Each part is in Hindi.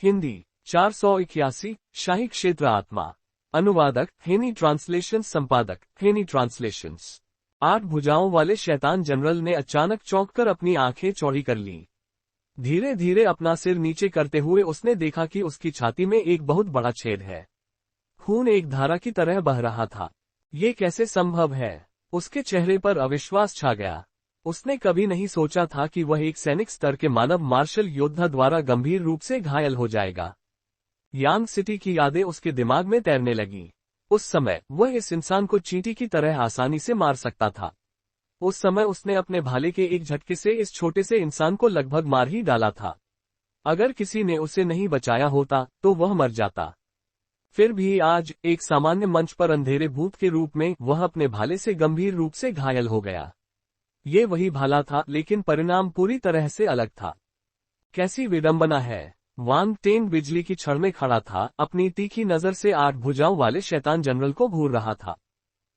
हिंदी 481 शाही क्षेत्र आत्मा। अनुवादक हेनी ट्रांसलेशन। संपादक हेनी ट्रांसलेशंस। 8 भुजाओं वाले शैतान जनरल ने अचानक चौंककर अपनी आंखें चौड़ी कर लीं। धीरे धीरे अपना सिर नीचे करते हुए उसने देखा कि उसकी छाती में एक बहुत बड़ा छेद है। खून एक धारा की तरह बह रहा था। ये कैसे संभव है? उसके चेहरे पर अविश्वास छा गया। उसने कभी नहीं सोचा था कि वह एक सैनिक स्तर के मानव मार्शल योद्धा द्वारा गंभीर रूप से घायल हो जाएगा। यांग सिटी की यादें उसके दिमाग में तैरने लगीं। उस समय वह इस इंसान को चींटी की तरह आसानी से मार सकता था। उस समय उसने अपने भाले के एक झटके से इस छोटे से इंसान को लगभग मार ही डाला था। अगर किसी ने उसे नहीं बचाया होता तो वह मर जाता। फिर भी आज एक सामान्य मंच पर अंधेरे भूत के रूप में वह अपने भाले से गंभीर रूप से घायल हो गया। ये वही भाला था, लेकिन परिणाम पूरी तरह से अलग था। कैसी विडंबना है! वांग टेंग बिजली की छड़ में खड़ा था, अपनी तीखी नजर से 8 भुजाओं वाले शैतान जनरल को घूर रहा था।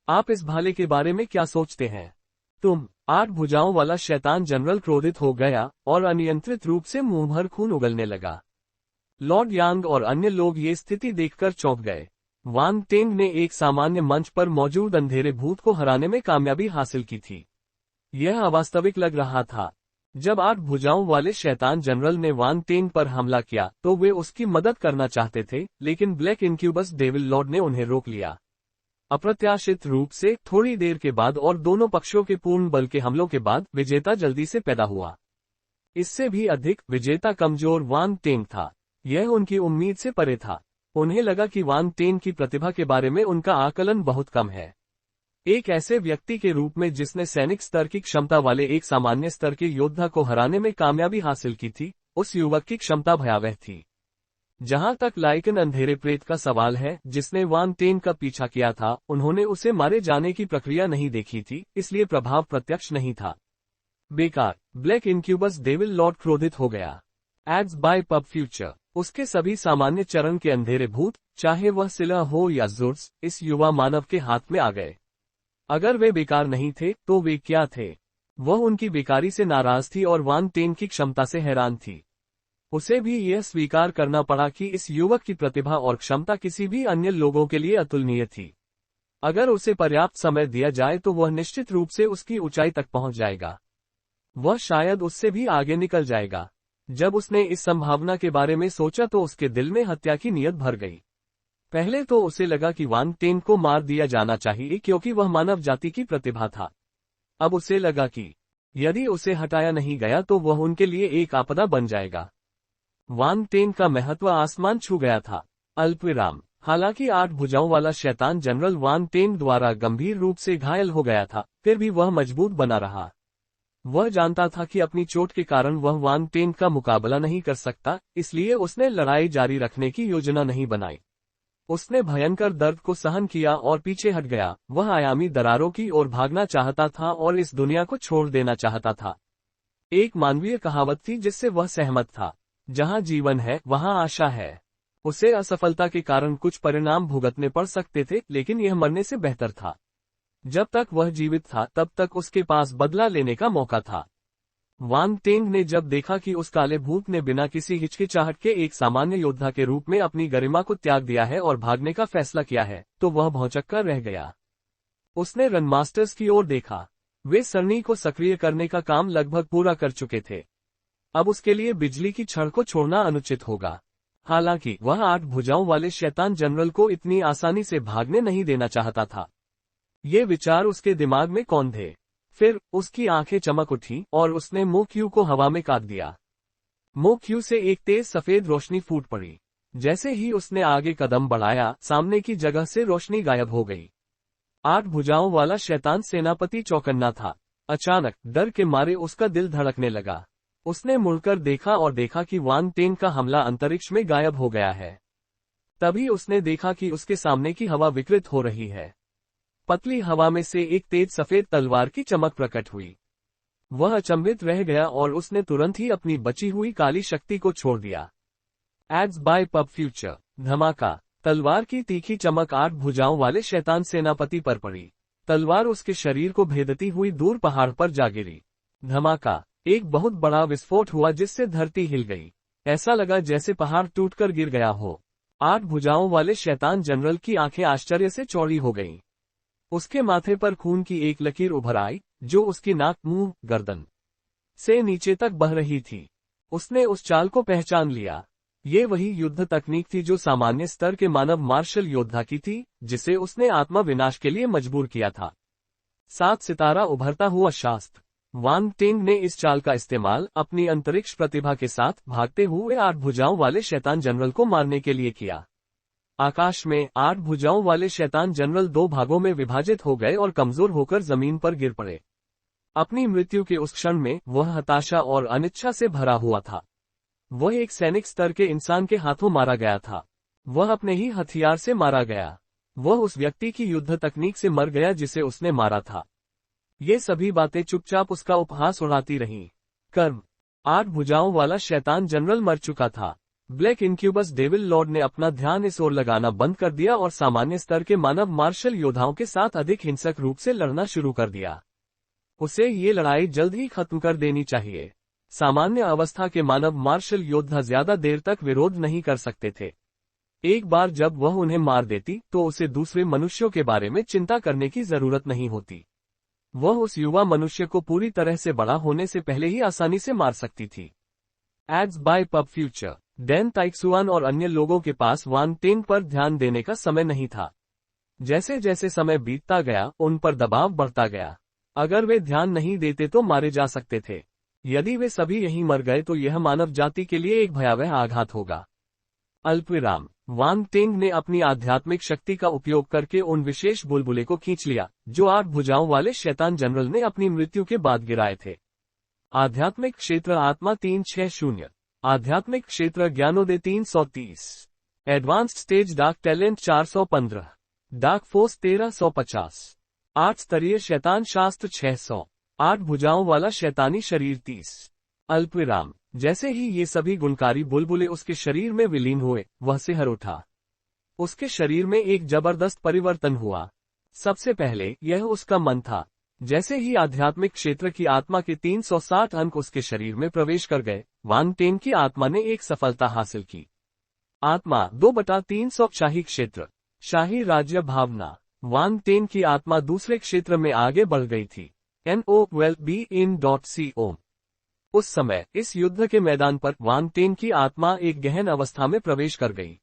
आप इस भाले के बारे में क्या सोचते हैं? तुम 8 भुजाओं वाला शैतान जनरल क्रोधित हो गया और अनियंत्रित रूप से मुंह भर खून उगलने लगा। लॉर्ड यांग और अन्य लोग ये स्थिति देखकर चौंक गए। वांग टेंग ने एक सामान्य मंच पर मौजूद अंधेरे भूत को हराने में कामयाबी हासिल की थी। यह अवास्तविक लग रहा था। जब 8 भुजाओं वाले शैतान जनरल ने वांग टेंग पर हमला किया तो वे उसकी मदद करना चाहते थे, लेकिन ब्लैक इंक्यूबस डेविल लॉर्ड ने उन्हें रोक लिया। अप्रत्याशित रूप से थोड़ी देर के बाद और दोनों पक्षों के पूर्ण बल के हमलों के बाद विजेता जल्दी से पैदा हुआ। इससे भी अधिक विजेता कमजोर वांग टेंग था। यह उनकी उम्मीद से परे था। उन्हें लगा कि वांग टेंग की प्रतिभा के बारे में उनका आकलन बहुत कम है। एक ऐसे व्यक्ति के रूप में जिसने सैनिक स्तर की क्षमता वाले एक सामान्य स्तर के योद्धा को हराने में कामयाबी हासिल की थी, उस युवक की क्षमता भयावह थी। जहां तक लाइकन अंधेरे प्रेत का सवाल है, जिसने वांग टेंग का पीछा किया था, उन्होंने उसे मारे जाने की प्रक्रिया नहीं देखी थी, इसलिए प्रभाव प्रत्यक्ष नहीं था। बेकार! ब्लैक इंक्यूबस डेविल लॉर्ड क्रोधित हो गया। Ads by pub future. उसके सभी सामान्य चरण के अंधेरे भूत, चाहे वह सिला हो या जुर्स, इस युवा मानव के हाथ में आ गए। अगर वे बेकार नहीं थे तो वे क्या थे? वह उनकी बेकारी से नाराज थी और वांग टेंग की क्षमता से हैरान थी। उसे भी यह स्वीकार करना पड़ा कि इस युवक की प्रतिभा और क्षमता किसी भी अन्य लोगों के लिए अतुलनीय थी। अगर उसे पर्याप्त समय दिया जाए तो वह निश्चित रूप से उसकी ऊंचाई तक पहुंच जाएगा। वह शायद उससे भी आगे निकल जाएगा। जब उसने इस संभावना के बारे में सोचा तो उसके दिल में हत्या की नीयत भर गई। पहले तो उसे लगा कि वांग टेंग को मार दिया जाना चाहिए क्योंकि वह मानव जाति की प्रतिभा था। अब उसे लगा कि यदि उसे हटाया नहीं गया तो वह उनके लिए एक आपदा बन जाएगा। वांग टेंग का महत्व आसमान छू गया था। अल्पविराम। हालांकि 8 भुजाओं वाला शैतान जनरल वांग टेंग द्वारा गंभीर रूप से घायल हो गया था, फिर भी वह मजबूत बना रहा। वह जानता था कि अपनी चोट के कारण वह वांग टेंग का मुकाबला नहीं कर सकता, इसलिए उसने लड़ाई जारी रखने की योजना नहीं बनाई। उसने भयंकर दर्द को सहन किया और पीछे हट गया। वह आयामी दरारों की ओर भागना चाहता था और इस दुनिया को छोड़ देना चाहता था। एक मानवीय कहावत थी जिससे वह सहमत था, जहां जीवन है वहां आशा है। उसे असफलता के कारण कुछ परिणाम भुगतने पड़ सकते थे, लेकिन यह मरने से बेहतर था। जब तक वह जीवित था तब तक उसके पास बदला लेने का मौका था। वांग टेंग ने जब देखा कि उस काले भूत ने बिना किसी हिचकिचाहट के एक सामान्य योद्धा के रूप में अपनी गरिमा को त्याग दिया है और भागने का फैसला किया है, तो वह भौंचक्का रह गया। उसने रनमास्टर्स की ओर देखा। वे सरनी को सक्रिय करने का काम लगभग पूरा कर चुके थे। अब उसके लिए बिजली की छड़ को छोड़ना अनुचित होगा। हालांकि वह 8 भुजाओं वाले शैतान जनरल को इतनी आसानी से भागने नहीं देना चाहता था। ये विचार उसके दिमाग में कौन थे? फिर उसकी आंखें चमक उठी और उसने मो क्यू को हवा में काट दिया। मो क्यू से एक तेज सफेद रोशनी फूट पड़ी। जैसे ही उसने आगे कदम बढ़ाया, सामने की जगह से रोशनी गायब हो गई। 8 भुजाओं वाला शैतान सेनापति चौकन्ना था। अचानक डर के मारे उसका दिल धड़कने लगा। उसने मुड़कर देखा और देखा कि वांग टेंग का हमला अंतरिक्ष में गायब हो गया है। तभी उसने देखा कि उसके सामने की हवा विकृत हो रही है। पतली हवा में से एक तेज सफेद तलवार की चमक प्रकट हुई। वह अचंभित रह गया और उसने तुरंत ही अपनी बची हुई काली शक्ति को छोड़ दिया। Ads by pub future. धमाका। तलवार की तीखी चमक 8 भुजाओं वाले शैतान सेनापति पर पड़ी। तलवार उसके शरीर को भेदती हुई दूर पहाड़ पर जा गिरी। धमाका। एक बहुत बड़ा विस्फोट हुआ जिससे धरती हिल गई। ऐसा लगा जैसे पहाड़ टूटकर गिर गया हो। 8 भुजाओं वाले शैतान जनरल की आंखें आश्चर्य से चौड़ी हो गईं। उसके माथे पर खून की एक लकीर उभर आई, जो उसकी नाक, मुंह, गर्दन से नीचे तक बह रही थी। उसने उस चाल को पहचान लिया। ये वही युद्ध तकनीक थी जो सामान्य स्तर के मानव मार्शल योद्धा की थी, जिसे उसने आत्मा विनाश के लिए मजबूर किया था। 7 सितारा उभरता हुआ शास्त्र। वांग टेंग ने इस चाल का इस्तेमाल अपनी अंतरिक्ष प्रतिभा के साथ भागते हुए 8 भुजाओं वाले शैतान जनरल को मारने के लिए किया। आकाश में 8 भुजाओं वाले शैतान जनरल 2 भागों में विभाजित हो गए और कमजोर होकर जमीन पर गिर पड़े। अपनी मृत्यु के उस क्षण में वह हताशा और अनिच्छा से भरा हुआ था। वह एक सैनिक स्तर के इंसान के हाथों मारा गया था। वह अपने ही हथियार से मारा गया। वह उस व्यक्ति की युद्ध तकनीक से मर गया जिसे उसने मारा था। ये सभी बातें चुपचाप उसका उपहास उड़ाती रहीं। कर्म। 8 भुजाओं वाला शैतान जनरल मर चुका था। ब्लैक इंक्यूबस डेविल लॉर्ड ने अपना ध्यान इस ओर लगाना बंद कर दिया और सामान्य स्तर के मानव मार्शल योद्धाओं के साथ अधिक हिंसक रूप से लड़ना शुरू कर दिया। उसे ये लड़ाई जल्द ही खत्म कर देनी चाहिए। सामान्य अवस्था के मानव मार्शल योद्धा ज्यादा देर तक विरोध नहीं कर सकते थे। एक बार जब वह उन्हें मार देती तो उसे दूसरे मनुष्यों के बारे में चिंता करने की जरूरत नहीं होती। वह उस युवा मनुष्य को पूरी तरह से बड़ा होने से पहले ही आसानी से मार सकती थी। Ads by pub future. Dan Taixuan और अन्य लोगों के पास वांग टेंग पर ध्यान देने का समय नहीं था। जैसे जैसे समय बीतता गया उन पर दबाव बढ़ता गया। अगर वे ध्यान नहीं देते तो मारे जा सकते थे। यदि वे सभी यहीं मर गए तो यह मानव जाति के लिए एक भयावह आघात होगा। अल्पविराम। वांग टेंग ने अपनी आध्यात्मिक शक्ति का उपयोग करके उन विशेष बुलबुले को खींच लिया जो 8 भुजाओं वाले शैतान जनरल ने अपनी मृत्यु के बाद गिराए थे। आध्यात्मिक क्षेत्र आत्मा 360। आध्यात्मिक क्षेत्र ज्ञानोदय 330। Advanced stage dark talent 415। Dark force 1350। 8 स्तरीय शैतान शास्त्र 600। 8 भुजाओं वाला शैतानी शरीर 30। अल्पविराम। जैसे ही ये सभी गुणकारी बुलबुले उसके शरीर में विलीन हुए, वह सिहर उठा। उसके शरीर में एक जबरदस्त परिवर्तन हुआ। सबसे पहले यह उसका मन था। जैसे ही आध्यात्मिक क्षेत्र की आत्मा के 360 अंक उसके शरीर में प्रवेश कर गए, वांग टेंग की आत्मा ने एक सफलता हासिल की। आत्मा 2/300 शाही क्षेत्र। शाही राज्य भावना। वांग टेंग की आत्मा दूसरे क्षेत्र में आगे बढ़ गई थी। NOWELLBEIN.CO। उस समय इस युद्ध के मैदान पर वांग टेंग की आत्मा एक गहन अवस्था में प्रवेश कर गई।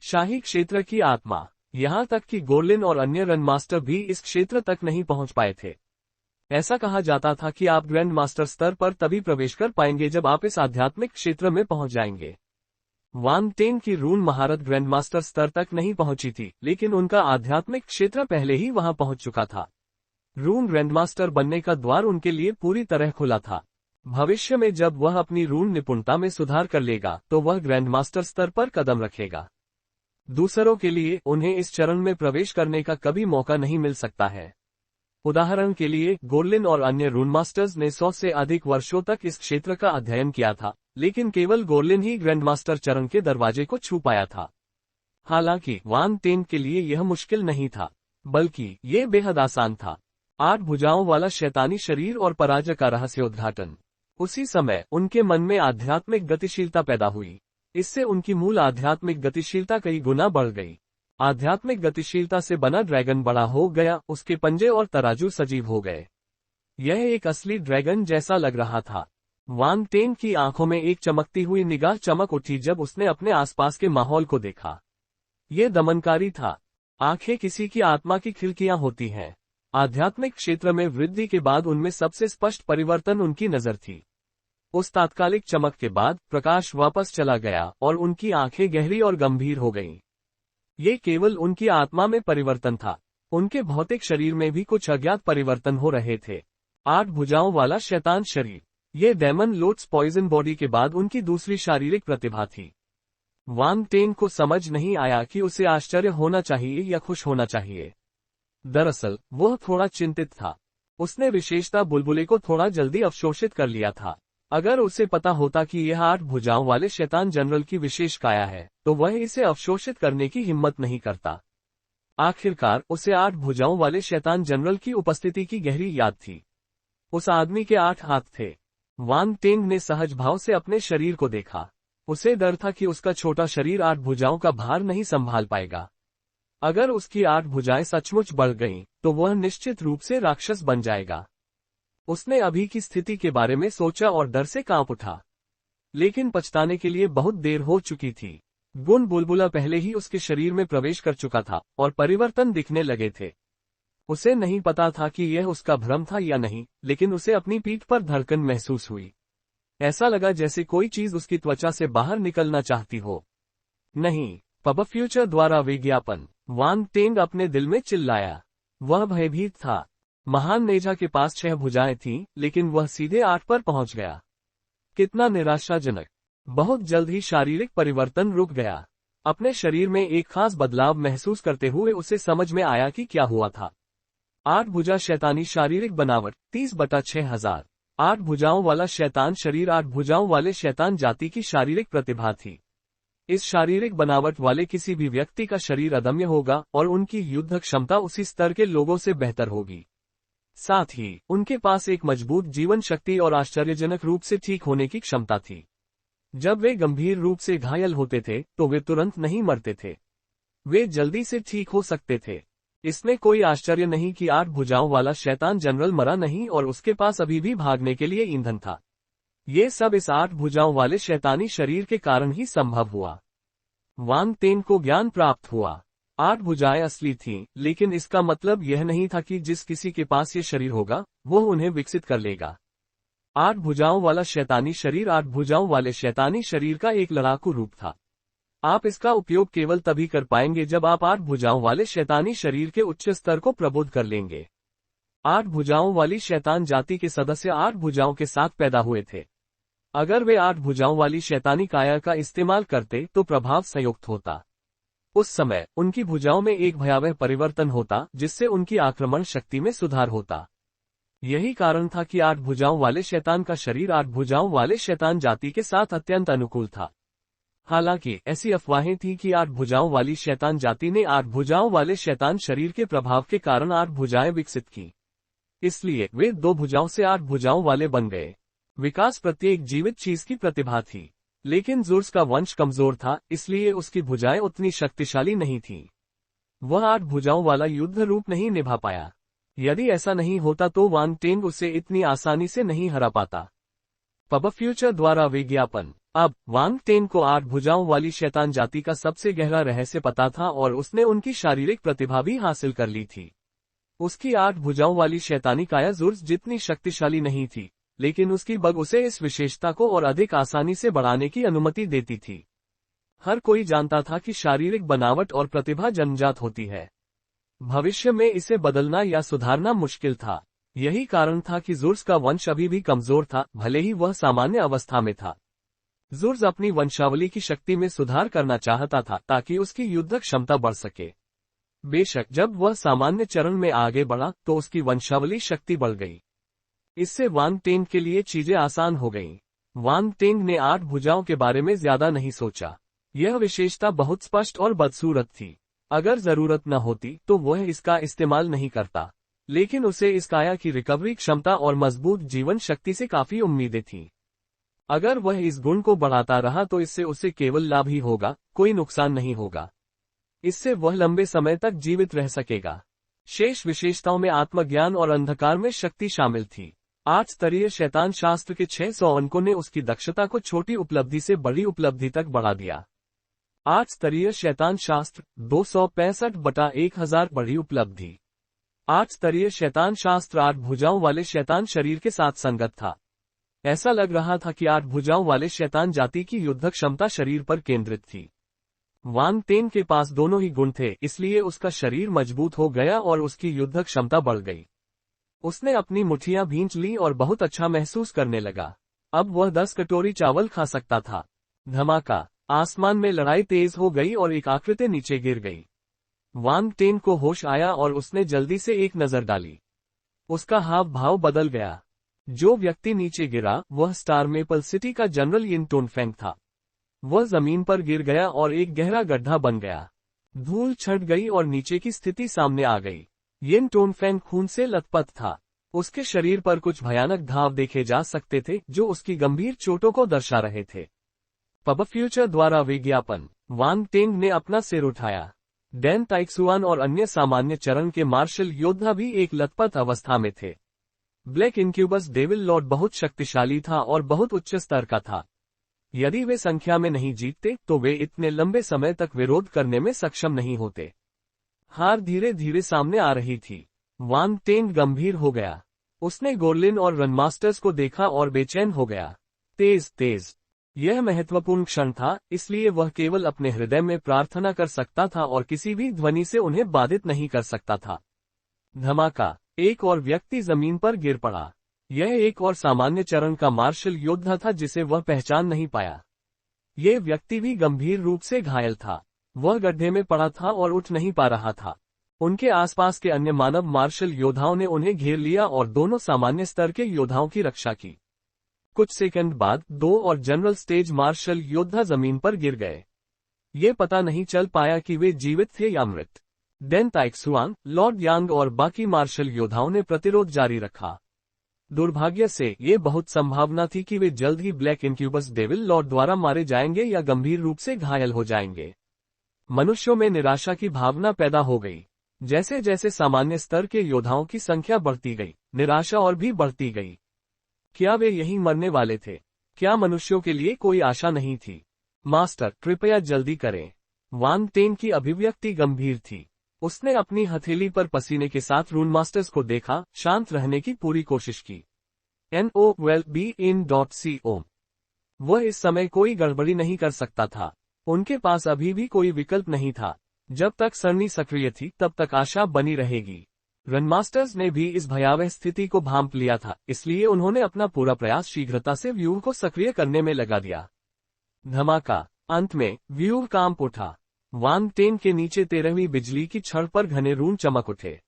शाही क्षेत्र की आत्मा। यहां तक कि गोर्लिन और अन्य रन मास्टर भी इस क्षेत्र तक नहीं पहुंच पाए थे। ऐसा कहा जाता था कि आप ग्रैंड मास्टर स्तर पर तभी प्रवेश कर पाएंगे जब आप इस आध्यात्मिक क्षेत्र में पहुंच जाएंगे। वांग टेंग की रून महारत ग्रैंड मास्टर स्तर तक नहीं पहुंची थी, लेकिन उनका आध्यात्मिक क्षेत्र पहले ही वहां पहुंच चुका था। रून ग्रैंडमास्टर बनने का द्वार उनके लिए पूरी तरह खुला था। भविष्य में जब वह अपनी रून निपुणता में सुधार कर लेगा तो वह ग्रैंडमास्टर स्तर पर कदम रखेगा। दूसरों के लिए उन्हें इस चरण में प्रवेश करने का कभी मौका नहीं मिल सकता है। उदाहरण के लिए गोर्लिन और अन्य रून मास्टर्स ने 100 से अधिक वर्षों तक इस क्षेत्र का अध्ययन किया था, लेकिन केवल गोर्लिन ही ग्रैंडमास्टर चरण के दरवाजे को छू पाया था। हालांकि वांग टेंग के लिए यह मुश्किल नहीं था, बल्कि ये बेहद आसान था। 8 भुजाओं वाला शैतानी शरीर और पराजय का रहस्योद्घाटन। उसी समय उनके मन में आध्यात्मिक गतिशीलता पैदा हुई। इससे उनकी मूल आध्यात्मिक गतिशीलता कई गुना बढ़ गई। आध्यात्मिक गतिशीलता से बना ड्रैगन बड़ा हो गया, उसके पंजे और तराजू सजीव हो गए। यह एक असली ड्रैगन जैसा लग रहा था। वांग टेंग की आंखों में एक चमकती हुई निगाह चमक उठी जब उसने अपने आसपास के माहौल को देखा। यह दमनकारी था। आंखें किसी की आत्मा की खिड़कियां होती हैं। आध्यात्मिक क्षेत्र में वृद्धि के बाद उनमें सबसे स्पष्ट परिवर्तन उनकी नजर थी। उस तात्कालिक चमक के बाद प्रकाश वापस चला गया और उनकी आंखें गहरी और गंभीर हो गईं। ये केवल उनकी आत्मा में परिवर्तन था, उनके भौतिक शरीर में भी कुछ अज्ञात परिवर्तन हो रहे थे। 8 भुजाओं वाला शैतान शरीर। ये डेमन लोड्स पॉइजन बॉडी के बाद उनकी दूसरी शारीरिक प्रतिभा थी। वांग टेंग को समझ नहीं आया कि उसे आश्चर्य होना चाहिए या खुश होना चाहिए। दरअसल वह थोड़ा चिंतित था। उसने विशेषता बुलबुले को थोड़ा जल्दी अवशोषित कर लिया था। अगर उसे पता होता कि यह 8 भुजाओं वाले शैतान जनरल की विशेष काया है, तो वह इसे अवशोषित करने की हिम्मत नहीं करता। आखिरकार उसे 8 भुजाओं वाले शैतान जनरल की उपस्थिति की गहरी याद थी। उस आदमी के 8 हाथ थे। वांग टेंग ने सहज भाव से अपने शरीर को देखा। उसे डर था कि उसका छोटा शरीर 8 भुजाओं का भार नहीं संभाल पाएगा। अगर उसकी 8 भुजाएं सचमुच बढ़ गईं, तो वह निश्चित रूप से राक्षस बन जाएगा। उसने अभी की स्थिति के बारे में सोचा और डर से कांप उठा। लेकिन पछताने के लिए बहुत देर हो चुकी थी। गुण बुलबुला पहले ही उसके शरीर में प्रवेश कर चुका था और परिवर्तन दिखने लगे थे। उसे नहीं पता था कि यह उसका भ्रम था या नहीं, लेकिन उसे अपनी पीठ पर धड़कन महसूस हुई। ऐसा लगा जैसे कोई चीज उसकी त्वचा से बाहर निकलना चाहती हो। नहीं, पब फ्यूचर द्वारा विज्ञापन। वांग टेंग अपने दिल में चिल्लाया। वह भयभीत था। महान नेजा के पास 6 भुजाएं थीं, लेकिन वह सीधे 8 पर पहुंच गया। कितना निराशाजनक। बहुत जल्द ही शारीरिक परिवर्तन रुक गया। अपने शरीर में एक खास बदलाव महसूस करते हुए उसे समझ में आया कि क्या हुआ था। 8 भुजा शैतानी शारीरिक बनावट 30/6000। 8 भुजाओं वाला शैतान शरीर 8 भुजाओं वाले शैतान जाति की शारीरिक प्रतिभा थी। इस शारीरिक बनावट वाले किसी भी व्यक्ति का शरीर अदम्य होगा और उनकी युद्ध क्षमता उसी स्तर के लोगों से बेहतर होगी। साथ ही उनके पास एक मजबूत जीवन शक्ति और आश्चर्यजनक रूप से ठीक होने की क्षमता थी। जब वे गंभीर रूप से घायल होते थे तो वे तुरंत नहीं मरते थे। वे जल्दी से ठीक हो सकते थे। इसमें कोई आश्चर्य नहीं कि 8 भुजाओं वाला शैतान जनरल मरा नहीं और उसके पास अभी भी भागने के लिए ईंधन था। ये सब इस 8 भुजाओं वाले शैतानी शरीर के कारण ही संभव हुआ। वांग टेन को ज्ञान प्राप्त हुआ। 8 भुजाएं असली थीं, लेकिन इसका मतलब यह नहीं था कि जिस किसी के पास ये शरीर होगा, वो उन्हें विकसित कर लेगा। 8 भुजाओं वाला शैतानी शरीर 8 भुजाओं वाले शैतानी शरीर का एक लड़ाकू रूप था। आप इसका उपयोग केवल तभी कर पाएंगे जब आप 8 भुजाओं वाले शैतानी शरीर के उच्च स्तर को प्रबुद्ध कर लेंगे। 8 भुजाओं वाली शैतान जाति के सदस्य 8 भुजाओं के साथ पैदा हुए थे। अगर वे 8 भुजाओं वाली शैतानी काया का इस्तेमाल करते तो प्रभाव संयुक्त होता। उस समय उनकी भुजाओं में एक भयावह परिवर्तन होता जिससे उनकी आक्रमण शक्ति में सुधार होता। यही कारण था कि 8 भुजाओं वाले शैतान का शरीर 8 भुजाओं वाले शैतान जाति के साथ अत्यंत अनुकूल था। हालांकि ऐसी अफवाहें थीं कि 8 भुजाओं वाली शैतान जाति ने 8 भुजाओं वाले शैतान शरीर के प्रभाव के कारण 8 भुजाएं विकसित की। इसलिए वे 2 भुजाओं से 8 भुजाओं वाले बन गए। विकास प्रत्येक जीवित चीज की प्रतिभा थी, लेकिन जुर्स का वंश कमजोर था, इसलिए उसकी भुजाएं उतनी शक्तिशाली नहीं थीं। वह 8 भुजाओं वाला युद्ध रूप नहीं निभा पाया। यदि ऐसा नहीं होता तो वांग टेंग उसे इतनी आसानी से नहीं हरा पाता। पब फ्यूचर द्वारा विज्ञापन। अब वांग टेंग को 8 भुजाओं वाली शैतान जाति का सबसे गहरा रहस्य पता था और उसने उनकी शारीरिक प्रतिभा भी हासिल कर ली थी। उसकी 8 भुजाओं वाली शैतानी काया जुर्स जितनी शक्तिशाली नहीं थी, लेकिन उसकी बग उसे इस विशेषता को और अधिक आसानी से बढ़ाने की अनुमति देती थी। हर कोई जानता था कि शारीरिक बनावट और प्रतिभा जन्मजात होती है। भविष्य में इसे बदलना या सुधारना मुश्किल था। यही कारण था कि जुर्स का वंश अभी भी कमजोर था, भले ही वह सामान्य अवस्था में था। जुर्स अपनी वंशावली की शक्ति में सुधार करना चाहता था ताकि उसकी युद्ध क्षमता बढ़ सके। बेशक जब वह सामान्य चरण में आगे बढ़ा तो उसकी वंशावली शक्ति बढ़ गई। इससे वांग टेंग के लिए चीजें आसान हो गईं। वांग टेंग ने 8 भुजाओं के बारे में ज्यादा नहीं सोचा। यह विशेषता बहुत स्पष्ट और बदसूरत थी। अगर जरूरत न होती तो वह इसका इस्तेमाल नहीं करता, लेकिन उसे इस काया की रिकवरी क्षमता और मजबूत जीवन शक्ति से काफी उम्मीदें थीं। अगर वह इस गुण को बढ़ाता रहा तो इससे उसे केवल लाभ ही होगा, कोई नुकसान नहीं होगा। इससे वह लंबे समय तक जीवित रह सकेगा। शेष विशेषताओं में आत्मज्ञान और अंधकार में शक्ति शामिल थी। 8 स्तरीय शैतान शास्त्र के 600 अंकों ने उसकी दक्षता को छोटी उपलब्धि से बड़ी उपलब्धि तक बढ़ा दिया। 8 स्तरीय शैतान शास्त्र 265/1000 बड़ी उपलब्धि। 8 स्तरीय शैतान शास्त्र 8 भुजाओं वाले शैतान शरीर के साथ संगत था। ऐसा लग रहा था कि 8 भुजाओं वाले शैतान जाति की युद्ध क्षमता शरीर पर केंद्रित थी। वांग टेंग के पास दोनों ही गुण थे, इसलिए उसका शरीर मजबूत हो गया और उसकी युद्ध क्षमता बढ़ गई। उसने अपनी मुट्ठियां भींच ली और बहुत अच्छा महसूस करने लगा। अब वह 10 कटोरी चावल खा सकता था। धमाका! आसमान में लड़ाई तेज हो गई और एक आकृति नीचे गिर गई। वांग टेंग को होश आया और उसने जल्दी से एक नजर डाली। उसका हाव भाव बदल गया। जो व्यक्ति नीचे गिरा वह स्टार मेपल सिटी का जनरल यिन टोनफेंग था। वह जमीन पर गिर गया और एक गहरा गड्ढा बन गया। धूल छट गई और नीचे की स्थिति सामने आ गई। यिन टोनफेंग खून से लथपथ था। उसके शरीर पर कुछ भयानक घाव देखे जा सकते थे जो उसकी गंभीर चोटों को दर्शा रहे थे। पब फ्यूचर द्वारा विज्ञापन। वांग टेंग ने अपना सिर उठाया। डैन ताइक्सुआन और अन्य सामान्य चरण के मार्शल योद्धा भी एक लथपथ अवस्था में थे। ब्लैक इनक्यूबस डेविल लॉर्ड बहुत शक्तिशाली था और बहुत उच्च स्तर का था। यदि वे संख्या में नहीं जीतते तो वे इतने लंबे समय तक विरोध करने में सक्षम नहीं होते। हार धीरे धीरे सामने आ रही थी। वांग टेंग गंभीर हो गया। उसने गोरलिन और रनमास्टर्स को देखा और बेचैन हो गया। तेज तेज। यह महत्वपूर्ण क्षण था, इसलिए वह केवल अपने हृदय में प्रार्थना कर सकता था और किसी भी ध्वनि से उन्हें बाधित नहीं कर सकता था। धमाका। एक और व्यक्ति जमीन पर गिर पड़ा। यह एक और सामान्य चरण का मार्शल योद्धा था जिसे वह पहचान नहीं पाया। यह व्यक्ति भी गंभीर रूप से घायल था। वह गड्ढे में पड़ा था और उठ नहीं पा रहा था। उनके आसपास के अन्य मानव मार्शल योद्धाओं ने उन्हें घेर लिया और दोनों सामान्य स्तर के योद्धाओं की रक्षा की। कुछ सेकंड बाद 2 और जनरल स्टेज मार्शल योद्धा जमीन पर गिर गए। ये पता नहीं चल पाया कि वे जीवित थे या मृत। डैन ताइक्सुआन, लॉर्ड यांग और बाकी मार्शल योद्धाओं ने प्रतिरोध जारी रखा। दुर्भाग्य से ये बहुत संभावना थी कि वे जल्द ही ब्लैक इनक्यूबस डेविल लॉर्ड द्वारा मारे जाएंगे या गंभीर रूप से घायल हो जाएंगे। मनुष्यों में निराशा की भावना पैदा हो गई। जैसे जैसे सामान्य स्तर के योद्धाओं की संख्या बढ़ती गई, निराशा और भी बढ़ती गई। क्या वे यहीं मरने वाले थे? क्या मनुष्यों के लिए कोई आशा नहीं थी? मास्टर, कृपया जल्दी करें। वांग टेंग की अभिव्यक्ति गंभीर थी। उसने अपनी हथेली पर पसीने के साथ रून मास्टर्स को देखा, शांत रहने की पूरी कोशिश की। NOWELL-BE-IN.CO। वह इस समय कोई गड़बड़ी नहीं कर सकता था। उनके पास अभी भी कोई विकल्प नहीं था। जब तक सरनी सक्रिय थी तब तक आशा बनी रहेगी। रनमास्टर्स ने भी इस भयावह स्थिति को भांप लिया था, इसलिए उन्होंने अपना पूरा प्रयास शीघ्रता से व्यूह को सक्रिय करने में लगा दिया। धमाका। अंत में व्यूह कांप उठा। वांग टेंग के नीचे 13वीं बिजली की छड़ पर घने रून चमक उठे।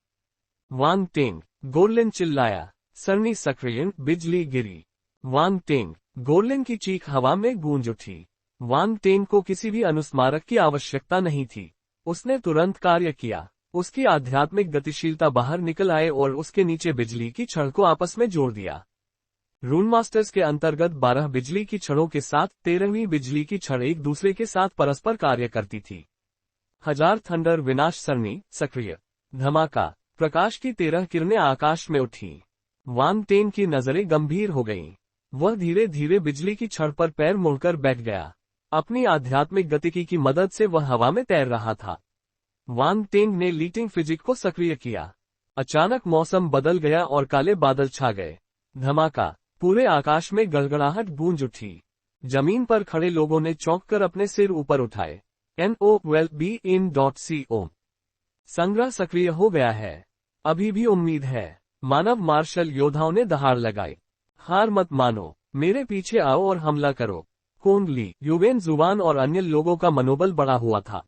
वांग टेंग, गोरलिन चिल्लाया। सरनी सक्रिय, बिजली गिरी। वांग टेंग, गोरलिन की चीख हवा में गूंज उठी। वांग टेंग को किसी भी अनुस्मारक की आवश्यकता नहीं थी। उसने तुरंत कार्य किया। उसकी आध्यात्मिक गतिशीलता बाहर निकल आए और उसके नीचे बिजली की छड़ को आपस में जोड़ दिया। रून मास्टर्स के अंतर्गत 12 बिजली की छड़ों के साथ 13वीं बिजली की छड़ एक दूसरे के साथ परस्पर कार्य करती थी। हजार थंडर विनाश सरनी सक्रिय। धमाका। प्रकाश की 13 किरणें आकाश में उठी। वांग टेंग की नजरें गंभीर हो गईं। वह धीरे धीरे बिजली की छड़ पर पैर मोड़कर बैठ गया। अपनी आध्यात्मिक गतिकी की मदद से वह हवा में तैर रहा था। वांग टेंग ने लीटिंग फिजिक को सक्रिय किया। अचानक मौसम बदल गया और काले बादल छा गए। धमाका। पूरे आकाश में गड़गड़ाहट गूंज उठी। जमीन पर खड़े लोगों ने चौंक कर अपने सिर ऊपर उठाए। NOWELL-BE-IN.CO। संग्रह सक्रिय हो गया है। अभी भी उम्मीद है। मानव मार्शल योद्धाओं ने दहाड़ लगाई। हार मत मानो, मेरे पीछे आओ और हमला करो। कोंग ली, युवेन जुवान और अन्य लोगों का मनोबल बढ़ा हुआ था।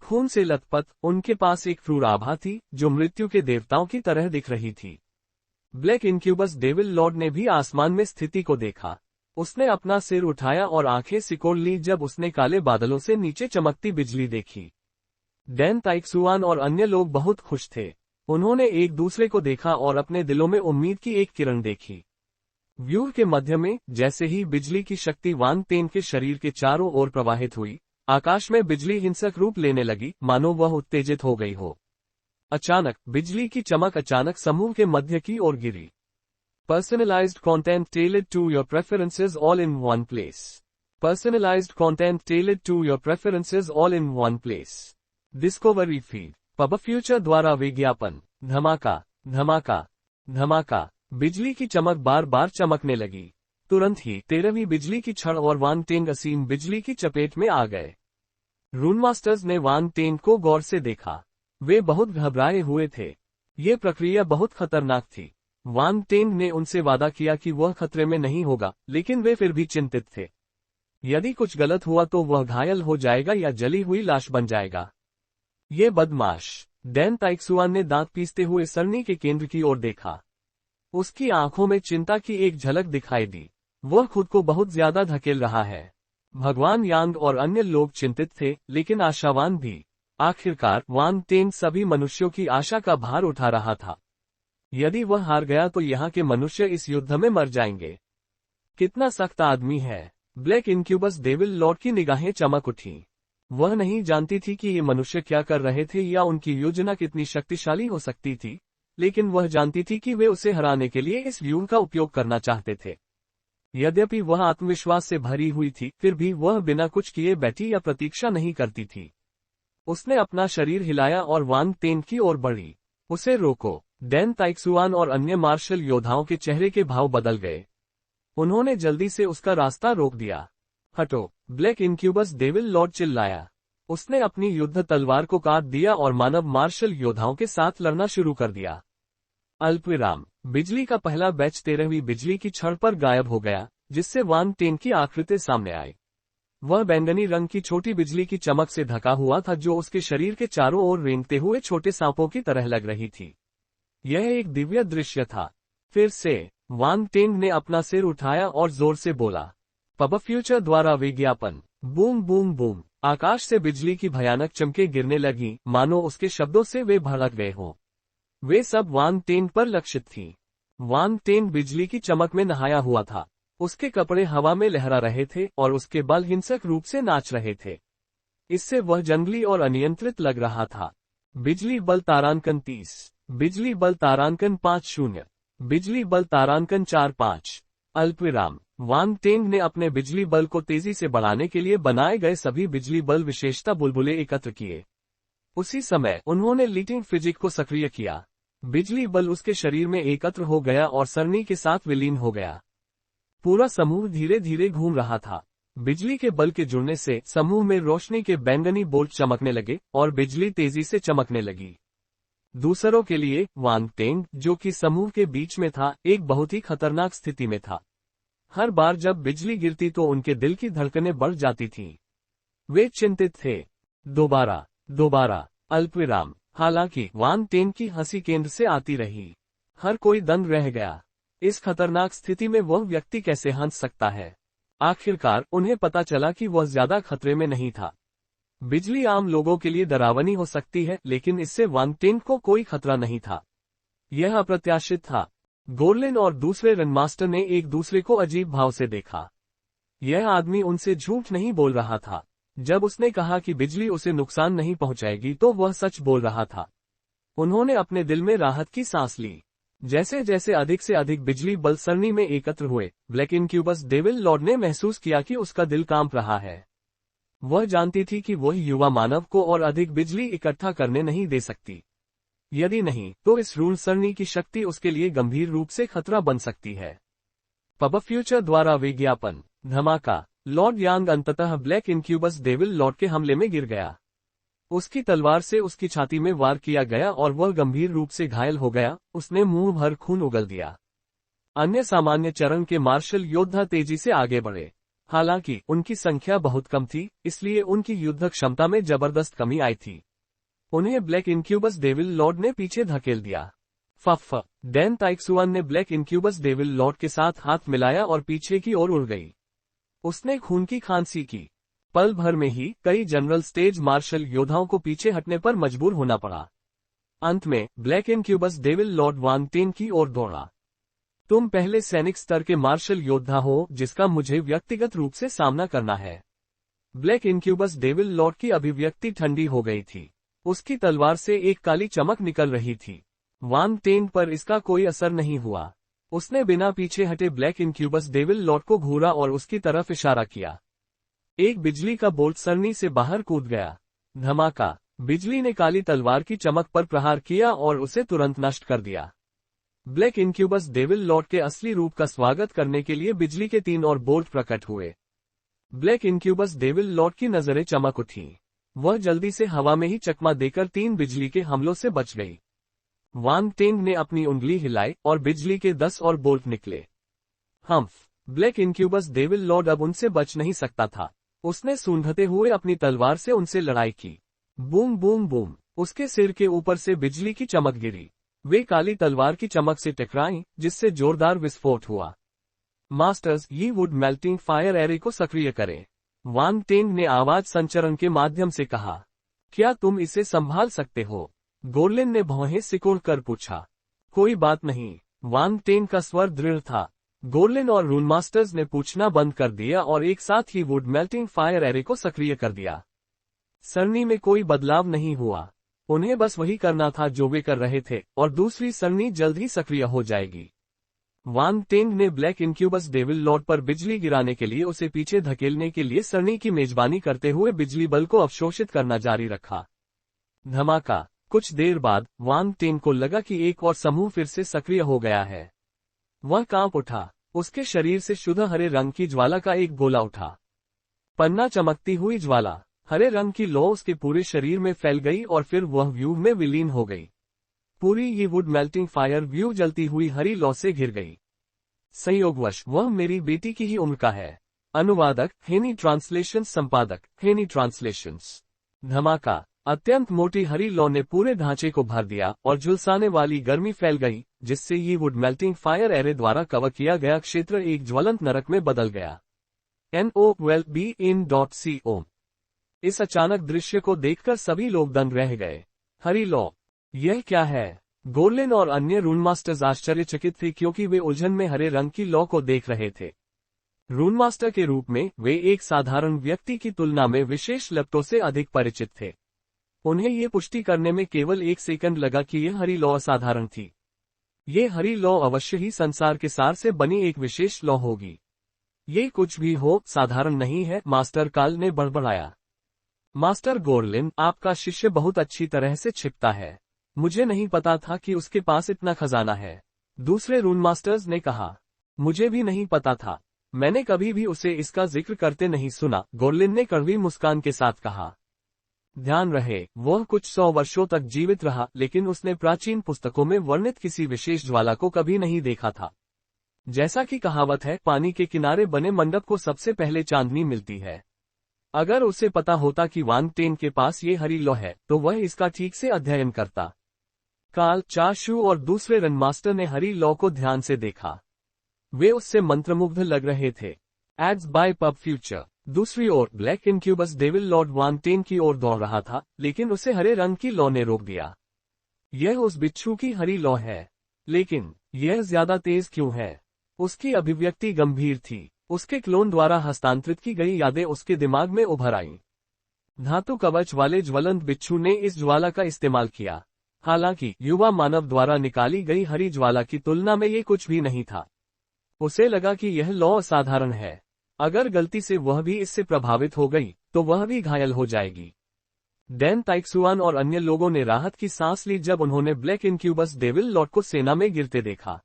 खून से लथपथ, उनके पास एक क्रूर आभा थी जो मृत्यु के देवताओं की तरह दिख रही थी। ब्लैक इनक्यूबस डेविल लॉर्ड ने भी आसमान में स्थिति को देखा। उसने अपना सिर उठाया और आंखें सिकोड़ ली जब उसने काले बादलों से नीचे चमकती बिजली देखी। डैन ताइक्सुआन और अन्य लोग बहुत खुश थे। उन्होंने एक दूसरे को देखा और अपने दिलों में उम्मीद की एक किरण देखी। व्यूह के मध्य में जैसे ही बिजली की शक्ति वांग टेंग के शरीर के चारों ओर प्रवाहित हुई, आकाश में बिजली हिंसक रूप लेने लगी, मानो वह उत्तेजित हो गई हो। अचानक बिजली की चमक अचानक समूह के मध्य की ओर गिरी। Personalised content tailored to your preferences all in one place. Personalised content tailored to your preferences all in one place. Discovery feed. PubFuture द्वारा विज्ञापन। धमाका। धमाका। धमाका। बिजली की चमक बार बार चमकने लगी। तुरंत ही 13वीं बिजली की छड़ और वांग टेंग असीम बिजली की चपेट में आ गए। रून मास्टर्स ने वांग टेंग को गौर से देखा। वे बहुत घबराए हुए थे। ये प्रक्रिया बहुत खतरनाक थी। वांग टेंग ने उनसे वादा किया कि वह खतरे में नहीं होगा, लेकिन वे फिर भी चिंतित थे। यदि कुछ गलत हुआ तो वह घायल हो जाएगा या जली हुई लाश बन जाएगा। ये बदमाश। डैन ताइक्सुआन ने दांत पीसते हुए सरनी के केंद्र की ओर देखा। उसकी आंखों में चिंता की एक झलक दिखाई दी। वह खुद को बहुत ज्यादा धकेल रहा है। भगवान यांग और अन्य लोग चिंतित थे, लेकिन आशावान भी। आखिरकार वांग टेंग सभी मनुष्यों की आशा का भार उठा रहा था। यदि वह हार गया तो यहाँ के मनुष्य इस युद्ध में मर जाएंगे। कितना सख्त आदमी है। ब्लैक इनक्यूबस डेविल लॉर्ड की निगाहें चमक उठी। वह नहीं जानती थी कि ये मनुष्य क्या कर रहे थे या उनकी योजना कितनी शक्तिशाली हो सकती थी, लेकिन वह जानती थी कि वे उसे हराने के लिए इस व्यूह का उपयोग करना चाहते थे। यद्यपि वह आत्मविश्वास से भरी हुई थी, फिर भी वह बिना कुछ किए बैठी या प्रतीक्षा नहीं करती थी। उसने अपना शरीर हिलाया और वांग टेन की ओर बढ़ी। उसे रोको। डैन ताइक्सुआन और अन्य मार्शल योद्धाओं के चेहरे के भाव बदल गए। उन्होंने जल्दी से उसका रास्ता रोक दिया। हटो! ब्लैक इनक्यूबस डेविल लॉर्ड चिल्लाया। उसने अपनी युद्ध तलवार को काट दिया और मानव मार्शल योद्धाओं के साथ लड़ना शुरू कर दिया। अल्पविराम। बिजली का पहला बैच 13वीं बिजली की छड़ पर गायब हो गया, जिससे वांग टेन की आकृति सामने आई। वह बैंगनी रंग की छोटी बिजली की चमक से ढका हुआ था जो उसके शरीर के चारों ओर रेंगते हुए छोटे सांपों की तरह लग रही थी। यह एक दिव्य दृश्य था। फिर से वांग टेन ने अपना सिर उठाया और जोर से बोला, पब फ्यूचर द्वारा विज्ञापन। Boom boom boom. आकाश से बिजली की भयानक चमकें गिरने लगी, मानो उसके शब्दों से वे भड़क गए हों। वे सब वांग टेन पर लक्षित थीं। वांग टेन बिजली की चमक में नहाया हुआ था। उसके कपड़े हवा में लहरा रहे थे और उसके बाल हिंसक रूप से नाच रहे थे। इससे वह जंगली और अनियंत्रित लग रहा था। बिजली बल तारांकन 30। बिजली बल तारांकन 50। बिजली बल तारांकन 45। अल्पविराम। वांग टेन ने अपने बिजली बल को तेजी से बढ़ाने के लिए बनाए गए सभी बिजली बल विशेषता बुलबुले एकत्र किए। उसी समय उन्होंने लीटिंग फिजिक को सक्रिय किया। बिजली बल उसके शरीर में एकत्र हो गया और सरनी के साथ विलीन हो गया। पूरा समूह धीरे धीरे घूम रहा था। बिजली के बल के जुड़ने से समूह में रोशनी के बैंगनी बोल्ट चमकने लगे और बिजली तेजी से चमकने लगी। दूसरों के लिए वांग टेन, जो कि समूह के बीच में था, एक बहुत ही खतरनाक स्थिति में था। हर बार जब बिजली गिरती तो उनके दिल की धड़कनें बढ़ जाती थीं। वे चिंतित थे। दोबारा। अल्पविराम। हालांकि वांग टेन की हंसी केंद्र से आती रही। हर कोई दंग रह गया। इस खतरनाक स्थिति में वह व्यक्ति कैसे हंस सकता है? आखिरकार उन्हें पता चला कि वह ज्यादा खतरे में नहीं था। बिजली आम लोगों के लिए डरावनी हो सकती है, लेकिन इससे वांग टेन को कोई खतरा नहीं था। यह अप्रत्याशित था। गोरलिन और दूसरे रनमास्टर ने एक दूसरे को अजीब भाव से देखा। यह आदमी उनसे झूठ नहीं बोल रहा था। जब उसने कहा कि बिजली उसे नुकसान नहीं पहुंचाएगी तो वह सच बोल रहा था। उन्होंने अपने दिल में राहत की सांस ली। जैसे जैसे अधिक से अधिक बिजली बल सरनी में एकत्र हुए, ब्लैक इनक्यूबस डेविल लॉर्ड ने महसूस किया कि उसका दिल कांप रहा है। वह जानती थी कि वह युवा मानव को और अधिक बिजली इकट्ठा करने नहीं दे सकती। यदि नहीं, तो इस ऋण सरनी की शक्ति उसके लिए गंभीर रूप से खतरा बन सकती है। पब फ्यूचर द्वारा विज्ञापन। धमाका। लॉर्ड यांग अंततः ब्लैक इनक्यूबस डेविल लॉर्ड के हमले में गिर गया। उसकी तलवार से उसकी छाती में वार किया गया और वह गंभीर रूप से घायल हो गया। उसने मुंह भर खून उगल दिया। अन्य सामान्य चरण के मार्शल योद्धा तेजी से आगे बढ़े। हालांकि उनकी संख्या बहुत कम थी, इसलिए उनकी युद्ध क्षमता में जबरदस्त कमी आई थी। उन्हें ब्लैक इनक्यूबस डेविल लॉर्ड ने पीछे धकेल दिया। फफ। डैन ताइक्सुआन ने ब्लैक इनक्यूबस डेविल लॉर्ड के साथ हाथ मिलाया और पीछे की ओर उड़ गई। उसने खून की खांसी की। पल भर में ही कई जनरल स्टेज मार्शल योद्धाओं को पीछे हटने पर मजबूर होना पड़ा। अंत में ब्लैक इनक्यूबस डेविल लॉर्ड वांग टेन की ओर दौड़ा। तुम पहले सैनिक स्तर के मार्शल योद्धा हो जिसका मुझे व्यक्तिगत रूप से सामना करना है। ब्लैक इनक्यूबस डेविल लॉर्ड की अभिव्यक्ति ठंडी हो गई थी। उसकी तलवार से एक काली चमक निकल रही थी। वांग टेन पर इसका कोई असर नहीं हुआ। उसने बिना पीछे हटे ब्लैक इनक्यूबस डेविल लॉर्ड को घूरा और उसकी तरफ इशारा किया। एक बिजली का बोल्ट सरनी से बाहर कूद गया। धमाका। बिजली ने काली तलवार की चमक पर प्रहार किया और उसे तुरंत नष्ट कर दिया। ब्लैक इनक्यूबस डेविल लॉर्ड के असली रूप का स्वागत करने के लिए बिजली के 3 और बोल्ट प्रकट हुए। ब्लैक इनक्यूबस डेविल लॉर्ड की नजरें चमक उठीं। वह जल्दी से हवा में ही चकमा देकर 3 बिजली के हमलों से बच गई। वांग टेन ने अपनी उंगली हिलाई और बिजली के 10 और बोल्ट निकले। हम्फ। ब्लैक इनक्यूबस डेविल लॉर्ड अब उनसे बच नहीं सकता था। उसने सूंघते हुए अपनी तलवार से उनसे लड़ाई की। Boom boom boom. उसके सिर के ऊपर से बिजली की चमक गिरी। वे काली तलवार की चमक से टकराईं, जिससे जोरदार विस्फोट हुआ। मास्टर्स, ये वुड मेल्टिंग फायर एरे को सक्रिय करें। वांग टेन ने आवाज संचरण के माध्यम से कहा। क्या तुम इसे संभाल सकते हो? गोरलिन ने भौहें सिकोड़ कर पूछा। कोई बात नहीं। वांग टेन का स्वर दृढ़ था। गोर्लिन और रून मास्टर्स ने पूछना बंद कर दिया और एक साथ he would melting fire array को सक्रिय कर दिया। सरनी में कोई बदलाव नहीं हुआ। उन्हें बस वही करना था जो वे कर रहे थे और दूसरी सरनी जल्द ही सक्रिय हो जाएगी। वान टेंग ने ब्लैक इनक्यूबस डेविल लॉर्ड पर बिजली गिराने के लिए उसे पीछे धकेलने के लिए सरनी की मेजबानी करते हुए बिजली बल को अवशोषित करना जारी रखा। धमाका। कुछ देर बाद वान टेंग को लगा कि एक और समूह फिर से सक्रिय हो गया है। वह कांप उठा। उसके शरीर से शुद्ध हरे रंग की ज्वाला का एक गोला उठा। पन्ना चमकती हुई ज्वाला हरे रंग की लौ उसके पूरे शरीर में फैल गई और फिर वह व्यू में विलीन हो गई। पूरी ये वुड मेल्टिंग फायर व्यू जलती हुई हरी लौ से घिर गई। संयोगवश वह मेरी बेटी की ही उम्र का है। अनुवादक हेनी ट्रांसलेशन, संपादक हेनी ट्रांसलेशंस। धमाका। अत्यंत मोटी हरी लौ ने पूरे ढांचे को भर दिया और झुलसाने वाली गर्मी फैल गई, जिससे ये वुड मेल्टिंग फायर एरे द्वारा कवर किया गया क्षेत्र एक ज्वलंत नरक में बदल गया। NOWELBEIN.CO। इस अचानक दृश्य को देखकर सभी लोग दंग रह गए। हरी लौ, यह क्या है? गोर्लिन और अन्य रून मास्टर्स आश्चर्यचकित थे क्योंकि वे उलझन में हरे रंग की लौ को देख रहे थे। रून मास्टर के रूप में वे एक साधारण व्यक्ति की तुलना में विशेष लपटों से अधिक परिचित थे। उन्हें ये पुष्टि करने में केवल 1 सेकंड लगा कि यह हरी लौ असाधारण थी। ये हरी लौ अवश्य ही संसार के सार से बनी एक विशेष लौ होगी। ये कुछ भी हो, साधारण नहीं है, मास्टर काल ने बड़बड़ाया। मास्टर गोर्लिन, आपका शिष्य बहुत अच्छी तरह से छिपता है। मुझे नहीं पता था कि उसके पास इतना खजाना है। दूसरे रून मास्टर्स ने कहा। मुझे भी नहीं पता था। मैंने कभी भी उसे इसका जिक्र करते नहीं सुना, गोर्लिन ने कड़वी मुस्कान के साथ कहा। ध्यान रहे, वह कुछ 100 वर्षों तक जीवित रहा, लेकिन उसने प्राचीन पुस्तकों में वर्णित किसी विशेष ज्वाला को कभी नहीं देखा था। जैसा कि कहावत है, पानी के किनारे बने मंडप को सबसे पहले चांदनी मिलती है। अगर उसे पता होता कि वान टेन के पास ये हरी लौ है, तो वह इसका ठीक से अध्ययन करता। काल, चाशु और दूसरे रन मास्टर ने हरी लौ को ध्यान से देखा। वे उससे मंत्रमुग्ध लग रहे थे। Ads by pub future. दूसरी ओर black incubus devil lord Wan Ten की ओर दौड़ रहा था, लेकिन उसे हरे रंग की लौ ने रोक दिया। यह उस बिच्छू की हरी लौ है, लेकिन यह ज्यादा तेज क्यों है? उसकी अभिव्यक्ति गंभीर थी। उसके क्लोन द्वारा हस्तांतरित की गई यादें उसके दिमाग में उभर आईं। धातु कवच वाले ज्वलंत बिच्छू ने इस ज्वाला का इस्तेमाल किया। हालांकि युवा मानव द्वारा निकाली गई हरी ज्वाला की तुलना में ये कुछ भी नहीं था। उसे लगा कि यह लौ असाधारण है। अगर गलती से वह भी इससे प्रभावित हो गई, तो वह भी घायल हो जाएगी। डैन ताइक्सुआन और अन्य लोगों ने राहत की सांस ली जब उन्होंने ब्लैक इनक्यूबस डेविल लॉर्ड को सेना में गिरते देखा।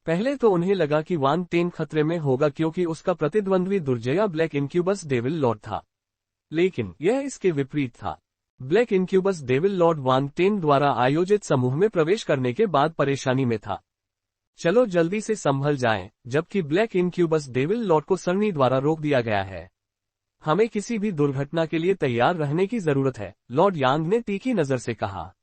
पहले तो उन्हें लगा कि वान टेन खतरे में होगा क्योंकि उसका प्रतिद्वंद्वी दुर्जया ब्लैक इनक्यूबस डेविल लॉर्ड था, लेकिन यह इसके विपरीत था। Black incubus devil lord Wan ten द्वारा आयोजित समूह में प्रवेश करने के बाद परेशानी में था। चलो जल्दी से संभल जाएं, जबकि ब्लैक इनक्यूबस डेविल लॉर्ड को सरनी द्वारा रोक दिया गया है। हमें किसी भी दुर्घटना के लिए तैयार रहने की जरूरत है, लॉर्ड यांग ने तीखी नजर से कहा।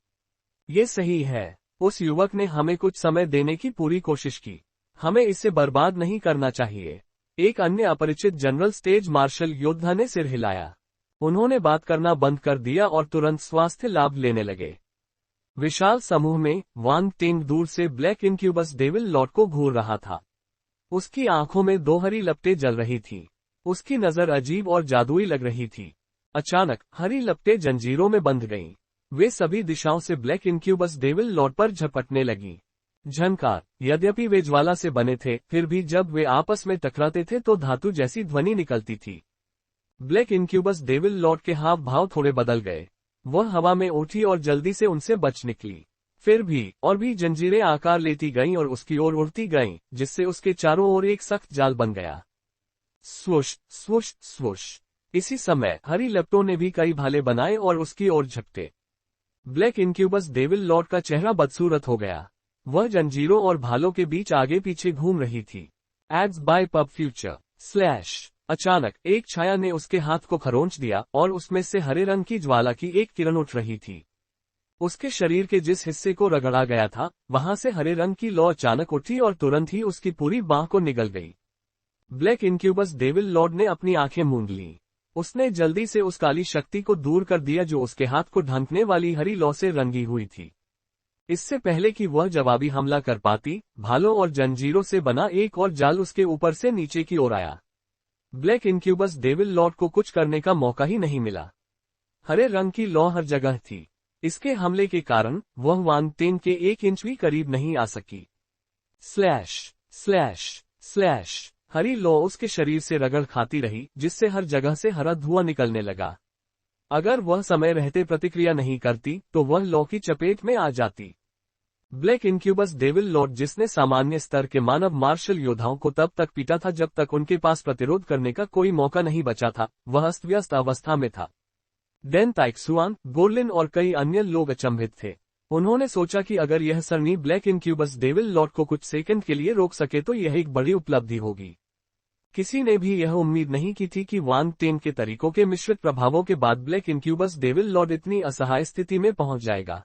ये सही है। उस युवक ने हमें कुछ समय देने की पूरी कोशिश की। हमें इसे बर्बाद नहीं करना चाहिए। एक अन्य अपरिचित जनरल स्टेज मार्शल योद्धा ने सिर हिलाया। उन्होंने बात करना बंद कर दिया और तुरंत स्वास्थ्य लाभ लेने लगे। विशाल समूह में वान टेंग दूर से ब्लैक इनक्यूबस डेविल लॉर्ड को घूर रहा था। उसकी आंखों में 2 हरी लपटें जल रही थीं। उसकी नजर अजीब और जादुई लग रही थी। अचानक हरी लपटें जंजीरों में बंध गईं। वे सभी दिशाओं से ब्लैक इनक्यूबस डेविल लॉर्ड पर झपटने लगी। झनकार। यद्यपि वे ज्वाला से बने थे, फिर भी जब वे आपस में टकराते थे तो धातु जैसी ध्वनि निकलती थी। ब्लैक इनक्यूबस डेविल लॉर्ड के हाव भाव थोड़े बदल गए। वह हवा में उठी और जल्दी से उनसे बच निकली। फिर भी और भी जंजीरें आकार लेती गईं और उसकी ओर उड़ती गईं, जिससे उसके चारों ओर एक सख्त जाल बन गया। स्वुश स्वुश स्वुश। इसी समय हरी लपटों ने भी कई भाले बनाए और उसकी ओर झपटे। ब्लैक इनक्यूबस डेविल लॉर्ड का चेहरा बदसूरत हो गया। वह जंजीरों और भालों के बीच आगे पीछे घूम रही थी। एड्स बाय पब फ्यूचर / अचानक एक छाया ने उसके हाथ को खरोंच दिया और उसमें से हरे रंग की ज्वाला की एक किरण उठ रही थी। उसके शरीर के जिस हिस्से को रगड़ा गया था, वहां से हरे रंग की लौ अचानक उठी और तुरंत ही उसकी पूरी बांह को निगल गई। ब्लैक इनक्यूबस डेविल लॉर्ड ने अपनी आंखें मूंद लीं। उसने जल्दी से उस काली शक्ति को दूर कर दिया जो उसके हाथ को ढंकने वाली हरी लौ से रंगी हुई थी। इससे पहले कि वह जवाबी हमला कर पाती, भालों और जंजीरों से बना एक और जाल उसके ऊपर से नीचे की ओर आया। ब्लैक इनक्यूबस डेविल लॉर्ड को कुछ करने का मौका ही नहीं मिला। हरे रंग की लौ हर जगह थी। इसके हमले के कारण वह वांग टेन के 1 इंच भी करीब नहीं आ सकी। स्लैश स्लैश स्लैश हरी लौ उसके शरीर से रगड़ खाती रही, जिससे हर जगह से हरा धुआं निकलने लगा। अगर वह समय रहते प्रतिक्रिया नहीं करती तो वह लौ की चपेट में आ जाती। ब्लैक इनक्यूबस डेविल लॉर्ड, जिसने सामान्य स्तर के मानव मार्शल योद्धाओं को तब तक पीटा था जब तक उनके पास प्रतिरोध करने का कोई मौका नहीं बचा था, वह अस्त व्यस्त अवस्था में था। डेन ताइक्सुआन, गोर्लिन और कई अन्य लोग अचंभित थे। उन्होंने सोचा कि अगर यह सरनी ब्लैक इनक्यूबस डेविल लॉर्ड को कुछ सेकंड के लिए रोक सके तो यह एक बड़ी उपलब्धि होगी। किसी ने भी यह उम्मीद नहीं की थी कि वांग टेन के तरीकों के मिश्रित प्रभावों के बाद ब्लैक इनक्यूबस डेविल लॉर्ड इतनी असहाय स्थिति में पहुंच जाएगा।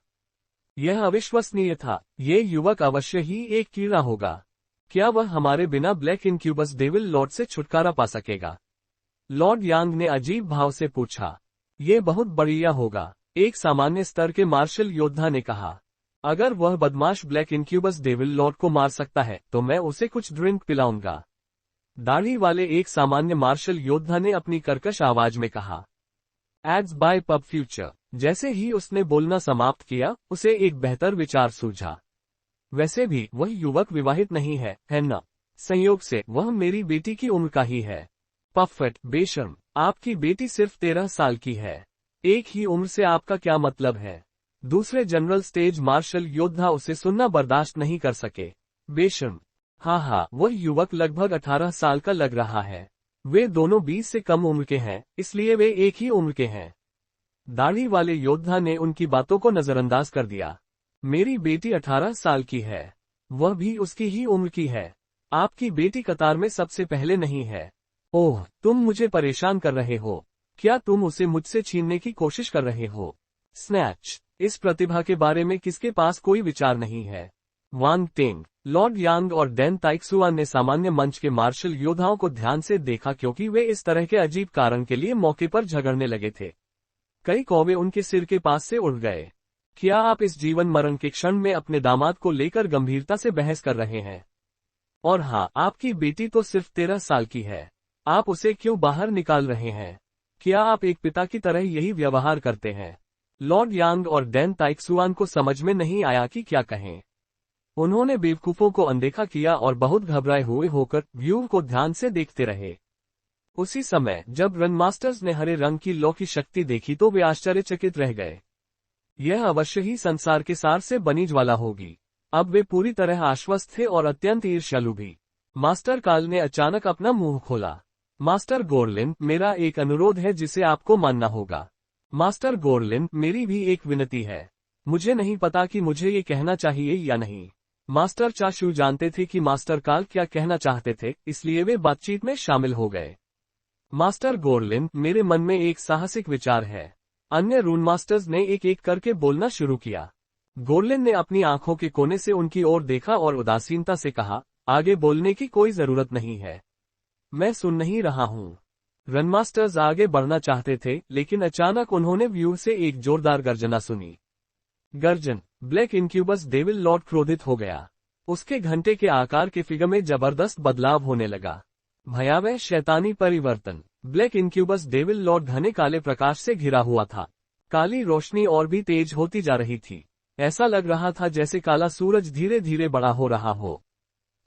यह अविश्वसनीय था। ये युवक अवश्य ही एक कीड़ा होगा। क्या वह हमारे बिना ब्लैक इनक्यूबस डेविल लॉर्ड से छुटकारा पा सकेगा? लॉर्ड यांग ने अजीब भाव से पूछा। ये बहुत बढ़िया होगा, एक सामान्य स्तर के मार्शल योद्धा ने कहा। अगर वह बदमाश ब्लैक इनक्यूबस डेविल लॉर्ड को मार सकता है तो मैं उसे कुछ ड्रिंक पिलाऊंगा। दाढ़ी वाले एक सामान्य मार्शल योद्धा ने अपनी कर्कश आवाज में कहा। Ads by pub future. जैसे ही उसने बोलना समाप्त किया, उसे एक बेहतर विचार सूझा। वैसे भी वह युवक विवाहित नहीं है न? संयोग से वह मेरी बेटी की उम्र का ही है। पफेट, बेशर्म, आपकी बेटी सिर्फ 13 साल की है। एक ही उम्र से आपका क्या मतलब है? दूसरे जनरल स्टेज मार्शल योद्धा उसे सुनना बर्दाश्त नहीं कर सके। बेशर्म। हाँ, वह युवक लगभग 18 साल का लग रहा है। वे दोनों 20 से कम उम्र के हैं, इसलिए वे एक ही उम्र के हैं। दाढ़ी वाले योद्धा ने उनकी बातों को नजरअंदाज कर दिया। मेरी बेटी 18 साल की है। वह भी उसकी ही उम्र की है। आपकी बेटी कतार में सबसे पहले नहीं है। ओह, तुम मुझे परेशान कर रहे हो। क्या तुम उसे मुझसे छीनने की कोशिश कर रहे हो? स्नैच। इस प्रतिभा के बारे में किसके पास कोई विचार नहीं है? वांग टेंग, लॉर्ड यांग और डेन ताइक्सुआन ने सामान्य मंच के मार्शल योद्धाओं को ध्यान से देखा क्योंकि वे इस तरह के अजीब कारण के लिए मौके पर झगड़ने लगे थे। कई कौवे उनके सिर के पास से उड़ गए। क्या आप इस जीवन मरण के क्षण में अपने दामाद को लेकर गंभीरता से बहस कर रहे हैं? और हाँ, आपकी बेटी तो सिर्फ 13 साल की है। आप उसे क्यों बाहर निकाल रहे हैं? क्या आप एक पिता की तरह यही व्यवहार करते हैं? लॉर्ड यांग और डेन ताइक्सुआन को समझ में नहीं आया कि क्या कहें। उन्होंने बेवकूफों को अनदेखा किया और बहुत घबराए हुए होकर व्यू को ध्यान से देखते रहे। उसी समय जब रन मास्टर्स ने हरे रंग की लौ की शक्ति देखी तो वे आश्चर्यचकित रह गए। यह अवश्य ही संसार के सार से बनी ज्वाला होगी। अब वे पूरी तरह आश्वस्त थे और अत्यंत ईर्ष्यालु भी। मास्टर काल ने अचानक अपना मुंह खोला। मास्टर गोर्लिन, मेरा एक अनुरोध है जिसे आपको मानना होगा। मास्टर गोर्लिन, मेरी भी एक विनती है। मुझे नहीं पता कि मुझे ये कहना चाहिए या नहीं। मास्टर चाशू जानते थे कि मास्टर काल क्या कहना चाहते थे, इसलिए वे बातचीत में शामिल हो गए। मास्टर गोर्लिन, मेरे मन में एक साहसिक विचार है। अन्य रून मास्टर्स ने एक एक करके बोलना शुरू किया। गोर्लिन ने अपनी आंखों के कोने से उनकी ओर देखा और उदासीनता से कहा, आगे बोलने की कोई जरूरत नहीं है। मैं सुन नहीं रहा हूँ। रन मास्टर्स आगे बढ़ना चाहते थे, लेकिन अचानक उन्होंने व्यू से एक जोरदार गर्जना सुनी। गर्जन। ब्लैक इनक्यूबस डेविल लॉर्ड क्रोधित हो गया। उसके घंटे के आकार के फिगर में जबरदस्त बदलाव होने लगा। भयावह शैतानी परिवर्तन। ब्लैक इनक्यूबस डेविल लॉर्ड घने काले प्रकाश से घिरा हुआ था। काली रोशनी और भी तेज होती जा रही थी। ऐसा लग रहा था जैसे काला सूरज धीरे धीरे बड़ा हो रहा हो।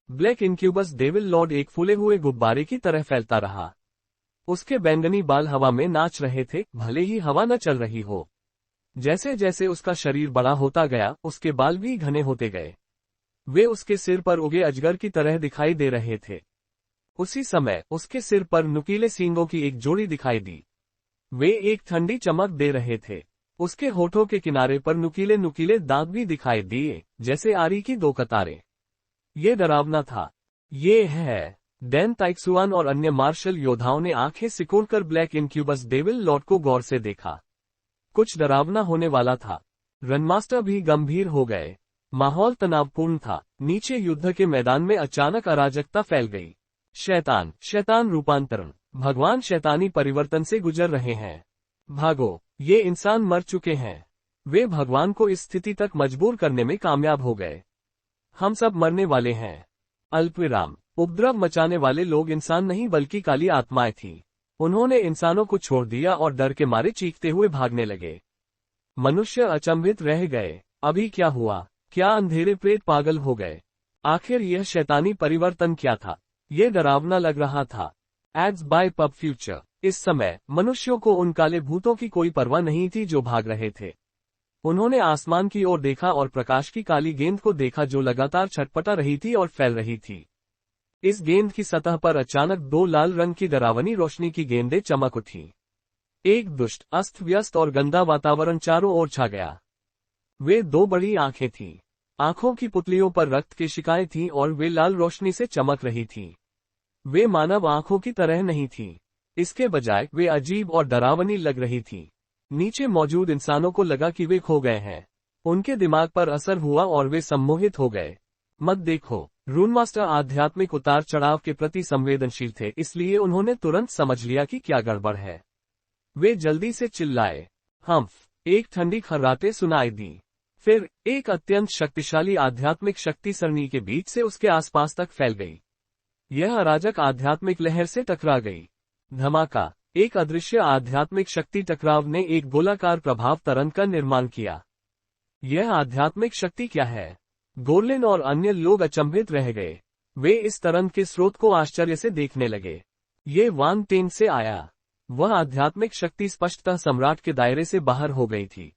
ब्लैक इनक्यूबस डेविल लॉर्ड एक फूले हुए गुब्बारे की तरह फैलता रहा। उसके बैंगनी बाल हवा में नाच रहे थे, भले ही हवा न चल रही हो। जैसे जैसे उसका शरीर बड़ा होता गया, उसके बाल भी घने होते गए। वे उसके सिर पर उगे अजगर की तरह दिखाई दे रहे थे। उसी समय उसके सिर पर नुकीले सींगों की एक जोड़ी दिखाई दी। वे एक ठंडी चमक दे रहे थे। उसके होठों के किनारे पर नुकीले नुकीले दांत भी दिखाई दिए, जैसे आरी की 2 कतारें। ये डरावना था। ये है। डेन ताइक्सुआन और अन्य मार्शल योद्धाओं ने आंखें सिकोड़कर ब्लैक इनक्यूबस डेविल लॉर्ड को गौर से देखा। कुछ डरावना होने वाला था। रनमास्टर भी गंभीर हो गए। माहौल तनावपूर्ण था। नीचे युद्ध के मैदान में अचानक अराजकता फैल गई। शैतान रूपांतरण। भगवान शैतानी परिवर्तन से गुजर रहे हैं। भागो, ये इंसान मर चुके हैं। वे भगवान को इस स्थिति तक मजबूर करने में कामयाब हो गए। हम सब मरने वाले हैं। अल्पविराम। उपद्रव मचाने वाले लोग इंसान नहीं बल्कि काली आत्माएं थीं। उन्होंने इंसानों को छोड़ दिया और डर के मारे चीखते हुए भागने लगे। मनुष्य अचंभित रह गए। अभी क्या हुआ? क्या अंधेरे प्रेत पागल हो गए? आखिर यह शैतानी परिवर्तन क्या था? ये डरावना लग रहा था। Ads by pub future. इस समय मनुष्यों को उन काले भूतों की कोई परवाह नहीं थी जो भाग रहे थे। उन्होंने आसमान की ओर देखा और प्रकाश की काली गेंद को देखा जो लगातार छटपटा रही थी और फैल रही थी। इस गेंद की सतह पर अचानक दो लाल रंग की डरावनी रोशनी की गेंदें चमक उठी। एक दुष्ट, अस्त व्यस्त और गंदा वातावरण चारों ओर छा गया। वे दो बड़ी आंखें थीं। आंखों की पुतलियों पर रक्त की शिकाएं थीं और वे लाल रोशनी से चमक रही थीं। वे मानव आंखों की तरह नहीं थीं। इसके बजाय वे अजीब और डरावनी लग रही थीं। नीचे मौजूद इंसानों को लगा कि वे खो गए हैं। उनके दिमाग पर असर हुआ और वे सम्मोहित हो गए। मत देखो। रूनमास्टर आध्यात्मिक उतार चढ़ाव के प्रति संवेदनशील थे, इसलिए उन्होंने तुरंत समझ लिया कि क्या गड़बड़ है। वे जल्दी से चिल्लाए। हम्फ। एक ठंडी खर्राटे सुनाई दी। फिर एक अत्यंत शक्तिशाली आध्यात्मिक शक्ति सरनी के बीच से उसके आसपास तक फैल गई। यह अराजक आध्यात्मिक लहर से टकरा गई। धमाका। एक अदृश्य आध्यात्मिक शक्ति टकराव ने एक गोलाकार प्रभाव तरंग का निर्माण किया। यह आध्यात्मिक शक्ति क्या है? गोर्लिन और अन्य लोग अचंभित रह गए। वे इस तरंग के स्रोत को आश्चर्य से देखने लगे। ये वांग टेन से आया। वह आध्यात्मिक शक्ति स्पष्टतः सम्राट के दायरे से बाहर हो गई थी।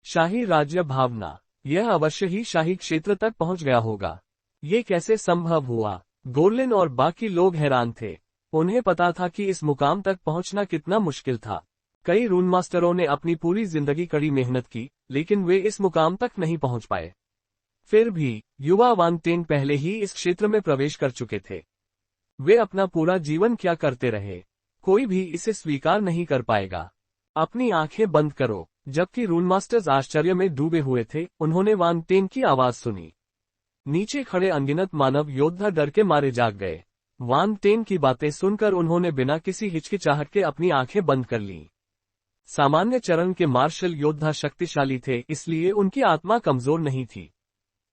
शाही राज्य भावना। यह अवश्य ही शाही क्षेत्र तक पहुंच गया होगा। ये कैसे संभव हुआ? गोर्लिन और बाकी लोग हैरान थे। उन्हें पता था कि इस मुकाम तक पहुंचना कितना मुश्किल था। कई रूनमास्टरों ने अपनी पूरी जिंदगी कड़ी मेहनत की, लेकिन वे इस मुकाम तक नहीं पहुंच पाए। फिर भी युवा वांग टेन पहले ही इस क्षेत्र में प्रवेश कर चुके थे। वे अपना पूरा जीवन क्या करते रहे? कोई भी इसे स्वीकार नहीं कर पाएगा। अपनी आंखें बंद करो। जबकि रूनमास्टर्स आश्चर्य में डूबे हुए थे, उन्होंने वांग टेन की आवाज सुनी। नीचे खड़े अनगिनत मानव योद्धा डर के मारे जाग गए। वांग टेन की बातें सुनकर उन्होंने बिना किसी हिचकिचाहट के अपनी आंखें बंद कर लीं। सामान्य चरण के मार्शल योद्धा शक्तिशाली थे, इसलिए उनकी आत्मा कमजोर नहीं थी।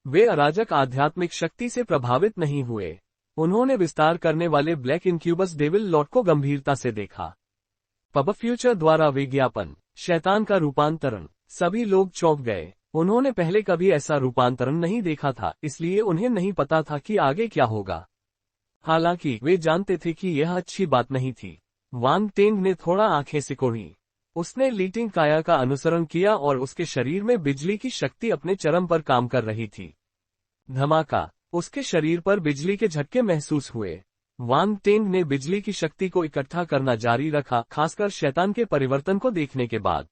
वे अराजक आध्यात्मिक शक्ति से प्रभावित नहीं हुए। उन्होंने विस्तार करने वाले ब्लैक इनक्यूबस डेविल लॉर्ड को गंभीरता से देखा। पब फ्यूचर द्वारा विज्ञापन, शैतान का रूपांतरण। सभी लोग चौंक गए। उन्होंने पहले कभी ऐसा रूपांतरण नहीं देखा था, इसलिए उन्हें नहीं पता था कि आगे क्या होगा। हालांकि वे जानते थे कि यह अच्छी बात नहीं थी। वांग टेन ने थोड़ा आंखें सिकोड़ी। उसने लीटिंग काया का अनुसरण किया और उसके शरीर में बिजली की शक्ति अपने चरम पर काम कर रही थी। धमाका। उसके शरीर पर बिजली के झटके महसूस हुए। वांग टेन ने बिजली की शक्ति को इकट्ठा करना जारी रखा, खासकर शैतान के परिवर्तन को देखने के बाद।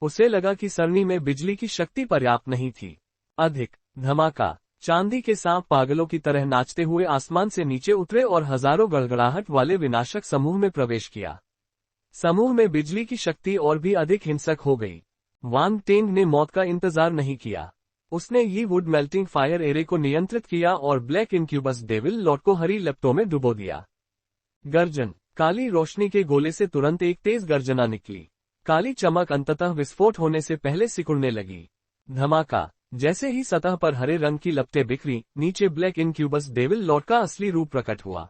उसे लगा कि सरनी में बिजली की शक्ति पर्याप्त नहीं थी। अधिक। धमाका। चांदी के सांप पागलों की तरह नाचते हुए आसमान से नीचे उतरे और हजारों गड़गड़ाहट वाले विनाशक समूह में प्रवेश किया। समूह में बिजली की शक्ति और भी अधिक हिंसक हो गई। वांग टेन ने मौत का इंतजार नहीं किया। उसने यी वुड मेल्टिंग फायर एरे को नियंत्रित किया और ब्लैक इनक्यूबस डेविल लॉर्ड को हरी लपटों में डुबो दिया। गर्जन। काली रोशनी के गोले से तुरंत एक तेज गर्जना निकली। काली चमक अंततः विस्फोट होने से पहले सिकुड़ने लगी। धमाका। जैसे ही सतह पर हरे रंग की लपटें बिखरी, नीचे ब्लैक इनक्यूबस डेविल लॉर्ड का असली रूप प्रकट हुआ।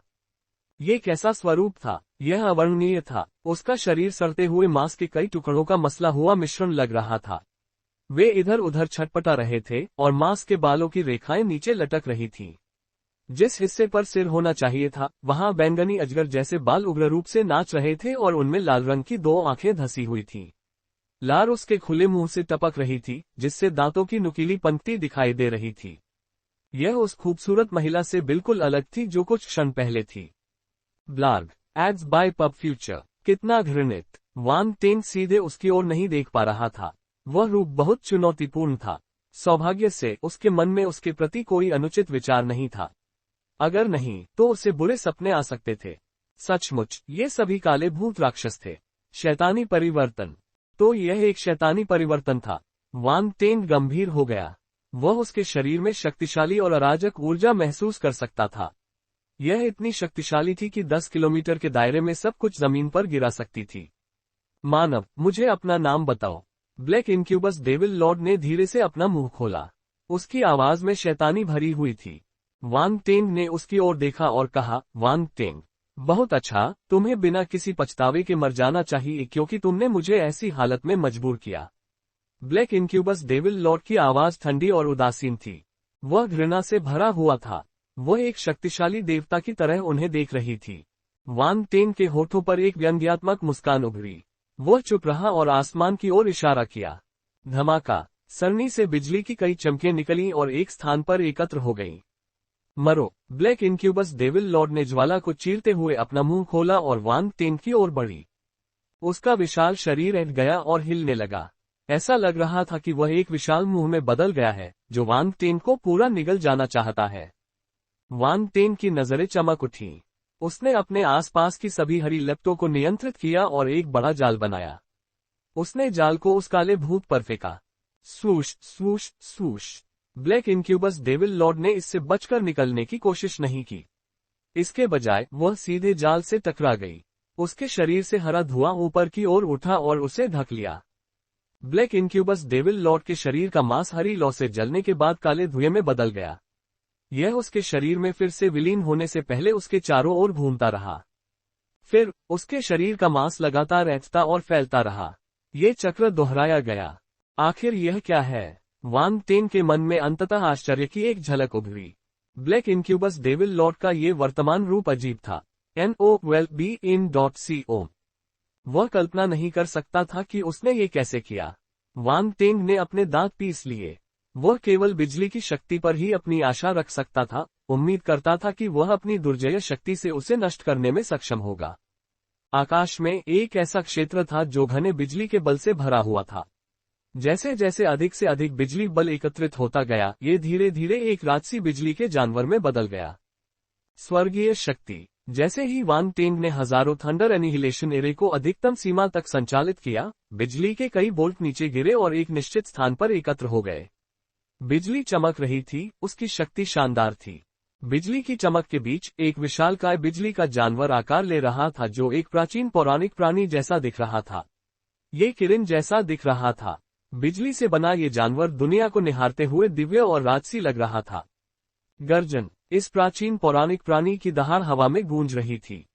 ये कैसा स्वरूप था? यह अवर्णनीय था। उसका शरीर सड़ते हुए मांस के कई टुकड़ों का मसला हुआ मिश्रण लग रहा था। वे इधर उधर छटपटा रहे थे और मांस के बालों की रेखाएं नीचे लटक रही थीं। जिस हिस्से पर सिर होना चाहिए था, वहां बैंगनी अजगर जैसे बाल उग्र रूप से नाच रहे थे और उनमें लाल रंग की दो आंखें धसी हुई थीं। लार उसके खुले मुंह से टपक रही थी, जिससे दांतों की नुकीली पंक्ति दिखाई दे रही थी। यह उस खूबसूरत महिला से बिल्कुल अलग थी जो कुछ क्षण पहले थी। Blarg. Ads by pub future. कितना घृणित। वांग टेन सीधे उसकी ओर नहीं देख पा रहा था। वह रूप बहुत चुनौतीपूर्ण था। सौभाग्य से उसके मन में उसके प्रति कोई अनुचित विचार नहीं था। अगर नहीं, तो उसे बुरे सपने आ सकते थे। सचमुच, ये सभी काले भूत राक्षस थे। शैतानी परिवर्तन। तो यह एक शैतानी परिवर्तन था। वांग टेन गंभीर हो गया। वह उसके शरीर में शक्तिशाली और अराजक ऊर्जा महसूस कर सकता था। यह इतनी शक्तिशाली थी कि 10 किलोमीटर के दायरे में सब कुछ जमीन पर गिरा सकती थी। मानव, मुझे अपना नाम बताओ। ब्लैक इनक्यूबस डेविल लॉर्ड ने धीरे से अपना मुंह खोला। उसकी आवाज में शैतानी भरी हुई थी। वांग टेंग ने उसकी ओर देखा और कहा, वांग टेंग, बहुत अच्छा, तुम्हें बिना किसी पछतावे के मर जाना चाहिए क्योंकि तुमने मुझे ऐसी हालत में मजबूर किया। ब्लैक इनक्यूबस डेविल लॉर्ड की आवाज ठंडी और उदासीन थी। वह घृणा से भरा हुआ था। वह एक शक्तिशाली देवता की तरह उन्हें देख रही थी। वांग टेंग के होठों पर एक व्यंग्यात्मक मुस्कान उभरी। वह चुप रहा और आसमान की ओर इशारा किया। धमाका, सरनी से बिजली की कई चमकें निकलीं और एक स्थान पर एकत्र हो गईं। मरो। ब्लैक इनक्यूबस डेविल लॉर्ड ने ज्वाला को चीरते हुए अपना मुंह खोला और वांग टेंग की ओर बढ़ी। उसका विशाल शरीर हिल गया और हिलने लगा। ऐसा लग रहा था कि वह एक विशाल मुंह में बदल गया है, जो वांग टेंग को पूरा निगल जाना चाहता है। वांग टेंग की नजरें चमक उठीं। उसने अपने आसपास की सभी हरी लपटों को नियंत्रित किया और एक बड़ा जाल बनाया। उसने जाल को उस काले भूत पर फेंका। स्वूश स्वूश स्वूश। ब्लैक इनक्यूबस डेविल लॉर्ड ने इससे बचकर निकलने की कोशिश नहीं की। इसके बजाय वह सीधे जाल से टकरा गई। उसके शरीर से हरा धुआं ऊपर की ओर उठा और उसे ढक लिया। ब्लैक इनक्यूबस डेविल लॉर्ड के शरीर का मांस हरी लौ से जलने के बाद काले धुएं में बदल गया। यह उसके शरीर में फिर से विलीन होने से पहले उसके चारों ओर घूमता रहा। फिर उसके शरीर का मांस लगातार ऐंठता और फैलता रहा। ये चक्र दोहराया गया। आखिर यह क्या है? वांग टेंग के मन में अंततः आश्चर्य की एक झलक उभरी। ब्लैक इनक्यूबस डेविल लॉर्ड का ये वर्तमान रूप अजीब था। NOWELBEIN.CO। वह कल्पना नहीं कर सकता था कि उसने ये कैसे किया। वांग टेंग ने अपने दांत पीस लिए। वह केवल बिजली की शक्ति पर ही अपनी आशा रख सकता था, उम्मीद करता था कि वह अपनी दुर्जय शक्ति से उसे नष्ट करने में सक्षम होगा। आकाश में एक ऐसा क्षेत्र था जो घने बिजली के बल से भरा हुआ था। जैसे जैसे अधिक से अधिक बिजली बल एकत्रित होता गया, ये धीरे धीरे एक राजसी बिजली के जानवर में बदल गया। स्वर्गीय शक्ति। जैसे ही वांग टेंग ने हजारों थंडर एनिहिलेशन एरे को अधिकतम सीमा तक संचालित किया, बिजली के कई बोल्ट नीचे गिरे और एक निश्चित स्थान पर एकत्र हो गए। बिजली चमक रही थी, उसकी शक्ति शानदार थी। बिजली की चमक के बीच एक विशालकाय बिजली का जानवर आकार ले रहा था जो एक प्राचीन पौराणिक प्राणी जैसा दिख रहा था। ये किरण जैसा दिख रहा था। बिजली से बना ये जानवर दुनिया को निहारते हुए दिव्य और राजसी लग रहा था। गर्जन। इस प्राचीन पौराणिक प्राणी की दहाड़ हवा में गूंज रही थी।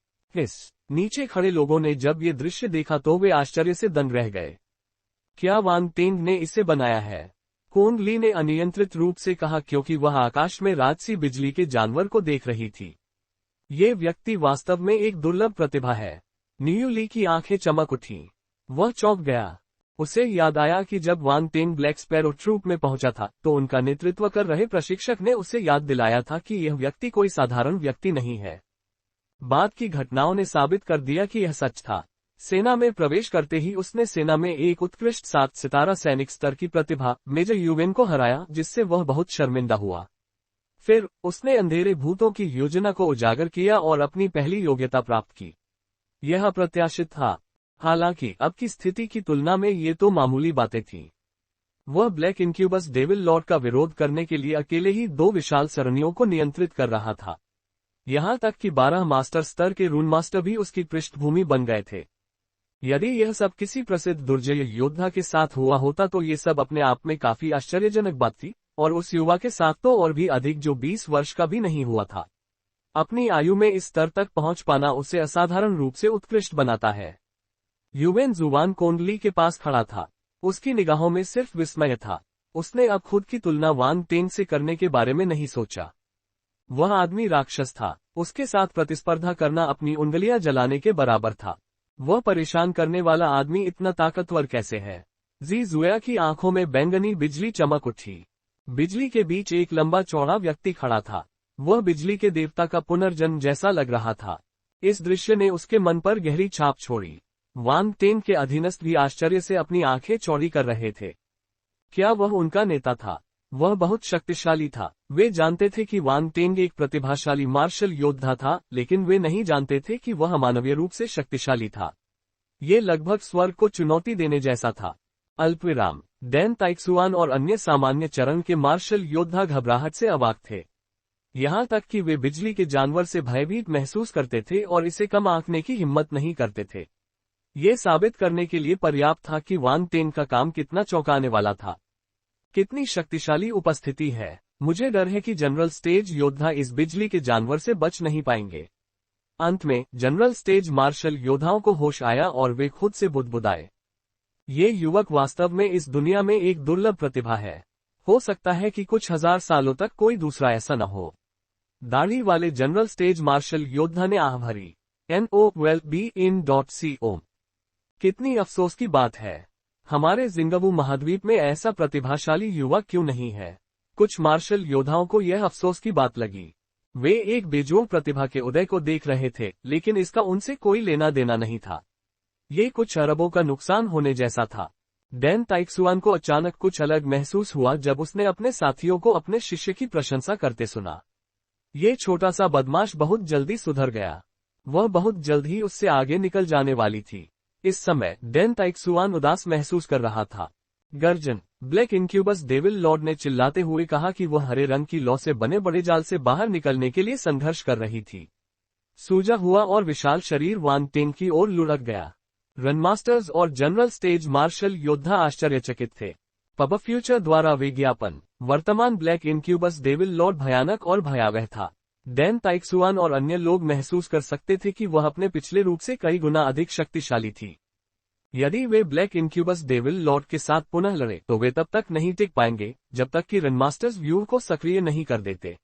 नीचे खड़े लोगों ने जब ये दृश्य देखा तो वे आश्चर्य से दंग रह गए। क्या वांग टेंग ने इसे बनाया है? कोंग ली ने अनियंत्रित रूप से कहा क्योंकि वह आकाश में राजसी बिजली के जानवर को देख रही थी। ये व्यक्ति वास्तव में एक दुर्लभ प्रतिभा है। नियू ली की आंखें चमक उठीं। वह चौंक गया। उसे याद आया कि जब वांग टेंग ब्लैक स्पैरो ट्रूप में पहुंचा था तो उनका नेतृत्व कर रहे प्रशिक्षक ने उसे याद दिलाया था कि यह व्यक्ति कोई साधारण व्यक्ति नहीं है। बाद की घटनाओं ने साबित कर दिया कि यह सच था। सेना में प्रवेश करते ही उसने सेना में एक उत्कृष्ट 7 सितारा सैनिक स्तर की प्रतिभा मेजर यूवेन को हराया, जिससे वह बहुत शर्मिंदा हुआ। फिर उसने अंधेरे भूतों की योजना को उजागर किया और अपनी पहली योग्यता प्राप्त की। यह अप्रत्याशित था। हालांकि अब की स्थिति की तुलना में ये तो मामूली बातें थीं। वह ब्लैक इनक्यूबस डेविल लॉर्ड का विरोध करने के लिए अकेले ही 2 विशाल सरणियों को नियंत्रित कर रहा था। यहां तक कि 12 मास्टर स्तर के रून मास्टर भी उसकी पृष्ठभूमि बन गए थे। यदि यह सब किसी प्रसिद्ध दुर्जय योद्धा के साथ हुआ होता तो ये सब अपने आप में काफी आश्चर्यजनक बात थी, और उस युवा के साथ तो और भी अधिक जो 20 वर्ष का भी नहीं हुआ था। अपनी आयु में इस स्तर तक पहुंच पाना उसे असाधारण रूप से उत्कृष्ट बनाता है। यूवेन जुवान कोंडली के पास खड़ा था। उसकी निगाहों में सिर्फ विस्मय था। उसने अब खुद की तुलना वांग टेंग से करने के बारे में नहीं सोचा। वह आदमी राक्षस था। उसके साथ प्रतिस्पर्धा करना अपनी उंगलियां जलाने के बराबर था। वह परेशान करने वाला आदमी इतना ताकतवर कैसे है? जी जुया की आंखों में बैंगनी बिजली चमक उठी। बिजली के बीच एक लंबा चौड़ा व्यक्ति खड़ा था। वह बिजली के देवता का पुनर्जन्म जैसा लग रहा था। इस दृश्य ने उसके मन पर गहरी छाप छोड़ी। वांग टेंग के अधीनस्थ भी आश्चर्य से अपनी आंखें चौड़ी कर रहे थे। क्या वह उनका नेता था? वह बहुत शक्तिशाली था। वे जानते थे कि वांग टेंग एक प्रतिभाशाली मार्शल योद्धा था, लेकिन वे नहीं जानते थे कि वह अमानवीय रूप से शक्तिशाली था। ये लगभग स्वर्ग को चुनौती देने जैसा था। अल्पविराम। डैन ताइक्सुआन और अन्य सामान्य चरण के मार्शल योद्धा घबराहट से अवाक थे। यहां तक कि वे बिजली के जानवर से भयभीत महसूस करते थे और इसे कम आंकने की हिम्मत नहीं करते थे। ये साबित करने के लिए पर्याप्त था कि वांग टेन का काम कितना चौंकाने वाला था। कितनी शक्तिशाली उपस्थिति है। मुझे डर है कि जनरल स्टेज योद्धा इस बिजली के जानवर से बच नहीं पाएंगे। अंत में जनरल स्टेज मार्शल योद्धाओं को होश आया और वे खुद से बुदबुदाए। ये युवक वास्तव में इस दुनिया में एक दुर्लभ प्रतिभा है। हो सकता है कि कुछ हजार सालों तक कोई दूसरा ऐसा न हो। दाढ़ी वाले जनरल स्टेज मार्शल योद्धा ने आह भरी। NOWELLBEIN.CO। कितनी अफसोस की बात है। हमारे जिम्बाब्वे महाद्वीप में ऐसा प्रतिभाशाली युवक क्यों नहीं है। कुछ मार्शल योद्धाओं को यह अफसोस की बात लगी। वे एक बेजोड़ प्रतिभा के उदय को देख रहे थे, लेकिन इसका उनसे कोई लेना देना नहीं था। ये कुछ अरबों का नुकसान होने जैसा था। डैन ताइक्सुआन को अचानक कुछ अलग महसूस हुआ जब उसने अपने साथियों को अपने शिष्य की प्रशंसा करते सुना। ये छोटा सा बदमाश बहुत जल्दी सुधर गया। वह बहुत जल्द ही उससे आगे निकल जाने वाली थी। इस समय डैन ताइक्सुआन उदास महसूस कर रहा था। गर्जन। ब्लैक इंक्यूबस डेविल लॉर्ड ने चिल्लाते हुए कहा कि वह हरे रंग की लौ से बने बड़े जाल से बाहर निकलने के लिए संघर्ष कर रही थी। सूजा हुआ और विशाल शरीर वांग टेन की ओर लुढ़क गया। रनमास्टर्स और जनरल स्टेज मार्शल योद्धा आश्चर्यचकित थे। पब फ्यूचर द्वारा विज्ञापन। वर्तमान ब्लैक इंक्यूबस डेविल लॉर्ड भयानक और भयावह था। डैन ताइक्सुआन और अन्य लोग महसूस कर सकते थे कि वह अपने पिछले रूप से कई गुना अधिक शक्तिशाली थी। यदि वे ब्लैक इंक्यूबस डेविल लॉर्ड के साथ पुनः लड़े तो वे तब तक नहीं टिक पाएंगे जब तक कि रनमास्टर्स व्यू को सक्रिय नहीं कर देते।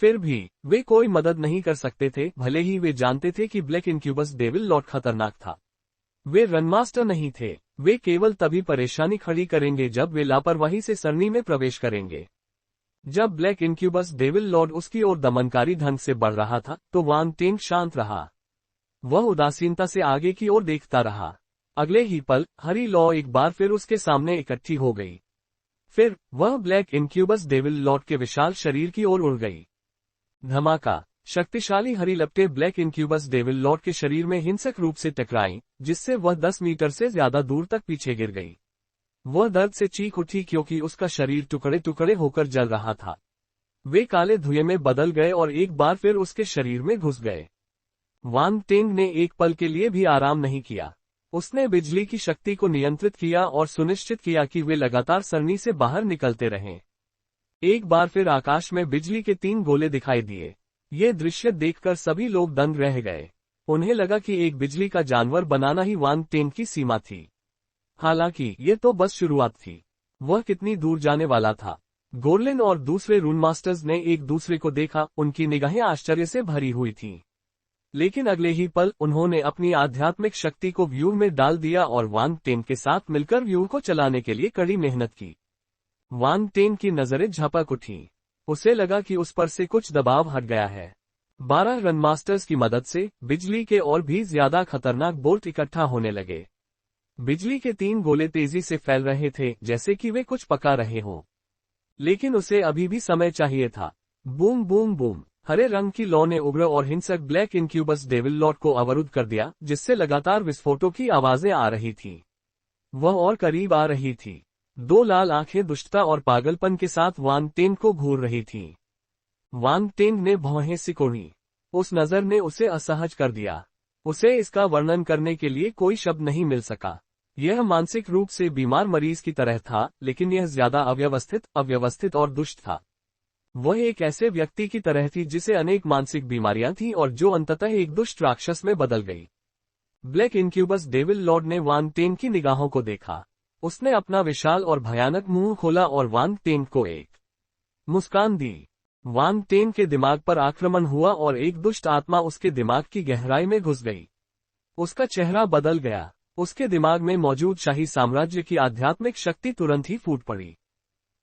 फिर भी वे कोई मदद नहीं कर सकते थे, भले ही वे जानते थे कि ब्लैक इंक्यूबस डेविल लॉर्ड खतरनाक था। वे रनमास्टर नहीं थे। वे केवल तभी परेशानी खड़ी करेंगे जब वे लापरवाही से सरनी में प्रवेश करेंगे। जब ब्लैक इंक्यूबस डेविल लॉर्ड उसकी ओर दमनकारी ढंग से बढ़ रहा था तो वांग टेन शांत रहा। वह उदासीनता से आगे की ओर देखता रहा। अगले ही पल हरी लॉ एक बार फिर उसके सामने इकट्ठी हो गई। फिर वह ब्लैक इंक्यूबस डेविल लॉर्ड के विशाल शरीर की ओर उड़ गई। धमाका। शक्तिशाली हरी लपटें ब्लैक इंक्यूबस डेविल लॉर्ड के शरीर में हिंसक रूप से टकराईं, जिससे वह 10 मीटर से ज्यादा दूर तक पीछे गिर गई। वह दर्द से चीख उठी क्योंकि उसका शरीर टुकड़े टुकड़े होकर जल रहा था। वे काले धुएं में बदल गए और एक बार फिर उसके शरीर में घुस गए। वांग टेन ने एक पल के लिए भी आराम नहीं किया। उसने बिजली की शक्ति को नियंत्रित किया और सुनिश्चित किया कि वे लगातार सरनी से बाहर निकलते रहें। एक बार फिर आकाश में बिजली के 3 गोले दिखाई दिए। ये दृश्य देखकर सभी लोग दंग रह गए। उन्हें लगा कि एक बिजली का जानवर बनाना ही वांग टेन की सीमा थी। हालांकि ये तो बस शुरुआत थी। वह कितनी दूर जाने वाला था। गोरलिन और दूसरे रून मास्टर्स ने एक दूसरे को देखा, उनकी निगाहें आश्चर्य से भरी हुई थीं। लेकिन अगले ही पल उन्होंने अपनी आध्यात्मिक शक्ति को व्यूह में डाल दिया और वांग टेन के साथ मिलकर व्यूह को चलाने के लिए कड़ी मेहनत की। वांग टेन की नजरें झपक उठीं। उसे लगा कि उस पर से कुछ दबाव हट गया है। 12 रन मास्टर्स की मदद से बिजली के और भी ज्यादा खतरनाक बोल्ट इकट्ठा होने लगे। बिजली के 3 गोले तेजी से फैल रहे थे, जैसे कि वे कुछ पका रहे हों। लेकिन उसे अभी भी समय चाहिए था। Boom boom boom. हरे रंग की लौ ने उग्र और हिंसक ब्लैक इंक्यूबस डेविल लॉर्ड को अवरुद्ध कर दिया, जिससे लगातार विस्फोटों की आवाजें आ रही थीं। वह और करीब आ रही थी। 2 लाल आंखें दुष्टता और पागलपन के साथ वांग टेन को घूर रही थीं। वांग टेन ने भौहें सिकोड़ी। उस नजर ने उसे असहज कर दिया। उसे इसका वर्णन करने के लिए कोई शब्द नहीं मिल सका। यह मानसिक रूप से बीमार मरीज की तरह था, लेकिन यह ज्यादा अव्यवस्थित और दुष्ट था। वह एक ऐसे व्यक्ति की तरह थी जिसे अनेक मानसिक बीमारियां थीं और जो अंततः एक दुष्ट राक्षस में बदल गई। ब्लैक इंक्यूबस डेविल लॉर्ड ने वांग टेन की निगाहों को देखा। उसने अपना विशाल और भयानक मुंह खोला और वांग टेन को एक मुस्कान दी। वांग टेन के दिमाग पर आक्रमण हुआ और एक दुष्ट आत्मा उसके दिमाग की गहराई में घुस गई। उसका चेहरा बदल गया। उसके दिमाग में मौजूद शाही साम्राज्य की आध्यात्मिक शक्ति तुरंत ही फूट पड़ी।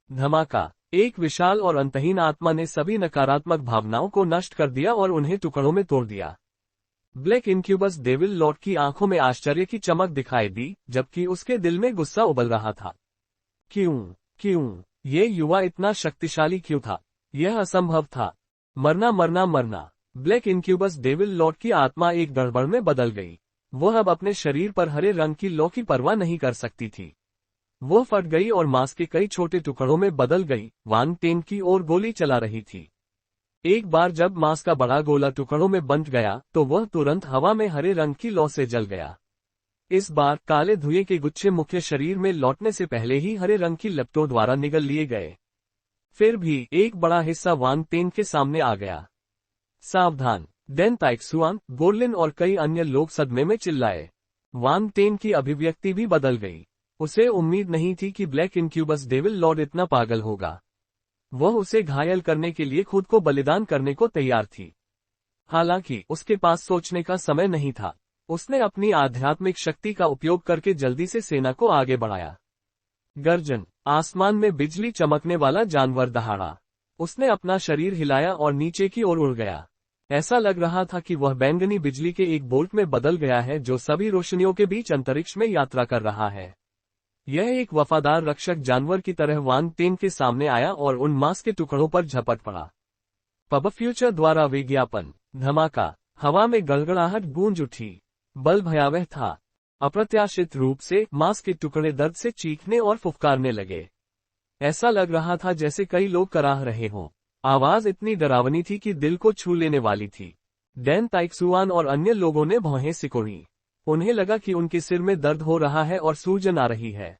धमाका। एक विशाल और अंतहीन आत्मा ने सभी नकारात्मक भावनाओं को नष्ट कर दिया और उन्हें टुकड़ों में तोड़ दिया। ब्लैक इंक्यूबस डेविल लॉर्ड की आंखों में आश्चर्य की चमक दिखाई दी, जबकि उसके दिल में गुस्सा उबल रहा था। क्यों ये युवा इतना शक्तिशाली क्यों था? यह असंभव था। मरना। ब्लैक इंक्यूबस डेविल लॉर्ड की आत्मा एक गड़बड़ में बदल गई। वह अब अपने शरीर पर हरे रंग की लौ की परवाह नहीं कर सकती थी। वो फट गई और मांस के कई छोटे टुकड़ों में बदल गई, वांग टेन की ओर गोली चला रही थी। एक बार जब मांस का बड़ा गोला टुकड़ों में बंट गया तो वह तुरंत हवा में हरे रंग की लौ से जल गया। इस बार काले धुएं के गुच्छे मुख्य शरीर में लौटने से पहले ही हरे रंग की लपटों द्वारा निगल लिए गए। फिर भी एक बड़ा हिस्सा वांग टेन के सामने आ गया। सावधान! डेन ताइक्सुआन, गोरलिन और कई अन्य लोग सदमे में चिल्लाए। वांग टेन की अभिव्यक्ति भी बदल गई। उसे उम्मीद नहीं थी कि ब्लैक इनक्यूबस डेविल लॉर्ड इतना पागल होगा। वह उसे घायल करने के लिए खुद को बलिदान करने को तैयार थी। हालांकि उसके पास सोचने का समय नहीं था। उसने अपनी आध्यात्मिक शक्ति का उपयोग करके जल्दी से सेना को आगे बढ़ाया। गर्जन! आसमान में बिजली चमकने वाला जानवर दहाड़ा। उसने अपना शरीर हिलाया और नीचे की ओर उड़ गया। ऐसा लग रहा था कि वह बैंगनी बिजली के एक बोल्ट में बदल गया है जो सभी रोशनियों के बीच अंतरिक्ष में यात्रा कर रहा है। यह एक वफादार रक्षक जानवर की तरह वांग टेन के सामने आया और उन मांस के टुकड़ों पर झपट पड़ा। पब फ्यूचर द्वारा विज्ञापन। धमाका! हवा में गड़गड़ाहट गूंज उठी। बल भयावह था। अप्रत्याशित रूप से मांस के टुकड़े दर्द से चीखने और फुफकारने लगे। ऐसा लग रहा था जैसे कई लोग कराह रहे हों। आवाज इतनी डरावनी थी कि दिल को छू लेने वाली थी। डेन ताइक्सुआन और अन्य लोगों ने भौहें सिकोड़ी। उन्हें लगा कि उनके सिर में दर्द हो रहा है और सूजन आ रही है।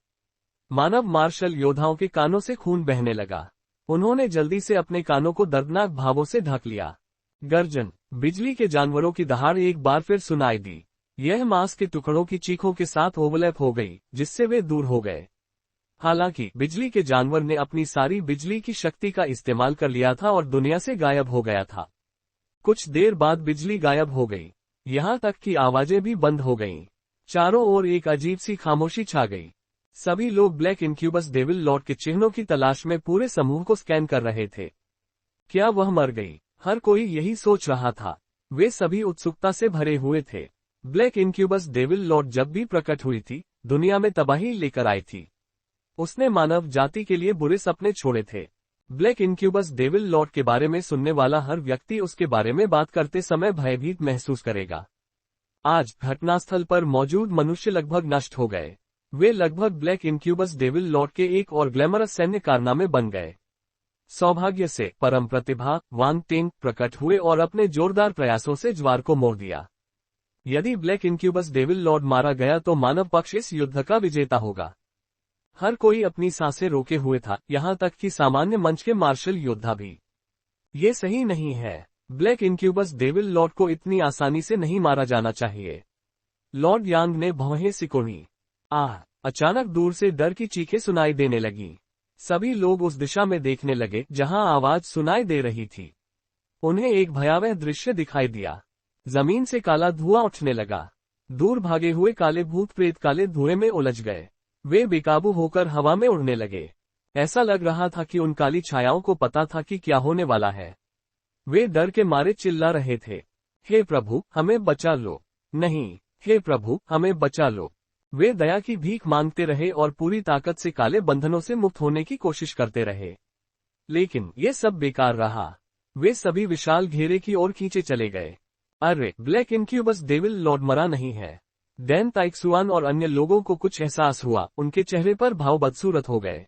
मानव मार्शल योद्धाओं के कानों से खून बहने लगा। उन्होंने जल्दी से अपने कानों को दर्दनाक भावों से ढक लिया। गर्जन! बिजली के जानवरों की दहाड़ एक बार फिर सुनाई दी। यह मांस के टुकड़ों की चीखों के साथ ओवरलैप हो गई, जिससे वे दूर हो गए। हालांकि बिजली के जानवर ने अपनी सारी बिजली की शक्ति का इस्तेमाल कर लिया था और दुनिया से गायब हो गया था। कुछ देर बाद बिजली गायब हो गई। यहाँ तक कि आवाजें भी बंद हो गईं। चारों ओर एक अजीब सी खामोशी छा गई। सभी लोग ब्लैक इनक्यूबस डेविल लॉर्ड के चिन्हों की तलाश में पूरे समूह को स्कैन कर रहे थे। क्या वह मर गई? हर कोई यही सोच रहा था। वे सभी उत्सुकता से भरे हुए थे। ब्लैक इनक्यूबस डेविल लॉर्ड जब भी प्रकट हुई थी, दुनिया में तबाही लेकर आई थी। उसने मानव जाति के लिए बुरे सपने छोड़े थे। ब्लैक इनक्यूबस डेविल लॉर्ड के बारे में सुनने वाला हर व्यक्ति उसके बारे में बात करते समय भयभीत महसूस करेगा। आज घटनास्थल पर मौजूद मनुष्य लगभग नष्ट हो गए। वे लगभग ब्लैक इनक्यूबस डेविल लॉर्ड के एक और ग्लैमरस सैन्य कारनामे बन गए। सौभाग्य से परम प्रतिभा वांग टेन प्रकट हुए और अपने जोरदार प्रयासों से ज्वार को मोड़ दिया। यदि ब्लैक इनक्यूबस डेविल लॉर्ड मारा गया तो मानव पक्ष इस युद्ध का विजेता होगा। हर कोई अपनी सांसें रोके हुए था, यहाँ तक कि सामान्य मंच के मार्शल योद्धा भी। ये सही नहीं है। ब्लैक इनक्यूबस डेविल लॉर्ड को इतनी आसानी से नहीं मारा जाना चाहिए। लॉर्ड यांग ने भौहें सिकोड़ी। अचानक दूर से डर की चीखें सुनाई देने लगी। सभी लोग उस दिशा में देखने लगे जहां आवाज सुनाई दे रही थी। उन्हें एक भयावह दृश्य दिखाई दिया। जमीन से काला धुआं उठने लगा। दूर भागे हुए काले भूत प्रेत काले धुएं में उलझ गए। वे बेकाबू होकर हवा में उड़ने लगे। ऐसा लग रहा था कि उन काली छायाओं को पता था कि क्या होने वाला है। वे डर के मारे चिल्ला रहे थे, हे प्रभु, हमें बचा लो। नहीं, हे प्रभु, हमें बचा लो। वे दया की भीख मांगते रहे और पूरी ताकत से काले बंधनों से मुक्त होने की कोशिश करते रहे। लेकिन ये सब बेकार रहा। वे सभी विशाल घेरे की ओर खींचे चले गए। अरे, ब्लैक इनक्यूबस डेविल लॉर्ड मरा नहीं है। डेन ताइक्सुआन और अन्य लोगों को कुछ एहसास हुआ। उनके चेहरे पर भाव बदसूरत हो गए।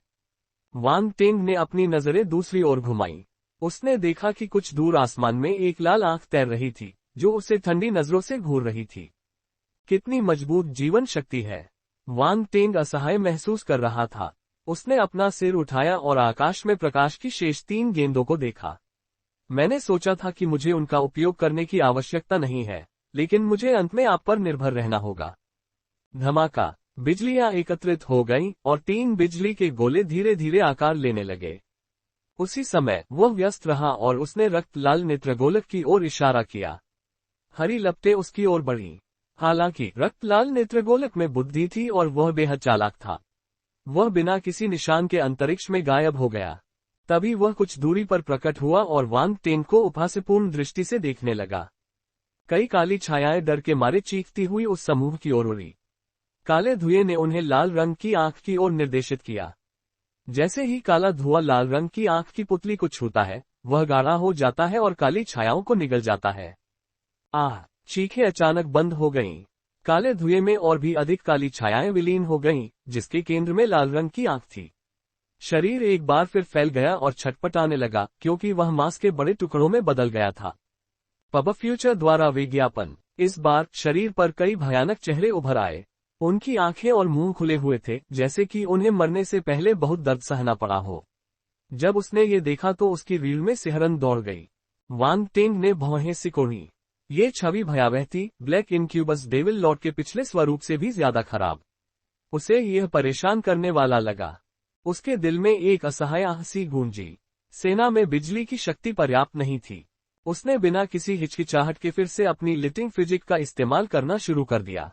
वांग टेंग ने अपनी नजरें दूसरी ओर घुमाई। उसने देखा कि कुछ दूर आसमान में एक लाल आंख तैर रही थी, जो उसे ठंडी नजरों से घूर रही थी। कितनी मजबूत जीवन शक्ति है। वांग टेंग असहाय महसूस कर रहा था। उसने अपना सिर उठाया और आकाश में प्रकाश की शेष 3 गेंदों को देखा। मैंने सोचा था कि मुझे उनका उपयोग करने की आवश्यकता नहीं है, लेकिन मुझे अंत में आप पर निर्भर रहना होगा। धमाका! बिजलियां एकत्रित हो गईं और 3 बिजली के गोले धीरे धीरे आकार लेने लगे। उसी समय वह व्यस्त रहा और उसने रक्त लाल नेत्रगोलक की ओर इशारा किया। हरी लपटें उसकी ओर बढ़ीं। हालांकि रक्त लाल नेत्रगोलक में बुद्धि थी और वह बेहद चालाक था। वह बिना किसी निशान के अंतरिक्ष में गायब हो गया। तभी वह कुछ दूरी पर प्रकट हुआ और वांग टेंग को उपहासपूर्ण दृष्टि से देखने लगा। कई काली छायाएं डर के मारे चीखती हुई उस समूह की ओर उड़ी। काले धुएं ने उन्हें लाल रंग की आंख की ओर निर्देशित किया। जैसे ही काला धुआं लाल रंग की आंख की पुतली को छूता है, वह गाढ़ा हो जाता है और काली छायाओं को निगल जाता है। चीखें अचानक बंद हो गईं। काले धुएं में और भी अधिक काली छायाएं विलीन हो गईं, जिसके केंद्र में लाल रंग की आंख थी। शरीर एक बार फिर फैल गया और छटपटाने लगा, क्योंकि वह मांस के बड़े टुकड़ों में बदल गया था। पब फ्यूचर द्वारा विज्ञापन। इस बार शरीर पर कई भयानक चेहरे उभर आए। उनकी आंखें और मुंह खुले हुए थे, जैसे कि उन्हें मरने से पहले बहुत दर्द सहना पड़ा हो। जब उसने ये देखा तो उसकी रीढ़ में सिहरन दौड़ गई। वांग टेंग ने भौहें सिकोड़ी। ये छवि भयावह थी, ब्लैक इनक्यूबस डेविल लॉर्ड के पिछले स्वरूप से भी ज्यादा खराब। उसे यह परेशान करने वाला लगा। उसके दिल में एक असहाय हंसी गूंजी। सेना में बिजली की शक्ति पर्याप्त नहीं थी। उसने बिना किसी हिचकिचाहट के फिर से अपनी लिटिंग फिजिक का इस्तेमाल करना शुरू कर दिया।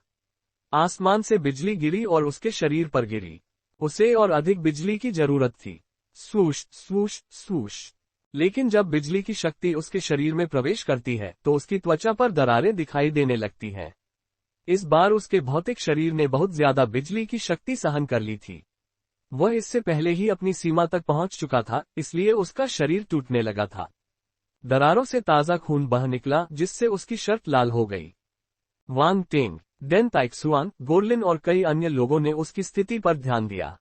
आसमान से बिजली गिरी और उसके शरीर पर गिरी। उसे और अधिक बिजली की जरूरत थी। स्वूश स्वूश स्वूश। लेकिन जब बिजली की शक्ति उसके शरीर में प्रवेश करती है तो उसकी त्वचा पर दरारें दिखाई देने लगती हैं। इस बार उसके भौतिक शरीर ने बहुत ज्यादा बिजली की शक्ति सहन कर ली थी। वह इससे पहले ही अपनी सीमा तक पहुंच चुका था, इसलिए उसका शरीर टूटने लगा था। दरारों से ताजा खून बह निकला, जिससे उसकी शर्ट लाल हो गई। वांग टेंग, डेन ताइक्सुआन, गोरलिन और कई अन्य लोगों ने उसकी स्थिति पर ध्यान दिया।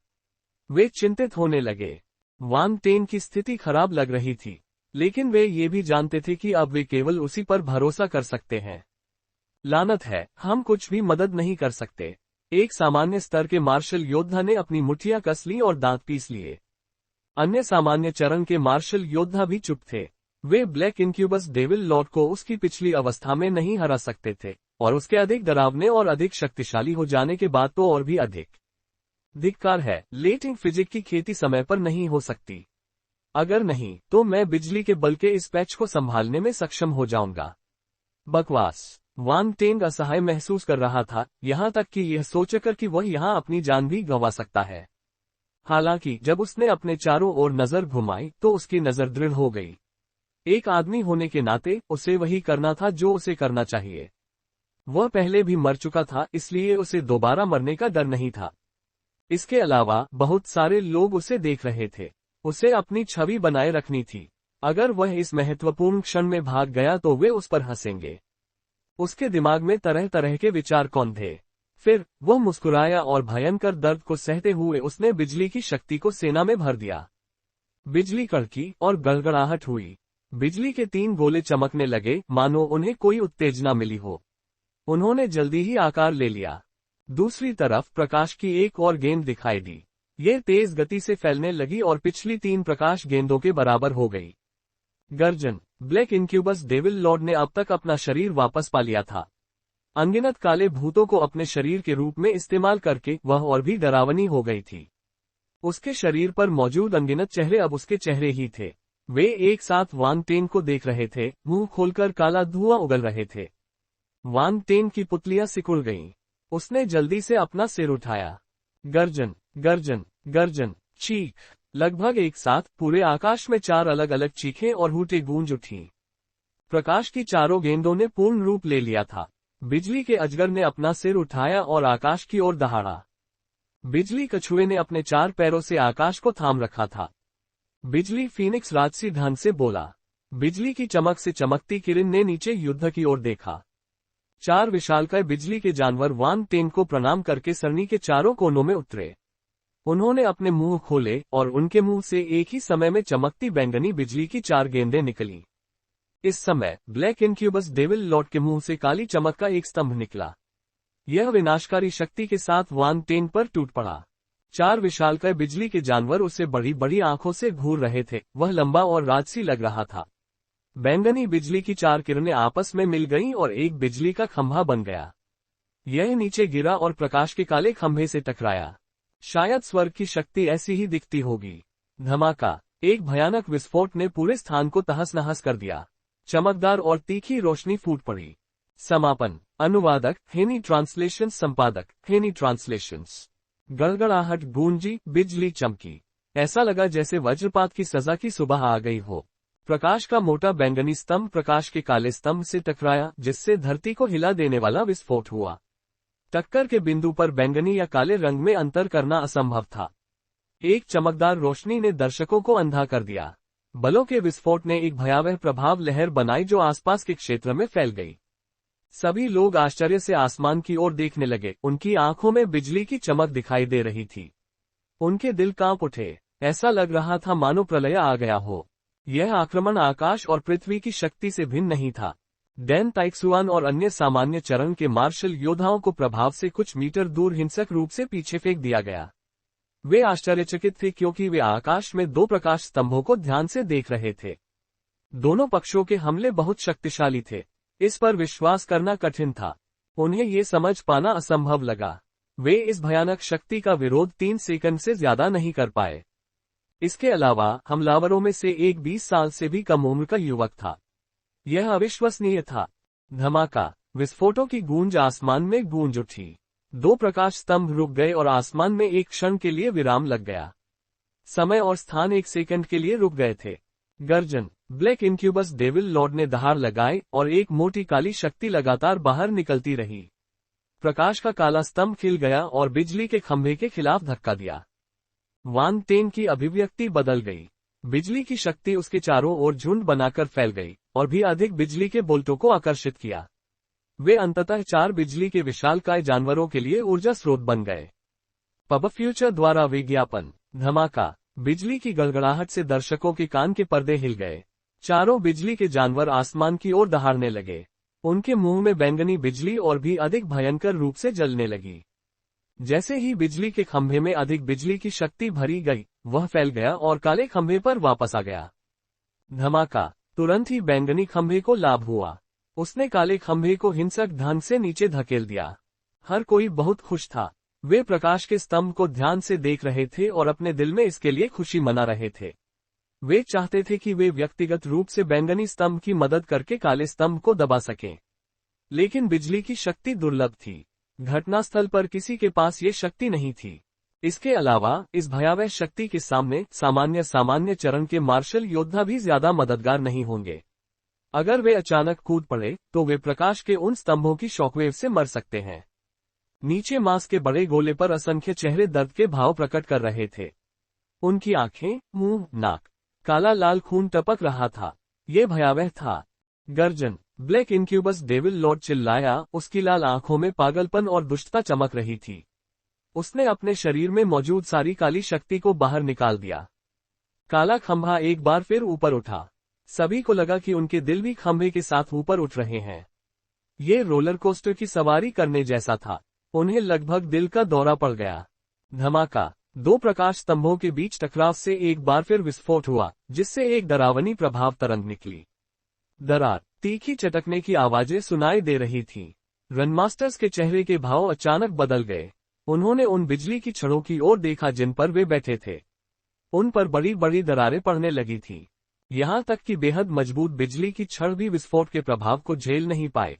वे चिंतित होने लगे। वांग टेंग की स्थिति खराब लग रही थी, लेकिन वे ये भी जानते थे कि अब वे केवल उसी पर भरोसा कर सकते हैं। लानत है, हम कुछ भी मदद नहीं कर सकते। एक सामान्य स्तर के मार्शल योद्धा ने अपनी मुठ्ठियां कस ली और दांत पीस लिए। अन्य सामान्य चरण के मार्शल योद्धा भी चुप थे। वे ब्लैक इनक्यूबस डेविल लॉर्ड को उसकी पिछली अवस्था में नहीं हरा सकते थे, और उसके अधिक डरावने और अधिक शक्तिशाली हो जाने के बाद तो और भी अधिक। धिक्कार है, लेटिंग फिजिक की खेती समय पर नहीं हो सकती। अगर नहीं तो मैं बिजली के बल के इस पैच को संभालने में सक्षम हो जाऊंगा। बकवास। वांग टेंग असहाय महसूस कर रहा था, यहां तक कि यह सोचकर कि वह यहां अपनी जान भी गंवा सकता है। हालांकि जब उसने अपने चारों ओर नजर घुमाई तो उसकी नजर दृढ़ हो गई। एक आदमी होने के नाते उसे वही करना था जो उसे करना चाहिए। वह पहले भी मर चुका था, इसलिए उसे दोबारा मरने का डर नहीं था। इसके अलावा बहुत सारे लोग उसे देख रहे थे। उसे अपनी छवि बनाए रखनी थी। अगर वह इस महत्वपूर्ण क्षण में भाग गया तो वे उस पर हंसेंगे। उसके दिमाग में तरह तरह के विचार कौन थे। फिर वह मुस्कुराया और भयंकर दर्द को सहते हुए उसने बिजली की शक्ति को सेना में भर दिया। बिजली कड़की और गड़गड़ाहट हुई। बिजली के 3 गोले चमकने लगे, मानो उन्हें कोई उत्तेजना मिली हो। उन्होंने जल्दी ही आकार ले लिया। दूसरी तरफ प्रकाश की एक और गेंद दिखाई दी। ये तेज गति से फैलने लगी और पिछली 3 प्रकाश गेंदों के बराबर हो गई। गर्जन। ब्लैक इनक्यूबस डेविल लॉर्ड ने अब तक अपना शरीर वापस पा लिया था। अनगिनत काले भूतों को अपने शरीर के रूप में इस्तेमाल करके वह और भी डरावनी हो गई थी। उसके शरीर पर मौजूद अनगिनत चेहरे अब उसके चेहरे ही थे। वे एक साथ वांग टेंग को देख रहे थे, मुंह खोलकर काला धुआं उगल रहे थे। वांग टेंग की पुतलियां सिकुड़ गईं। उसने जल्दी से अपना सिर उठाया। गर्जन, गर्जन, गर्जन, चीख। लगभग एक साथ पूरे आकाश में 4 अलग अलग चीखें और हूटें गूंज उठीं। प्रकाश की चारों गेंदों ने पूर्ण रूप ले लिया था। बिजली के अजगर ने अपना सिर उठाया और आकाश की ओर दहाड़ा। बिजली कछुए ने अपने 4 पैरों से आकाश को थाम रखा था। बिजली फीनिक्स राजसी ढंग से बोला। बिजली की चमक से चमकती किरण ने नीचे युद्ध की ओर देखा। 4 विशालकाय बिजली के जानवर वांग टेंग को प्रणाम करके सरनी के चारों कोनों में उतरे। उन्होंने अपने मुंह खोले और उनके मुंह से एक ही समय में चमकती बैंगनी बिजली की 4 गेंदें निकली। इस समय ब्लैक इनक्यूबस डेविल लॉर्ड के मुंह से काली चमक का एक स्तंभ निकला। यह विनाशकारी शक्ति के साथ वांग टेंग पर टूट पड़ा। 4 विशालकाय बिजली के जानवर उसे बड़ी बड़ी आंखों से घूर रहे थे। वह लंबा और राजसी लग रहा था। बैंगनी बिजली की 4 किरणें आपस में मिल गईं और एक बिजली का खंभा बन गया। यह नीचे गिरा और प्रकाश के काले खंभे से टकराया। शायद स्वर्ग की शक्ति ऐसी ही दिखती होगी। धमाका। एक भयानक विस्फोट ने पूरे स्थान को तहस नहस कर दिया। चमकदार और तीखी रोशनी फूट पड़ी। समापन। अनुवादक हेनी ट्रांसलेशन, संपादक हेनी ट्रांसलेशंस। गड़गड़ाहट गूंजी, बिजली चमकी। ऐसा लगा जैसे वज्रपात की सजा की सुबह आ गई हो। प्रकाश का मोटा बैंगनी स्तंभ प्रकाश के काले स्तंभ से टकराया, जिससे धरती को हिला देने वाला विस्फोट हुआ। टक्कर के बिंदु पर बैंगनी या काले रंग में अंतर करना असंभव था। एक चमकदार रोशनी ने दर्शकों को अंधा कर दिया। बलों के विस्फोट ने एक भयावह प्रभाव लहर बनाई जो आसपास के क्षेत्र में फैल गई। सभी लोग आश्चर्य से आसमान की ओर देखने लगे। उनकी आंखों में बिजली की चमक दिखाई दे रही थी। उनके दिल कांप उठे। ऐसा लग रहा था मानो प्रलय आ गया हो। यह आक्रमण आकाश और पृथ्वी की शक्ति से भिन्न नहीं था। डैन ताइक्सुआन और अन्य सामान्य चरण के मार्शल योद्धाओं को प्रभाव से कुछ मीटर दूर हिंसक रूप से पीछे फेंक दिया गया। वे आश्चर्यचकित थे क्योंकि वे आकाश में दो प्रकाश स्तंभों को ध्यान से देख रहे थे। दोनों पक्षों के हमले बहुत शक्तिशाली थे। इस पर विश्वास करना कठिन था। उन्हें ये समझ पाना असंभव लगा। वे इस भयानक शक्ति का विरोध 3 सेकंड से ज्यादा नहीं कर पाए। इसके अलावा हमलावरों में से एक 20 साल से भी कम उम्र का युवक था। यह अविश्वसनीय था। धमाका, विस्फोटों की गूंज आसमान में गूंज उठी। 2 प्रकाश स्तंभ रुक गए और आसमान में एक क्षण के लिए विराम लग गया। समय और स्थान 1 सेकंड के लिए रुक गए थे। गर्जन, ब्लैक इंक्यूबस डेविल लॉर्ड ने दहाड़ लगाई और एक मोटी काली शक्ति लगातार बाहर निकलती रही। प्रकाश का काला स्तंभ खिल गया और बिजली के खंभे के खिलाफ धक्का दिया। वान टेन की अभिव्यक्ति बदल गई। बिजली की शक्ति उसके चारों ओर झुंड बनाकर फैल गई और भी अधिक बिजली के बोल्टों को आकर्षित किया। वे अंततः 4 बिजली के विशालकाय जानवरों के लिए ऊर्जा स्रोत बन गए। पब फ्यूचर द्वारा विज्ञापन। धमाका, बिजली की गड़गड़ाहट से दर्शकों के कान के पर्दे हिल गए। चारों बिजली के जानवर आसमान की ओर दहाड़ने लगे। उनके मुंह में बैंगनी बिजली और भी अधिक भयंकर रूप से जलने लगी। जैसे ही बिजली के खंभे में अधिक बिजली की शक्ति भरी गई, वह फैल गया और काले खंभे पर वापस आ गया। धमाका, तुरंत ही बैंगनी खंभे को लाभ हुआ। उसने काले खंभे को हिंसक ढंग से नीचे धकेल दिया। हर कोई बहुत खुश था। वे प्रकाश के स्तंभ को ध्यान से देख रहे थे और अपने दिल में इसके लिए खुशी मना रहे थे। वे चाहते थे कि वे व्यक्तिगत रूप से बैंगनी स्तंभ की मदद करके काले स्तंभ को दबा सकें। लेकिन बिजली की शक्ति दुर्लभ थी। घटनास्थल पर किसी के पास ये शक्ति नहीं थी। इसके अलावा इस भयावह शक्ति के सामने सामान्य चरण के मार्शल योद्धा भी ज्यादा मददगार नहीं होंगे। अगर वे अचानक कूद पड़े तो वे प्रकाश के उन स्तंभों की शॉकवेव से मर सकते हैं। नीचे मांस के बड़े गोले पर असंख्य चेहरे दर्द के भाव प्रकट कर रहे थे। उनकी आंखें, मुंह, नाक, काला लाल खून टपक रहा था। ये भयावह था। गर्जन, ब्लैक इंक्यूबस डेविल लॉर्ड चिल्लाया। उसकी लाल आंखों में पागलपन और दुष्टता चमक रही थी। उसने अपने शरीर में मौजूद सारी काली शक्ति को बाहर निकाल दिया। काला खंभा एक बार फिर ऊपर उठा। सभी को लगा कि उनके दिल भी खंभे के साथ ऊपर उठ रहे हैं। ये रोलर कोस्टर की सवारी करने जैसा था। उन्हें लगभग दिल का दौरा पड़ गया। धमाका, 2 प्रकाश स्तंभों के बीच टकराव से एक बार फिर विस्फोट हुआ, जिससे एक डरावनी प्रभाव तरंग निकली। दरार, तीखी चटकने की आवाजें सुनाई दे रही थीं। रनमास्टर्स के चेहरे के भाव अचानक बदल गए। उन्होंने उन बिजली की छड़ों की ओर देखा जिन पर वे बैठे थे। उन पर बड़ी बड़ी दरारें पड़ने लगी थीं। यहां तक कि बेहद मजबूत बिजली की छड़ भी विस्फोट के प्रभाव को झेल नहीं पाए।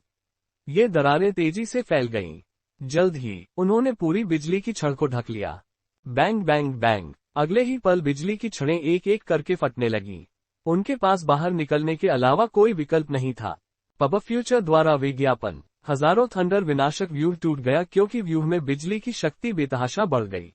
ये दरारें तेजी से फैल गईं। जल्द ही उन्होंने पूरी बिजली की छड़ को ढक लिया। बैंग बैंग बैंग, अगले ही पल बिजली की छड़ें एक एक करके फटने लगीं। उनके पास बाहर निकलने के अलावा कोई विकल्प नहीं था। पब फ्यूचर द्वारा विज्ञापन। हजारों थंडर विनाशक व्यूह टूट गया क्योंकि व्यूह में बिजली की शक्ति बेतहाशा बढ़ गई।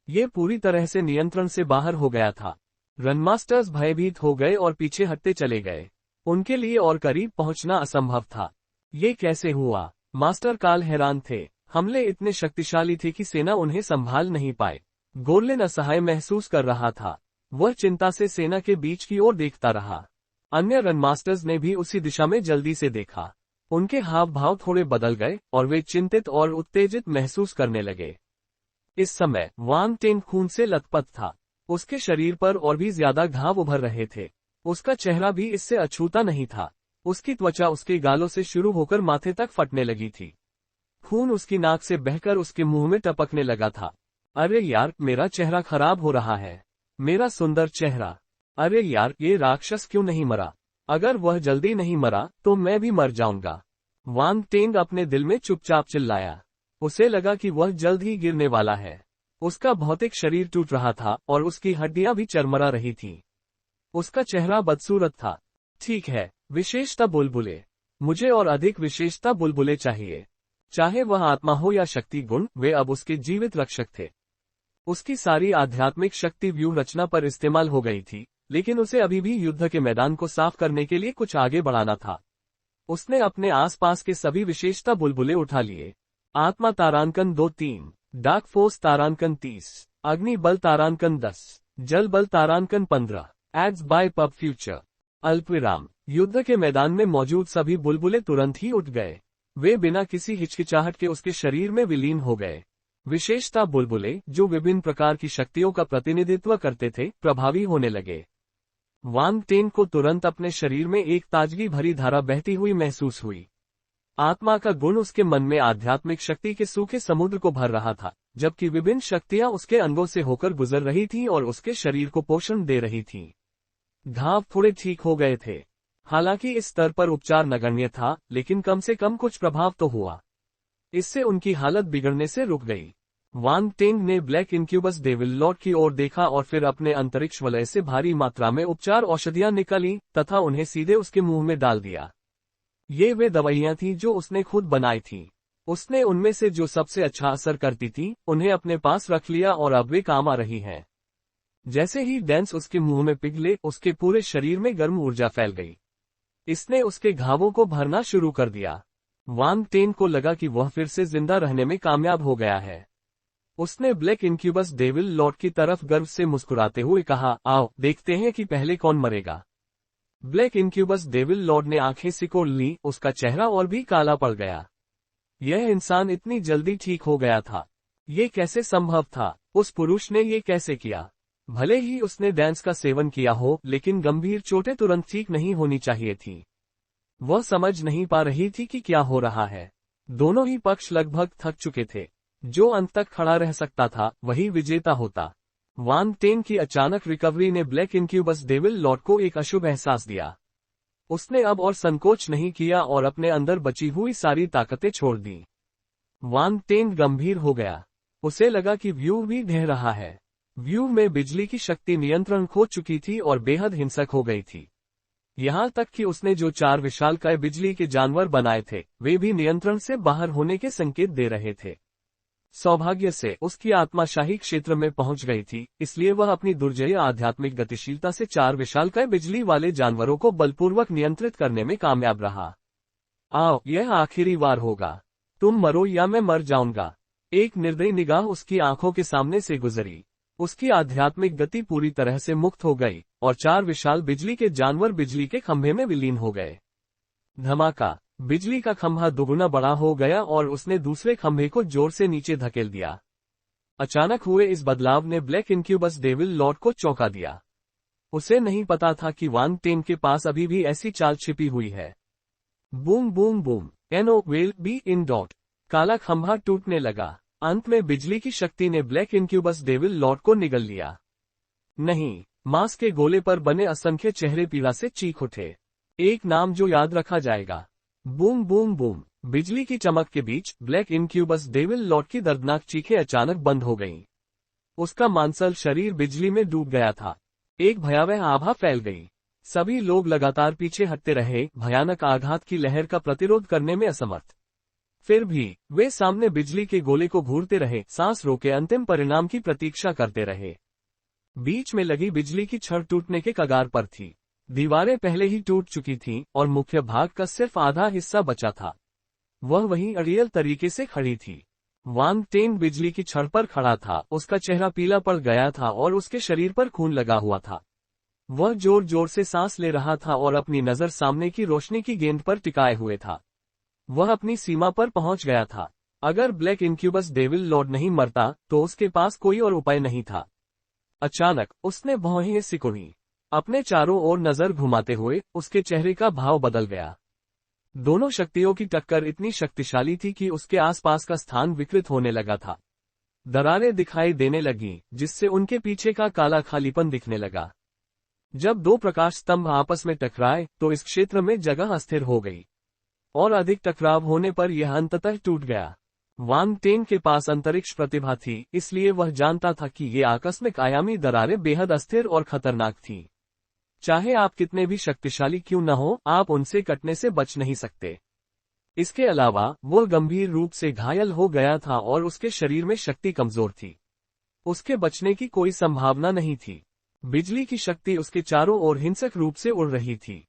ये पूरी तरह से नियंत्रण से बाहर हो गया था। रनमास्टर्स भयभीत हो गए और पीछे हटते चले गए। उनके लिए और करीब पहुंचना असंभव था। ये कैसे हुआ? मास्टर काल हैरान थे। हमले इतने शक्तिशाली थे कि सेना उन्हें संभाल नहीं पाए। गोर्लिन असहाय महसूस कर रहा था। वह चिंता से सेना के बीच की ओर देखता रहा। अन्य रनमास्टर्स ने भी उसी दिशा में जल्दी से देखा। उनके हाव भाव थोड़े बदल गए और वे चिंतित और उत्तेजित महसूस करने लगे। इस समय वांग टेन खून से लथपथ था। उसके शरीर पर और भी ज्यादा घाव उभर रहे थे। उसका चेहरा भी इससे अछूता नहीं था। उसकी त्वचा उसके गालों से शुरू होकर माथे तक फटने लगी थी। खून उसकी नाक से बहकर उसके मुंह में टपकने लगा था। अरे यार, मेरा चेहरा खराब हो रहा है। मेरा सुंदर चेहरा। अरे यार, ये राक्षस क्यों नहीं मरा? अगर वह जल्दी नहीं मरा तो मैं भी मर जाऊंगा। वांग टेंग अपने दिल में चुपचाप चिल्लाया। उसे लगा कि वह जल्द ही गिरने वाला है। उसका भौतिक शरीर टूट रहा था और उसकी हड्डियां भी चरमरा रही थीं। उसका चेहरा बदसूरत था। ठीक है, विशेषता बुलबुले। मुझे और अधिक विशेषता बुलबुले चाहिए। चाहे वह आत्मा हो या शक्ति गुण, वे अब उसके जीवित रक्षक थे। उसकी सारी आध्यात्मिक शक्ति व्यूह रचना पर इस्तेमाल हो गई थी, लेकिन उसे अभी भी युद्ध के मैदान को साफ करने के लिए कुछ आगे बढ़ाना था। उसने अपने आसपास के सभी विशेषता बुलबुले उठा लिए। आत्मा तारांकन 2-3, डार्क फोर्स तारांकन 30, अग्नि बल तारांकन 10, जल बल तारांकन 15, एड्स बाय पब फ्यूचर। अल्पविराम। युद्ध के मैदान में मौजूद सभी बुलबुले तुरंत ही उठ गए। वे बिना किसी हिचकिचाहट के उसके शरीर में विलीन हो गए। विशेषता बुलबुले, जो विभिन्न प्रकार की शक्तियों का प्रतिनिधित्व करते थे, प्रभावी होने लगे। वांग टेन को तुरंत अपने शरीर में एक ताजगी भरी धारा बहती हुई महसूस हुई। आत्मा का गुण उसके मन में आध्यात्मिक शक्ति के सूखे समुद्र को भर रहा था, जबकि विभिन्न शक्तियां उसके अंगों से होकर गुजर रही थीं और उसके शरीर को पोषण दे रही थीं। घाव थोड़े ठीक हो गए थे। हालांकि इस स्तर पर उपचार नगण्य था, लेकिन कम से कम कुछ प्रभाव तो हुआ। इससे उनकी हालत बिगड़ने से रुक गई। वांग टेंग ने ब्लैक इंक्यूबस डेविल लॉर्ड की ओर देखा और फिर अपने अंतरिक्ष वलय से भारी मात्रा में उपचार औषधियां निकाली तथा उन्हें सीधे उसके मुंह में डाल दिया। ये वे दवाइयां थीं जो उसने खुद बनाई थीं। उसने उनमें से जो सबसे अच्छा असर करती थी, उन्हें अपने पास रख लिया और अब वे काम आ रही हैं। जैसे ही डेंस उसके मुंह में पिघले, उसके पूरे शरीर में गर्म ऊर्जा फैल गई। इसने उसके घावों को भरना शुरू कर दिया। वांग टेन को लगा कि वह फिर से जिंदा रहने में कामयाब हो गया है। उसने ब्लैक इंक्यूबस डेविल लॉर्ड की तरफ गर्व से मुस्कुराते हुए कहा, आओ देखते हैं कि पहले कौन मरेगा। ब्लैक इंक्यूबस डेविल लॉर्ड ने आंखें सिकोड़ ली, उसका चेहरा और भी काला पड़ गया। यह इंसान इतनी जल्दी ठीक हो गया था। ये कैसे संभव था? उस पुरुष ने ये कैसे किया? भले ही उसने डांस का सेवन किया हो, लेकिन गंभीर चोटें तुरंत ठीक नहीं होनी चाहिए थी। वह समझ नहीं पा रही थी कि क्या हो रहा है। दोनों ही पक्ष लगभग थक चुके थे। जो अंत तक खड़ा रह सकता था, वही विजेता होता। वांग टेन की अचानक रिकवरी ने ब्लैक इंक्यूबस डेविल लॉर्ड को एक अशुभ एहसास दिया। उसने अब और संकोच नहीं किया और अपने अंदर बची हुई सारी ताकतें छोड़ दी। वांग टेन गंभीर हो गया। उसे लगा कि व्यू भी ढह रहा है। व्यू में बिजली की शक्ति नियंत्रण खो चुकी थी और बेहद हिंसक हो गई थी। यहां तक कि उसने जो 4 विशालकाय बिजली के जानवर बनाए थे, वे भी नियंत्रण से बाहर होने के संकेत दे रहे थे। सौभाग्य से उसकी आत्मा शाही क्षेत्र में पहुंच गई थी, इसलिए वह अपनी दुर्जय आध्यात्मिक गतिशीलता से 4 विशालकाय बिजली वाले जानवरों को बलपूर्वक नियंत्रित करने में कामयाब रहा। आओ, यह आखिरी बार होगा। तुम मरो या मैं मर जाऊंगा। एक निर्दयी निगाह उसकी आंखों के सामने से गुजरी। उसकी आध्यात्मिक गति पूरी तरह से मुक्त हो गई और 4 विशाल बिजली के जानवर बिजली के खंभे में विलीन हो गए। धमाका! बिजली का खंभा दुगुना बड़ा हो गया और उसने दूसरे खंभे को जोर से नीचे धकेल दिया। अचानक हुए इस बदलाव ने ब्लैक इंक्यूबस डेविल लॉर्ड को चौंका दिया। उसे नहीं पता था कि वांग टेन के पास अभी भी ऐसी चाल छिपी हुई है। बूम बूम बूम, एनो विल बी इन डॉट। काला खंभा टूटने लगा। अंत में बिजली की शक्ति ने ब्लैक इंक्यूबस डेविल लॉर्ड को निगल लिया। नहीं, मांस के गोले पर बने असंख्य चेहरे पीड़ा से चीख उठे। एक नाम जो याद रखा जाएगा। Boom boom boom. बिजली की चमक के बीच ब्लैक इंक्यूबस डेविल लॉर्ड की दर्दनाक चीखें अचानक बंद हो गईं। उसका मांसल शरीर बिजली में डूब गया था। एक भयावह आभा फैल गई। सभी लोग लगातार पीछे हटते रहे, भयानक आघात की लहर का प्रतिरोध करने में असमर्थ। फिर भी वे सामने बिजली के गोले को घूरते रहे, सांस रोके अंतिम परिणाम की प्रतीक्षा करते रहे। बीच में लगी बिजली की छड़ टूटने के कगार पर थी। दीवारें पहले ही टूट चुकी थीं और मुख्य भाग का सिर्फ आधा हिस्सा बचा था। वह वहीं अड़ियल तरीके से खड़ी थी। वांग टेन बिजली की छड़ पर खड़ा था, उसका चेहरा पीला पड़ गया था और उसके शरीर पर खून लगा हुआ था। वह जोर जोर से सांस ले रहा था और अपनी नजर सामने की रोशनी की गेंद पर टिकाए हुए था। वह अपनी सीमा पर पहुंच गया था। अगर ब्लैक इंक्यूबस डेविल लॉर्ड नहीं मरता, तो उसके पास कोई और उपाय नहीं था। अचानक उसने भौहें सिकुड़ी। अपने चारों ओर नजर घुमाते हुए उसके चेहरे का भाव बदल गया। दोनों शक्तियों की टक्कर इतनी शक्तिशाली थी कि उसके आसपास का स्थान विकृत होने लगा था। दरारें दिखाई देने लगीं, जिससे उनके पीछे का काला खालीपन दिखने लगा। जब 2 प्रकाश स्तंभ आपस में टकराए, तो इस क्षेत्र में जगह अस्थिर हो गई और अधिक टकराव होने पर यह अंततः टूट गया। वांग टेन के पास अंतरिक्ष प्रतिभा थी, इसलिए वह जानता था कि ये आकस्मिक आयामी दरारें बेहद अस्थिर और खतरनाक थीं। चाहे आप कितने भी शक्तिशाली क्यों न हो, आप उनसे कटने से बच नहीं सकते। इसके अलावा वह गंभीर रूप से घायल हो गया था और उसके शरीर में शक्ति कमजोर थी। उसके बचने की कोई संभावना नहीं थी। बिजली की शक्ति उसके चारों ओर हिंसक रूप से उड़ रही थी।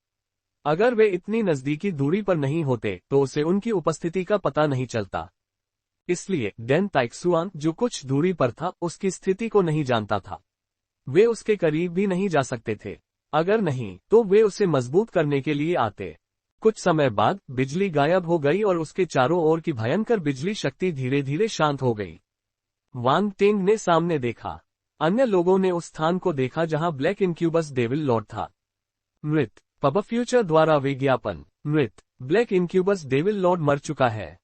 अगर वे इतनी नजदीकी दूरी पर नहीं होते, तो उसे उनकी उपस्थिति का पता नहीं चलता। इसलिए डेन ताइक्सुआन, जो कुछ दूरी पर था, उसकी स्थिति को नहीं जानता था। वे उसके करीब भी नहीं जा सकते थे। अगर नहीं तो वे उसे मजबूत करने के लिए आते। कुछ समय बाद बिजली गायब हो गई और उसके चारों ओर की भयंकर बिजली शक्ति धीरे धीरे शांत हो गई। वांग टेंग ने सामने देखा। अन्य लोगों ने उस स्थान को देखा जहां ब्लैक इनक्यूबस डेविल लॉर्ड था। मृत। पब फ्यूचर द्वारा विज्ञापन। मृत। ब्लैक इनक्यूबस डेविल लॉर्ड मर चुका है।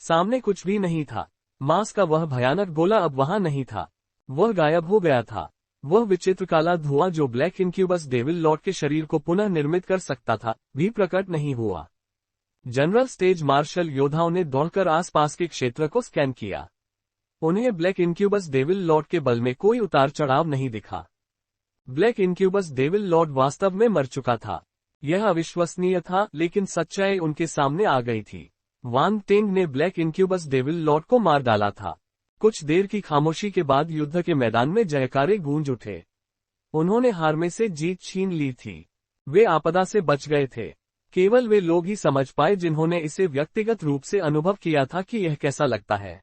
सामने कुछ भी नहीं था। मांस का वह भयानक गोला अब वहां नहीं था। वह गायब हो गया था। वह विचित्र काला धुआं जो ब्लैक इनक्यूबस डेविल लॉर्ड के शरीर को पुनः निर्मित कर सकता था, भी प्रकट नहीं हुआ। जनरल स्टेज मार्शल योद्धाओं ने दौड़कर आसपास के क्षेत्र को स्कैन किया। उन्हें ब्लैक इनक्यूबस डेविल लॉर्ड के बल में कोई उतार चढ़ाव नहीं दिखा। ब्लैक इनक्यूबस डेविल लॉर्ड वास्तव में मर चुका था। यह अविश्वसनीय था, लेकिन सच्चाई उनके सामने आ गई थी। वांग टेंग ने ब्लैक इनक्यूबस डेविल लॉर्ड को मार डाला था। कुछ देर की खामोशी के बाद युद्ध के मैदान में जयकारे गूंज उठे। उन्होंने हार में से जीत छीन ली थी। वे आपदा से बच गए थे। केवल वे लोग ही समझ पाए जिन्होंने इसे व्यक्तिगत रूप से अनुभव किया था कि यह कैसा लगता है।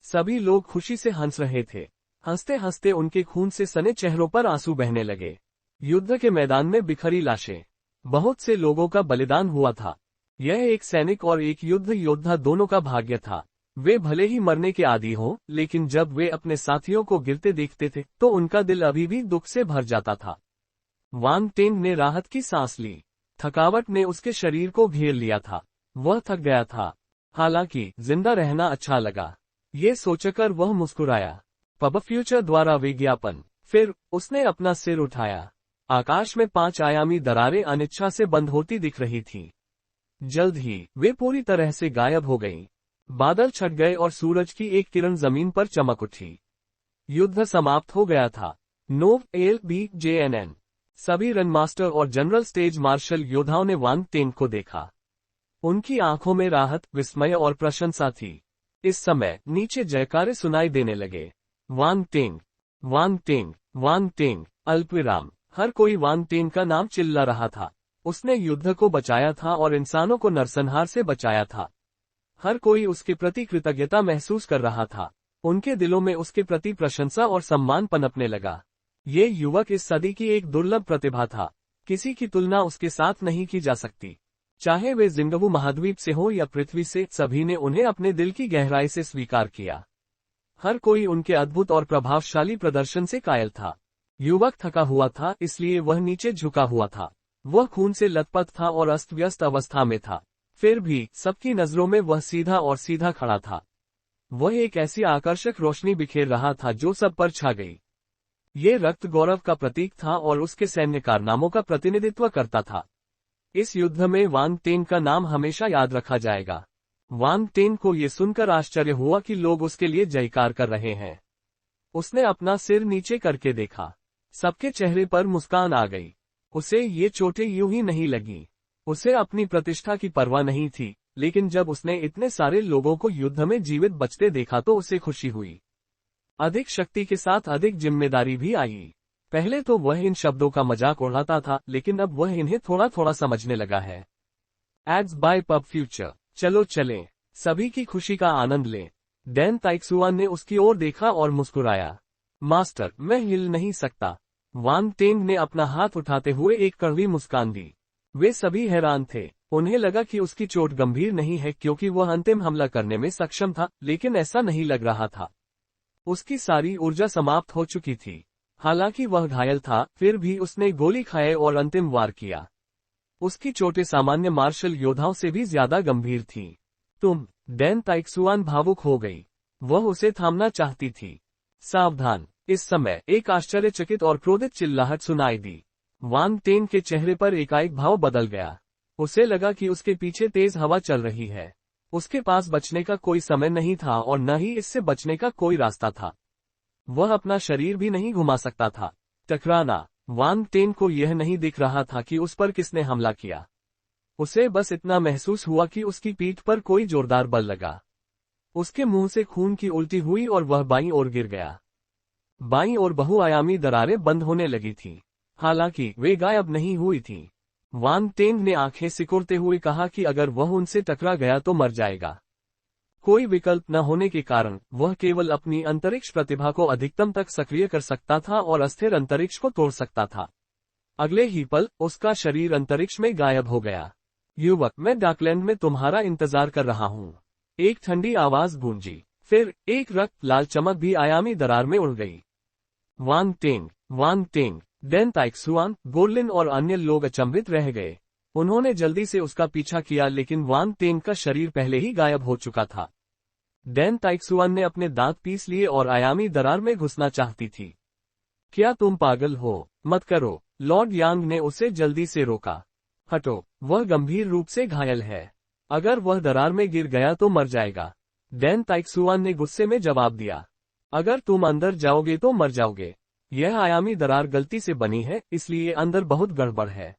सभी लोग खुशी से हंस रहे थे। हंसते हंसते उनके खून से सने चेहरों पर आंसू बहने लगे। युद्ध के मैदान में बिखरी लाशें। बहुत से लोगों का बलिदान हुआ था। यह एक सैनिक और एक युद्ध योद्धा दोनों का भाग्य था। वे भले ही मरने के आदी हों, लेकिन जब वे अपने साथियों को गिरते देखते थे तो उनका दिल अभी भी दुख से भर जाता था। वांग टेंग ने राहत की सांस ली। थकावट ने उसके शरीर को घेर लिया था। वह थक गया था। हालांकि जिंदा रहना अच्छा लगा, ये सोचकर वह मुस्कुराया। पब फ्यूचर द्वारा विज्ञापन। फिर उसने अपना सिर उठाया। आकाश में 5 आयामी दरारें अनिच्छा से बंद होती दिख रही थीं। जल्द ही वे पूरी तरह से गायब हो गईं। बादल छट गए और सूरज की एक किरण जमीन पर चमक उठी। युद्ध समाप्त हो गया था। NOVJNN। सभी रनमास्टर और जनरल स्टेज मार्शल योद्धाओं ने वांग टेंग को देखा। उनकी आंखों में राहत, विस्मय और प्रशंसा थी। इस समय नीचे जयकारे सुनाई देने लगे। वांग टेंग, वांग टेंग, वांग टेंग, अल्पविराम। हर कोई वांग टेंग का नाम चिल्ला रहा था। उसने युद्ध को बचाया था और इंसानों को नरसंहार से बचाया था। हर कोई उसके प्रति कृतज्ञता महसूस कर रहा था। उनके दिलों में उसके प्रति प्रशंसा और सम्मान पनपने लगा। ये युवक इस सदी की एक दुर्लभ प्रतिभा था। किसी की तुलना उसके साथ नहीं की जा सकती। चाहे वे जिम्बाब्वे महाद्वीप से हो या पृथ्वी से, सभी ने उन्हें अपने दिल की गहराई से स्वीकार किया। हर कोई उनके अद्भुत और प्रभावशाली प्रदर्शन से कायल था। युवक थका हुआ था, इसलिए वह नीचे झुका हुआ था। वह खून से लथपथ था और अस्त व्यस्त अवस्था में था। फिर भी सबकी नजरों में वह सीधा और सीधा खड़ा था। वह एक ऐसी आकर्षक रोशनी बिखेर रहा था जो सब पर छा गई। ये रक्त गौरव का प्रतीक था और उसके सैन्य कारनामों का प्रतिनिधित्व करता था। इस युद्ध में वांग टेंग का नाम हमेशा याद रखा जाएगा। वांग टेंग को ये सुनकर आश्चर्य हुआ कि लोग उसके लिए जयकार कर रहे हैं। उसने अपना सिर नीचे करके देखा। सबके चेहरे पर मुस्कान आ गई। उसे ये चोटें यूं ही नहीं लगी। उसे अपनी प्रतिष्ठा की परवाह नहीं थी, लेकिन जब उसने इतने सारे लोगों को युद्ध में जीवित बचते देखा तो उसे खुशी हुई। अधिक शक्ति के साथ अधिक जिम्मेदारी भी आई। पहले तो वह इन शब्दों का मजाक उड़ाता था, लेकिन अब वह इन्हें थोड़ा थोड़ा समझने लगा है। Ads by pub future. चलो चलें, सभी की खुशी का आनंद लें। डैन ताइक्सुआन ने उसकी ओर देखा और मुस्कुराया। मास्टर, मैं हिल नहीं सकता। वांग टेंग ने अपना हाथ उठाते हुए एक कड़वी मुस्कान दी। वे सभी हैरान थे। उन्हें लगा कि उसकी चोट गंभीर नहीं है क्योंकि वह अंतिम हमला करने में सक्षम था, लेकिन ऐसा नहीं लग रहा था। उसकी सारी ऊर्जा समाप्त हो चुकी थी। हालांकि वह घायल था, फिर भी उसने गोली खाए और अंतिम वार किया। उसकी चोटें सामान्य मार्शल योद्धाओं से भी ज्यादा गंभीर थीं। डैन ताइक्सुआन भावुक हो गई। वह उसे थामना चाहती थी। सावधान। इस समय एक आश्चर्यचकित और क्रोधित चिल्लाहट सुनाई दी। वांग टेंग के चेहरे पर एकाएक भाव बदल गया। उसे लगा कि उसके पीछे तेज हवा चल रही है। उसके पास बचने का कोई समय नहीं था और न ही इससे बचने का कोई रास्ता था। वह अपना शरीर भी नहीं घुमा सकता था। टकराना। वांग टेंग को यह नहीं दिख रहा था कि उस पर किसने हमला किया। उसे बस इतना महसूस हुआ कि उसकी पीठ पर कोई जोरदार बल लगा। उसके मुंह से खून की उल्टी हुई और वह बाईं ओर गिर गया। बाईं ओर बहुआयामी दरारें बंद होने लगी थीं। हालांकि वे गायब नहीं हुई थीं। वांग टेंग ने आंखें सिकुड़ते हुए कहा कि अगर वह उनसे टकरा गया तो मर जाएगा। कोई विकल्प न होने के कारण वह केवल अपनी अंतरिक्ष प्रतिभा को अधिकतम तक सक्रिय कर सकता था और अस्थिर अंतरिक्ष को तोड़ सकता था। अगले ही पल उसका शरीर अंतरिक्ष में गायब हो गया। युवक, मैं डाकलैंड में तुम्हारा इंतजार कर रहा हूँ। एक ठंडी आवाज गूंजी। फिर एक रक्त लाल चमक भी आयामी दरार में उड़ गई। वांग टेंग, डेन ताइक्सुआन, गोर्लिन और अन्य लोग अचंभित रह गए। उन्होंने जल्दी से उसका पीछा किया, लेकिन वांग टेंग का शरीर पहले ही गायब हो चुका था। डेन ताइक्सुआन ने अपने दांत पीस लिए और आयामी दरार में घुसना चाहती थी। क्या तुम पागल हो? मत करो, लॉर्ड यांग ने उसे जल्दी से रोका। हटो, वह गंभीर रूप से घायल है। अगर वह दरार में गिर गया तो मर जाएगा। डेन ताइक्सुआन ने गुस्से में जवाब दिया। अगर तुम अंदर जाओगे तो मर जाओगे। यह आयामी दरार गलती से बनी है, इसलिए अंदर बहुत गड़बड़ है।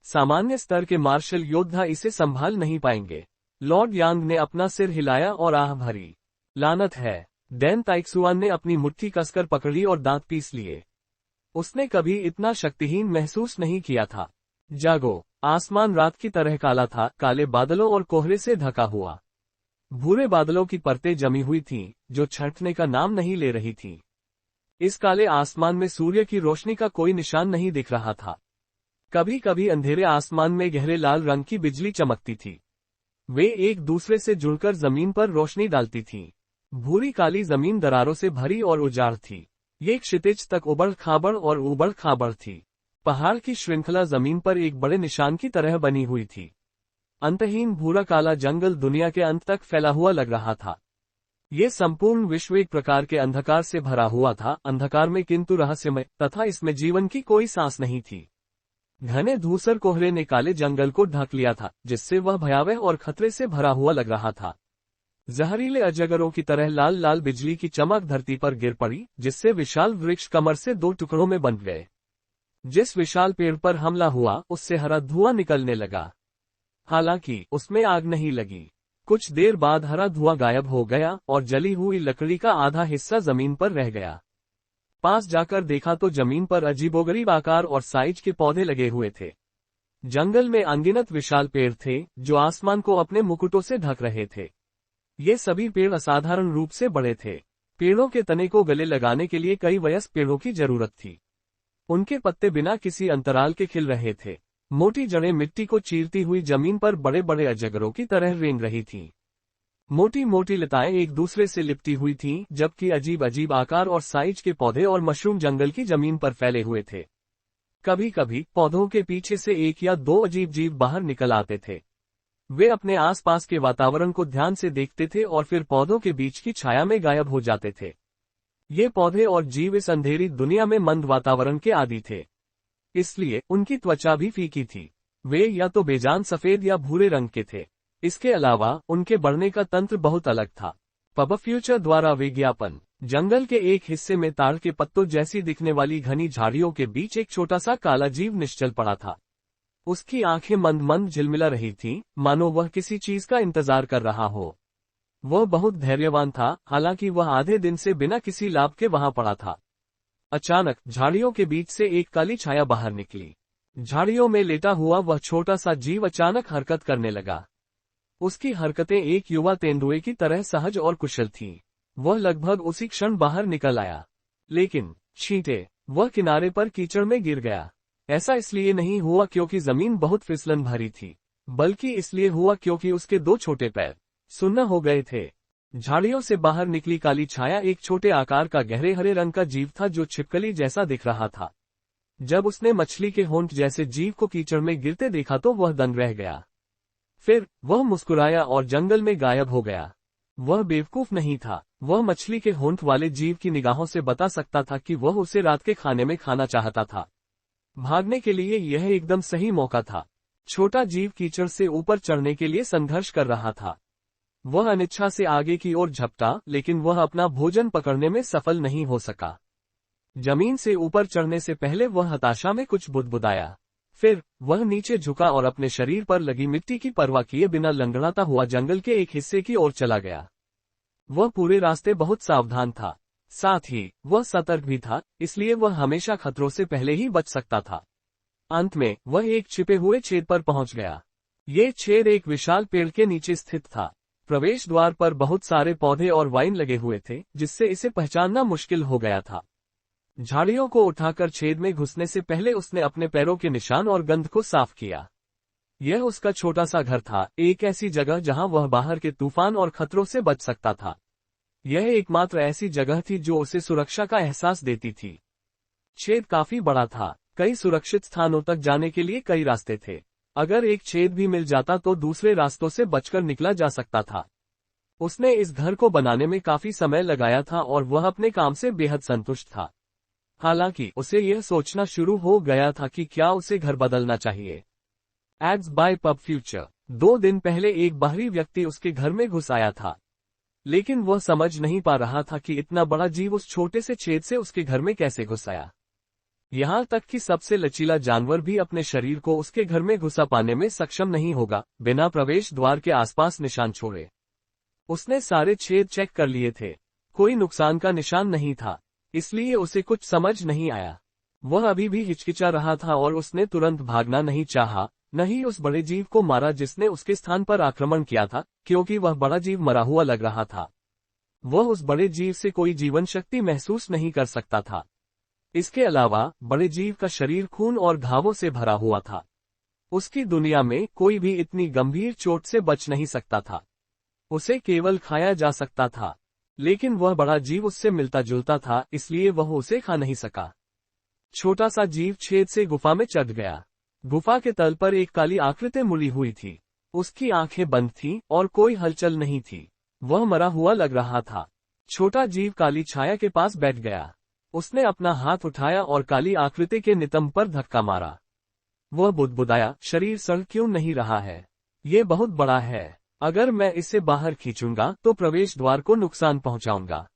सामान्य स्तर के मार्शल योद्धा इसे संभाल नहीं पाएंगे। लॉर्ड यांग ने अपना सिर हिलाया और आह भरी। लानत है। डेन ताइक्सुआन ने अपनी मुट्ठी कसकर पकड़ी और दांत पीस लिए। उसने कभी इतना शक्तिहीन महसूस नहीं किया था। जागो। आसमान रात की तरह काला था, काले बादलों और कोहरे से ढका हुआ। भूरे बादलों की परतें जमी हुई थीं, जो छंटने का नाम नहीं ले रही थीं। इस काले आसमान में सूर्य की रोशनी का कोई निशान नहीं दिख रहा था। कभी कभी अंधेरे आसमान में गहरे लाल रंग की बिजली चमकती थी। वे एक दूसरे से जुड़कर जमीन पर रोशनी डालती थीं। भूरी काली जमीन दरारों से भरी और उजाड़ थी। ये क्षितिज तक उबड़ खाबड़ थी। पहाड़ की श्रृंखला जमीन पर एक बड़े निशान की तरह बनी हुई थी। अंतहीन भूरा काला जंगल दुनिया के अंत तक फैला हुआ लग रहा था। ये संपूर्ण विश्व एक प्रकार के अंधकार से भरा हुआ था, अंधकार में किंतु रहस्यमय, तथा इसमें जीवन की कोई सांस नहीं थी। घने धूसर कोहरे ने काले जंगल को ढक लिया था, जिससे वह भयावह और खतरे से भरा हुआ लग रहा था। जहरीले अजगरों की तरह लाल लाल बिजली की चमक धरती पर गिर पड़ी, जिससे विशाल वृक्ष कमर से दो टुकड़ों में बंट गए। जिस विशाल पेड़ पर हमला हुआ, उससे हरा धुआं निकलने लगा। हालांकि उसमें आग नहीं लगी। कुछ देर बाद हरा धुआं गायब हो गया और जली हुई लकड़ी का आधा हिस्सा जमीन पर रह गया। पास जाकर देखा तो जमीन पर अजीबोगरीब आकार और साइज के पौधे लगे हुए थे। जंगल में अनगिनत विशाल पेड़ थे, जो आसमान को अपने मुकुटों से ढक रहे थे। ये सभी पेड़ असाधारण रूप से बड़े थे। पेड़ों के तने को गले लगाने के लिए कई वयस्क पेड़ों की जरूरत थी। उनके पत्ते बिना किसी अंतराल के खिल रहे थे। मोटी जड़ें मिट्टी को चीरती हुई जमीन पर बड़े बड़े अजगरों की तरह रेंग रही थीं। मोटी मोटी लताएं एक दूसरे से लिपटी हुई थीं, जबकि अजीब अजीब आकार और साइज के पौधे और मशरूम जंगल की जमीन पर फैले हुए थे। कभी कभी पौधों के पीछे से एक या दो अजीब जीव बाहर निकल आते थे। वे अपने आसपास के वातावरण को ध्यान से देखते थे और फिर पौधों के बीच की छाया में गायब हो जाते थे। ये पौधे और जीव इस अंधेरी दुनिया में मंद वातावरण के आदी थे, इसलिए उनकी त्वचा भी फीकी थी। वे या तो बेजान सफेद या भूरे रंग के थे। इसके अलावा उनके बढ़ने का तंत्र बहुत अलग था। पब फ्यूचर द्वारा विज्ञापन। जंगल के एक हिस्से में ताड़ के पत्तों जैसी दिखने वाली घनी झाड़ियों के बीच एक छोटा सा काला जीव निश्चल पड़ा था। उसकी आंखें मंद मंद झिलमिला रही थीं, मानो वह किसी चीज का इंतजार कर रहा हो। वह बहुत धैर्यवान था, हालांकि वह आधे दिन से बिना किसी लाभ के वहां पड़ा था। अचानक झाड़ियों के बीच से एक काली छाया बाहर निकली। झाड़ियों में लेटा हुआ वह छोटा सा जीव अचानक हरकत करने लगा। उसकी हरकतें एक युवा तेंदुए की तरह सहज और कुशल थीं। वह लगभग उसी क्षण बाहर निकल आया, लेकिन छींटे, वह किनारे पर कीचड़ में गिर गया। ऐसा इसलिए नहीं हुआ क्योंकि जमीन बहुत फिसलन भरी थी, बल्कि इसलिए हुआ क्योंकि उसके दो छोटे पैर सुन्न हो गए थे। झाड़ियों से बाहर निकली काली छाया एक छोटे आकार का गहरे हरे रंग का जीव था, जो छिपकली जैसा दिख रहा था। जब उसने मछली के होंठ जैसे जीव को कीचड़ में गिरते देखा तो वह दंग रह गया। फिर वह मुस्कुराया और जंगल में गायब हो गया। वह बेवकूफ नहीं था। वह मछली के होंठ वाले जीव की निगाहों से बता सकता था कि वह उसे रात के खाने में खाना चाहता था। भागने के लिए यह एकदम सही मौका था। छोटा जीव कीचड़ से ऊपर चढ़ने के लिए संघर्ष कर रहा था। वह अनिच्छा से आगे की ओर झपटा, लेकिन वह अपना भोजन पकड़ने में सफल नहीं हो सका। जमीन से ऊपर चढ़ने से पहले वह हताशा में कुछ बुदबुदाया। फिर वह नीचे झुका और अपने शरीर पर लगी मिट्टी की परवाह किए बिना लंगड़ाता हुआ जंगल के एक हिस्से की ओर चला गया। वह पूरे रास्ते बहुत सावधान था, साथ ही वह सतर्क भी था, इसलिए वह हमेशा खतरों से पहले ही बच सकता था। अंत में वह एक छिपे हुए छेद पर पहुंच गया। ये छेद एक विशाल पेड़ के नीचे स्थित था। प्रवेश द्वार पर बहुत सारे पौधे और वाइन लगे हुए थे, जिससे इसे पहचानना मुश्किल हो गया था। झाड़ियों को उठाकर छेद में घुसने से पहले उसने अपने पैरों के निशान और गंध को साफ किया। यह उसका छोटा सा घर था, एक ऐसी जगह जहां वह बाहर के तूफान और खतरों से बच सकता था। यह एकमात्र ऐसी जगह थी जो उसे सुरक्षा का एहसास देती थी। छेद काफी बड़ा था, कई सुरक्षित स्थानों तक जाने के लिए कई रास्ते थे। अगर एक छेद भी मिल जाता तो दूसरे रास्तों से बचकर निकला जा सकता था। उसने इस घर को बनाने में काफी समय लगाया था और वह अपने काम से बेहद संतुष्ट था। हालांकि उसे यह सोचना शुरू हो गया था कि क्या उसे घर बदलना चाहिए। Ads by pub future. 2 दिन पहले एक बाहरी व्यक्ति उसके घर में घुस आया था, लेकिन वह समझ नहीं पा रहा था कि इतना बड़ा जीव उस छोटे से छेद से उसके घर में कैसे घुस आया। यहाँ तक कि सबसे लचीला जानवर भी अपने शरीर को उसके घर में घुसा पाने में सक्षम नहीं होगा बिना प्रवेश द्वार के आसपास निशान छोड़े। उसने सारे छेद चेक कर लिए थे, कोई नुकसान का निशान नहीं था, इसलिए उसे कुछ समझ नहीं आया। वह अभी भी हिचकिचा रहा था और उसने तुरंत भागना नहीं चाहा, न ही उस बड़े जीव को मारा जिसने उसके स्थान पर आक्रमण किया था, क्योंकि वह बड़ा जीव मरा हुआ लग रहा था। वह उस बड़े जीव से कोई जीवन शक्ति महसूस नहीं कर सकता था। इसके अलावा बड़े जीव का शरीर खून और घावों से भरा हुआ था। उसकी दुनिया में कोई भी इतनी गंभीर चोट से बच नहीं सकता था। उसे केवल खाया जा सकता था, लेकिन वह बड़ा जीव उससे मिलता जुलता था, इसलिए वह उसे खा नहीं सका। छोटा सा जीव छेद से गुफा में चढ़ गया। गुफा के तल पर एक काली आकृति मुड़ी हुई थी। उसकी आंखें बंद थीं और कोई हलचल नहीं थी। वह मरा हुआ लग रहा था। छोटा जीव काली छाया के पास बैठ गया। उसने अपना हाथ उठाया और काली आकृति के नितंब पर धक्का मारा। वह बुदबुदाया, शरीर सड़ क्यों नहीं रहा है? ये बहुत बड़ा है। अगर मैं इसे बाहर खींचूंगा तो प्रवेश द्वार को नुकसान पहुंचाऊंगा।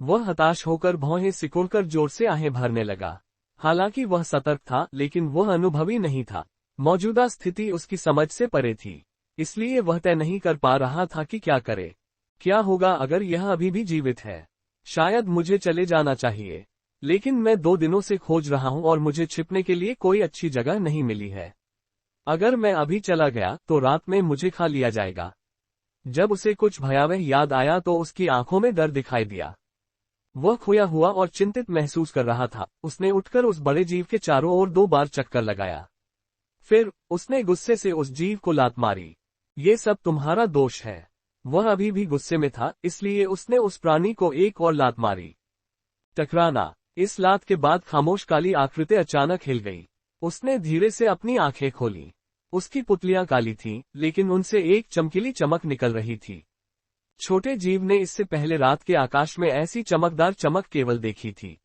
वह हताश होकर भौहें सिकोड़कर जोर से आहें भरने लगा। हालांकि वह सतर्क था, लेकिन वह अनुभवी नहीं था। मौजूदा स्थिति उसकी समझ से परे थी, इसलिए वह तय नहीं कर पा रहा था कि क्या करे। क्या होगा अगर यह अभी भी जीवित है? शायद मुझे चले जाना चाहिए, लेकिन मैं 2 दिनों से खोज रहा हूं और मुझे छिपने के लिए कोई अच्छी जगह नहीं मिली है। अगर मैं अभी चला गया तो रात में मुझे खा लिया जाएगा। जब उसे कुछ भयावह याद आया तो उसकी आंखों में डर दिखाई दिया। वह खोया हुआ और चिंतित महसूस कर रहा था। उसने उठकर उस बड़े जीव के चारों ओर 2 बार चक्कर लगाया। फिर उसने गुस्से से उस जीव को लात मारी। ये सब तुम्हारा दोष है। वह अभी भी गुस्से में था, इसलिए उसने उस प्राणी को एक और लात मारी। टकराना। इस लात के बाद खामोश काली आकृति अचानक हिल गई। उसने धीरे से अपनी आंखें खोली। उसकी पुतलियां काली थीं, लेकिन उनसे एक चमकीली चमक निकल रही थी। छोटे जीव ने इससे पहले रात के आकाश में ऐसी चमकदार चमक केवल देखी थी,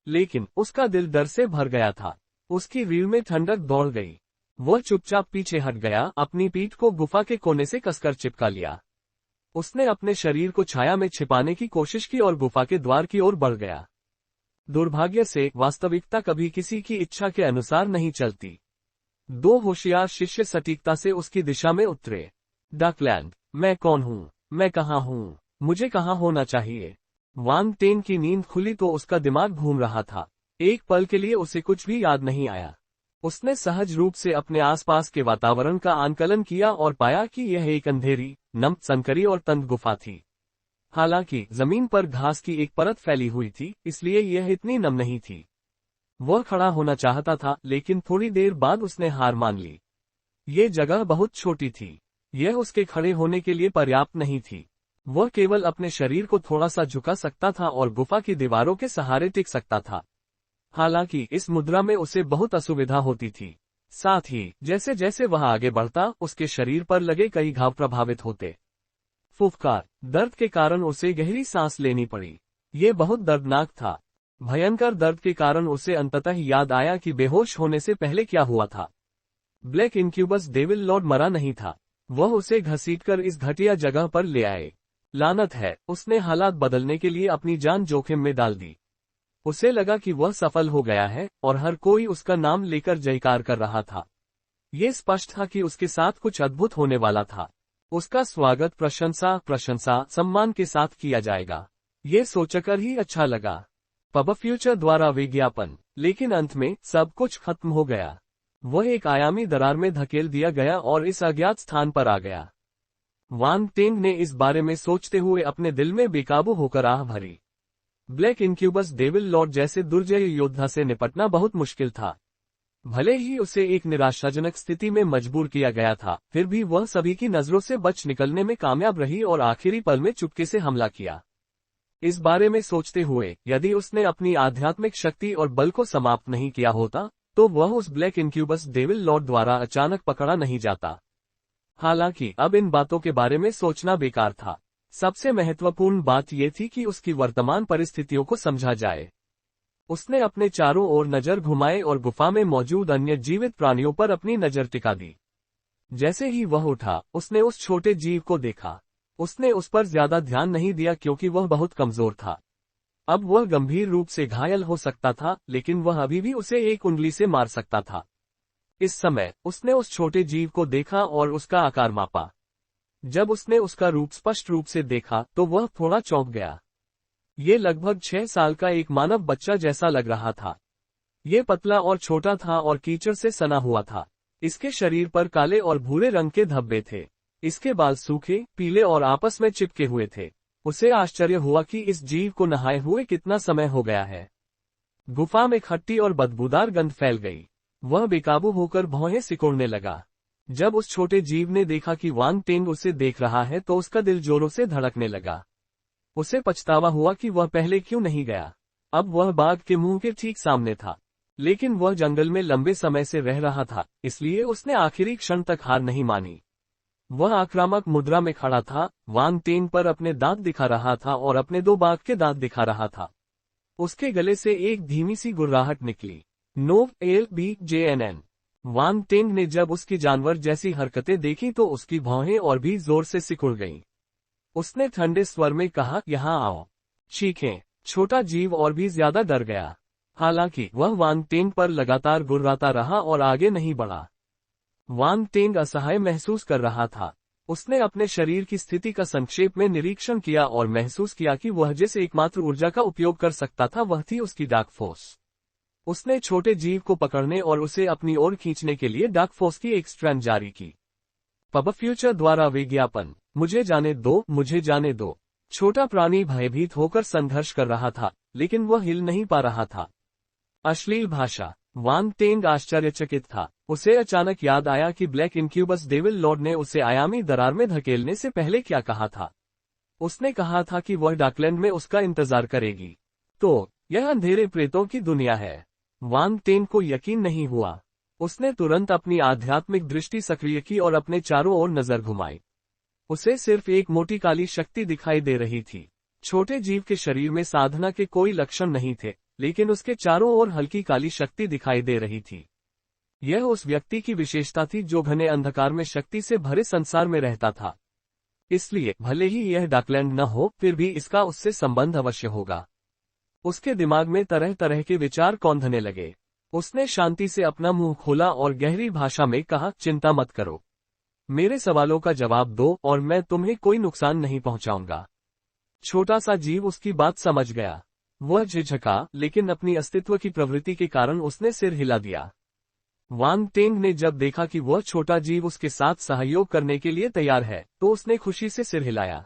लेकिन उसका दिल डर से भर गया था। उसकी रीढ़ में ठंडक दौड़ गई। वह चुपचाप पीछे हट गया, अपनी पीठ को गुफा के कोने से कसकर चिपका लिया। उसने अपने शरीर को छाया में छिपाने की कोशिश की और गुफा के द्वार की ओर बढ़ गया। दुर्भाग्य से वास्तविकता कभी किसी की इच्छा के अनुसार नहीं चलती। 2 होशियार शिष्य सटीकता से उसकी दिशा में उतरे। डकलैंड, मैं कौन हूँ? मैं कहाँ हूँ? मुझे कहाँ होना चाहिए? वांग टेन की नींद खुली तो उसका दिमाग घूम रहा था। एक पल के लिए उसे कुछ भी याद नहीं आया। उसने सहज रूप से अपने आसपास के वातावरण का आंकलन किया और पाया कि यह एक अंधेरी, नम, संकरी और तंग गुफा थी। हालांकि जमीन पर घास की एक परत फैली हुई थी, इसलिए यह इतनी नम नहीं थी। वह खड़ा होना चाहता था, लेकिन थोड़ी देर बाद उसने हार मान ली। ये जगह बहुत छोटी थी। यह उसके खड़े होने के लिए पर्याप्त नहीं थी। वह केवल अपने शरीर को थोड़ा सा झुका सकता था और गुफा की दीवारों के सहारे टिक सकता था। हालांकि इस मुद्रा में उसे बहुत असुविधा होती थी। साथ ही जैसे जैसे वह आगे बढ़ता, उसके शरीर पर लगे कई घाव प्रभावित होते। फुफकार। दर्द के कारण उसे गहरी सांस लेनी पड़ी। ये बहुत दर्दनाक था। भयंकर दर्द के कारण उसे अंततः याद आया कि बेहोश होने से पहले क्या हुआ था। ब्लैक इंक्यूबस डेविल लॉर्ड मरा नहीं था। वह उसे घसीटकर इस घटिया जगह पर ले आए। लानत है, उसने हालात बदलने के लिए अपनी जान जोखिम में डाल दी। उसे लगा कि वह सफल हो गया है और हर कोई उसका नाम लेकर जयकार कर रहा था। ये स्पष्ट था कि उसके साथ कुछ अद्भुत होने वाला था। उसका स्वागत प्रशंसा सम्मान के साथ किया जाएगा। ये सोचकर ही अच्छा लगा। पब फ्यूचर द्वारा विज्ञापन। लेकिन अंत में सब कुछ खत्म हो गया। वह एक आयामी दरार में धकेल दिया गया और इस अज्ञात स्थान पर आ गया। वांग टेंग ने इस बारे में सोचते हुए अपने दिल में बेकाबू होकर आह भरी। ब्लैक इंक्यूबस डेविल लॉर्ड जैसे दुर्जय योद्धा से निपटना बहुत मुश्किल था। भले ही उसे एक निराशाजनक स्थिति में मजबूर किया गया था, फिर भी वह सभी की नजरों से बच निकलने में कामयाब रही और आखिरी पल में चुपके से हमला किया। इस बारे में सोचते हुए, यदि उसने अपनी आध्यात्मिक शक्ति और बल को समाप्त नहीं किया होता, तो वह उस ब्लैक इंक्यूबस डेविल लॉर्ड द्वारा अचानक पकड़ा नहीं जाता। हालांकि अब इन बातों के बारे में सोचना बेकार था। सबसे महत्वपूर्ण बात यह थी कि उसकी वर्तमान परिस्थितियों को समझा जाए। उसने अपने चारों ओर नजर घुमाए और गुफा में मौजूद अन्य जीवित प्राणियों पर अपनी नजर टिका दी। जैसे ही वह उठा, उसने उस छोटे जीव को देखा। उसने उस पर ज्यादा ध्यान नहीं दिया क्योंकि वह बहुत कमजोर था। अब वह गंभीर रूप से घायल हो सकता था, लेकिन वह अभी भी उसे एक उंगली से मार सकता था। इस समय उसने उस छोटे जीव को देखा और उसका आकार मापा। जब उसने उसका रूप स्पष्ट रूप से देखा तो वह थोड़ा चौंक गया। ये लगभग 6 साल का एक मानव बच्चा जैसा लग रहा था। ये पतला और छोटा था और कीचड़ से सना हुआ था। इसके शरीर पर काले और भूरे रंग के धब्बे थे। इसके बाल सूखे, पीले और आपस में चिपके हुए थे। उसे आश्चर्य हुआ कि इस जीव को नहाए हुए कितना समय हो गया है। गुफा में खट्टी और बदबूदार गंध फैल गई। वह बेकाबू होकर भौहें सिकोड़ने लगा। जब उस छोटे जीव ने देखा कि वांग टेंग उसे देख रहा है तो उसका दिल जोरों से धड़कने लगा। उसे पछतावा हुआ कि वह पहले क्यों नहीं गया। अब वह बाघ के मुंह के ठीक सामने था, लेकिन वह जंगल में लंबे समय से रह रहा था, इसलिए उसने आखिरी क्षण तक हार नहीं मानी। वह आक्रामक मुद्रा में खड़ा था, वांग टेंग पर अपने दांत दिखा रहा था और अपने 2 बाघ के दांत दिखा रहा था। उसके गले से एक धीमी सी गुर्राहट निकली। नोव L B J N N. Wang Teng ने जब उसकी जानवर जैसी हरकतें देखी तो उसकी भौहें और भी जोर से सिकुड़ गईं। उसने ठंडे स्वर में कहा, यहाँ आओ। चीखें। छोटा जीव और भी ज्यादा डर गया। हालांकि वह वांग टेंग पर लगातार गुर्राता रहा और आगे नहीं बढ़ा। वांग टेंग असहाय महसूस कर रहा था। उसने अपने शरीर की स्थिति का संक्षेप में निरीक्षण किया और महसूस किया कि वह जिस एकमात्र ऊर्जा का उपयोग कर सकता था वह थी उसकी डार्क फोर्स। उसने छोटे जीव को पकड़ने और उसे अपनी ओर खींचने के लिए डार्क फोर्स की एक स्ट्रैंड जारी की। पब फ्यूचर द्वारा विज्ञापन। मुझे जाने दो, मुझे जाने दो। छोटा प्राणी भयभीत होकर संघर्ष कर रहा था, लेकिन वह हिल नहीं पा रहा था। अश्लील भाषा। वांग टेंग आश्चर्यचकित था। उसे अचानक याद आया कि ब्लैक इंक्यूबस डेविल लॉर्ड ने उसे आयामी दरार में धकेलने से पहले क्या कहा था। उसने कहा था कि वह डाकलैंड में उसका इंतजार करेगी। तो यह अंधेरे प्रेतों की दुनिया है। वांग टेंग को यकीन नहीं हुआ। उसने तुरंत अपनी आध्यात्मिक दृष्टि सक्रिय की और अपने चारों ओर नजर घुमाई। उसे सिर्फ एक मोटी काली शक्ति दिखाई दे रही थी। छोटे जीव के शरीर में साधना के कोई लक्षण नहीं थे, लेकिन उसके चारों ओर हल्की काली शक्ति दिखाई दे रही थी। यह उस व्यक्ति की विशेषता थी जो घने अंधकार में शक्ति से भरे संसार में रहता था। इसलिए भले ही यह डाकलैंड न हो, फिर भी इसका उससे संबंध अवश्य होगा। उसके दिमाग में तरह तरह के विचार कौंधने लगे। उसने शांति से अपना मुंह खोला और गहरी भाषा में कहा, चिंता मत करो। मेरे सवालों का जवाब दो और मैं तुम्हें कोई नुकसान नहीं पहुंचाऊंगा। छोटा सा जीव उसकी बात समझ गया। वह झिझका, लेकिन अपनी अस्तित्व की प्रवृत्ति के कारण उसने सिर हिला दिया। वांग टेंग ने जब देखा कि वह छोटा जीव उसके साथ सहयोग करने के लिए तैयार है, तो उसने खुशी से सिर हिलाया।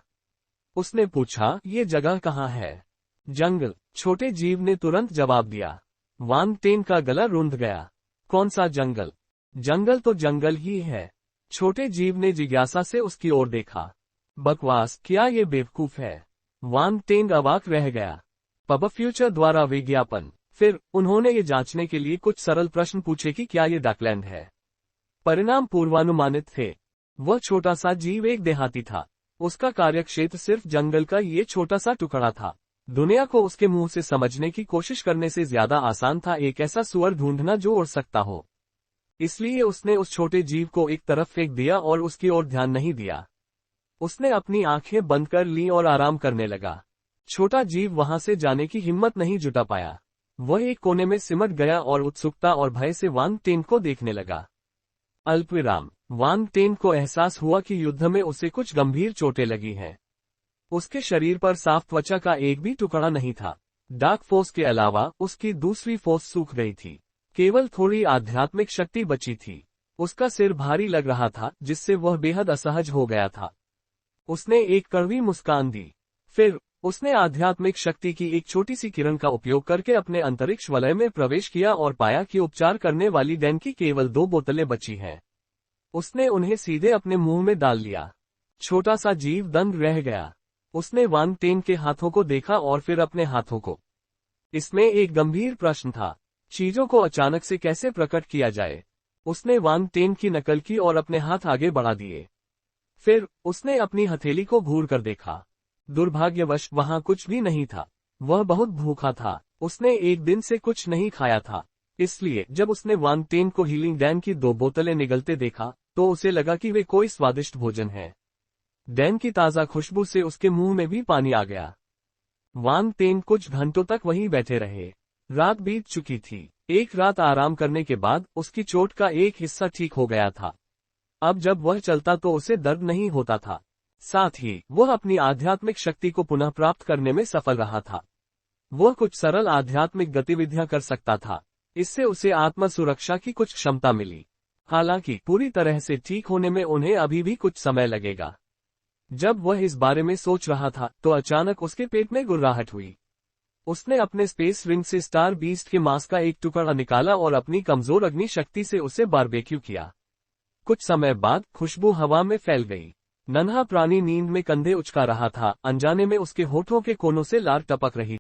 उसने पूछा, ये जगह कहाँ है? जंगल। छोटे जीव ने तुरंत जवाब दिया। वांग टेंग का गला रुंध गया। कौन सा जंगल? जंगल तो जंगल ही है। छोटे जीव ने जिज्ञासा से उसकी ओर देखा। बकवास, क्या ये बेवकूफ है? वांग टेंग अवाक रह गया। पब फ्यूचर द्वारा विज्ञापन। फिर उन्होंने ये जांचने के लिए कुछ सरल प्रश्न पूछे कि क्या ये डाकलैंड है। परिणाम पूर्वानुमानित थे। वह छोटा सा जीव एक देहाती था। उसका कार्यक्षेत्र सिर्फ जंगल का ये छोटा सा टुकड़ा था। दुनिया को उसके मुंह से समझने की कोशिश करने से ज्यादा आसान था एक ऐसा सुअर ढूंढना जो उड़ सकता हो। इसलिए उसने उस छोटे जीव को एक तरफ फेंक दिया और उसकी ओर ध्यान नहीं दिया। उसने अपनी आंखें बंद कर ली और आराम करने लगा। छोटा जीव वहां से जाने की हिम्मत नहीं जुटा पाया। वह एक कोने में सिमट गया और उत्सुकता और भय से वांग टेंग को देखने लगा। अल्पविराम। वांग टेंग को एहसास हुआ कि युद्ध में उसे कुछ गंभीर चोटें लगी हैं। उसके शरीर पर साफ त्वचा का एक भी टुकड़ा नहीं था। डार्क फोर्स के अलावा उसकी दूसरी फोर्स सूख गई थी। केवल थोड़ी आध्यात्मिक शक्ति बची थी। उसका सिर भारी लग रहा था, जिससे वह बेहद असहज हो गया था। उसने एक कड़वी मुस्कान दी। फिर उसने आध्यात्मिक शक्ति की एक छोटी सी किरण का उपयोग करके अपने अंतरिक्ष वलय में प्रवेश किया और पाया कि उपचार करने वाली डैन की केवल 2 बोतलें बची हैं। उसने उन्हें सीधे अपने मुंह में डाल लिया। छोटा सा जीव दंग रह गया। उसने वांग टेन के हाथों को देखा और फिर अपने हाथों को। इसमें एक गंभीर प्रश्न था, चीजों को अचानक से कैसे प्रकट किया जाए। उसने वांग टेन की नकल की और अपने हाथ आगे बढ़ा दिए। फिर उसने अपनी हथेली को घूर कर देखा। दुर्भाग्यवश वहां कुछ भी नहीं था। वह बहुत भूखा था। उसने एक दिन से कुछ नहीं खाया था। इसलिए जब उसने वांग टेन को हीलिंग डैन की 2 बोतलें निगलते देखा तो उसे लगा कि वे कोई स्वादिष्ट भोजन है। डैन की ताजा खुशबू से उसके मुंह में भी पानी आ गया। वांग टेन कुछ घंटों तक वहीं बैठे रहे। रात बीत चुकी थी। एक रात आराम करने के बाद उसकी चोट का एक हिस्सा ठीक हो गया था। अब जब वह चलता तो उसे दर्द नहीं होता था। साथ ही वह अपनी आध्यात्मिक शक्ति को पुनः प्राप्त करने में सफल रहा था। वह कुछ सरल आध्यात्मिक गतिविधियां कर सकता था। इससे उसे आत्म सुरक्षा की कुछ क्षमता मिली। हालांकि पूरी तरह से ठीक होने में उन्हें अभी भी कुछ समय लगेगा। जब वह इस बारे में सोच रहा था तो अचानक उसके पेट में गुर्राहट हुई। उसने अपने स्पेस रिंग से स्टार बीस्ट के मांस का एक टुकड़ा निकाला और अपनी कमजोर अग्नि शक्ति से उसे बारबेक्यू किया। कुछ समय बाद खुशबू हवा में फैल गई। नन्हा प्राणी नींद में कंधे उचका रहा था। अनजाने में उसके होठों के कोनों से लार टपक रही।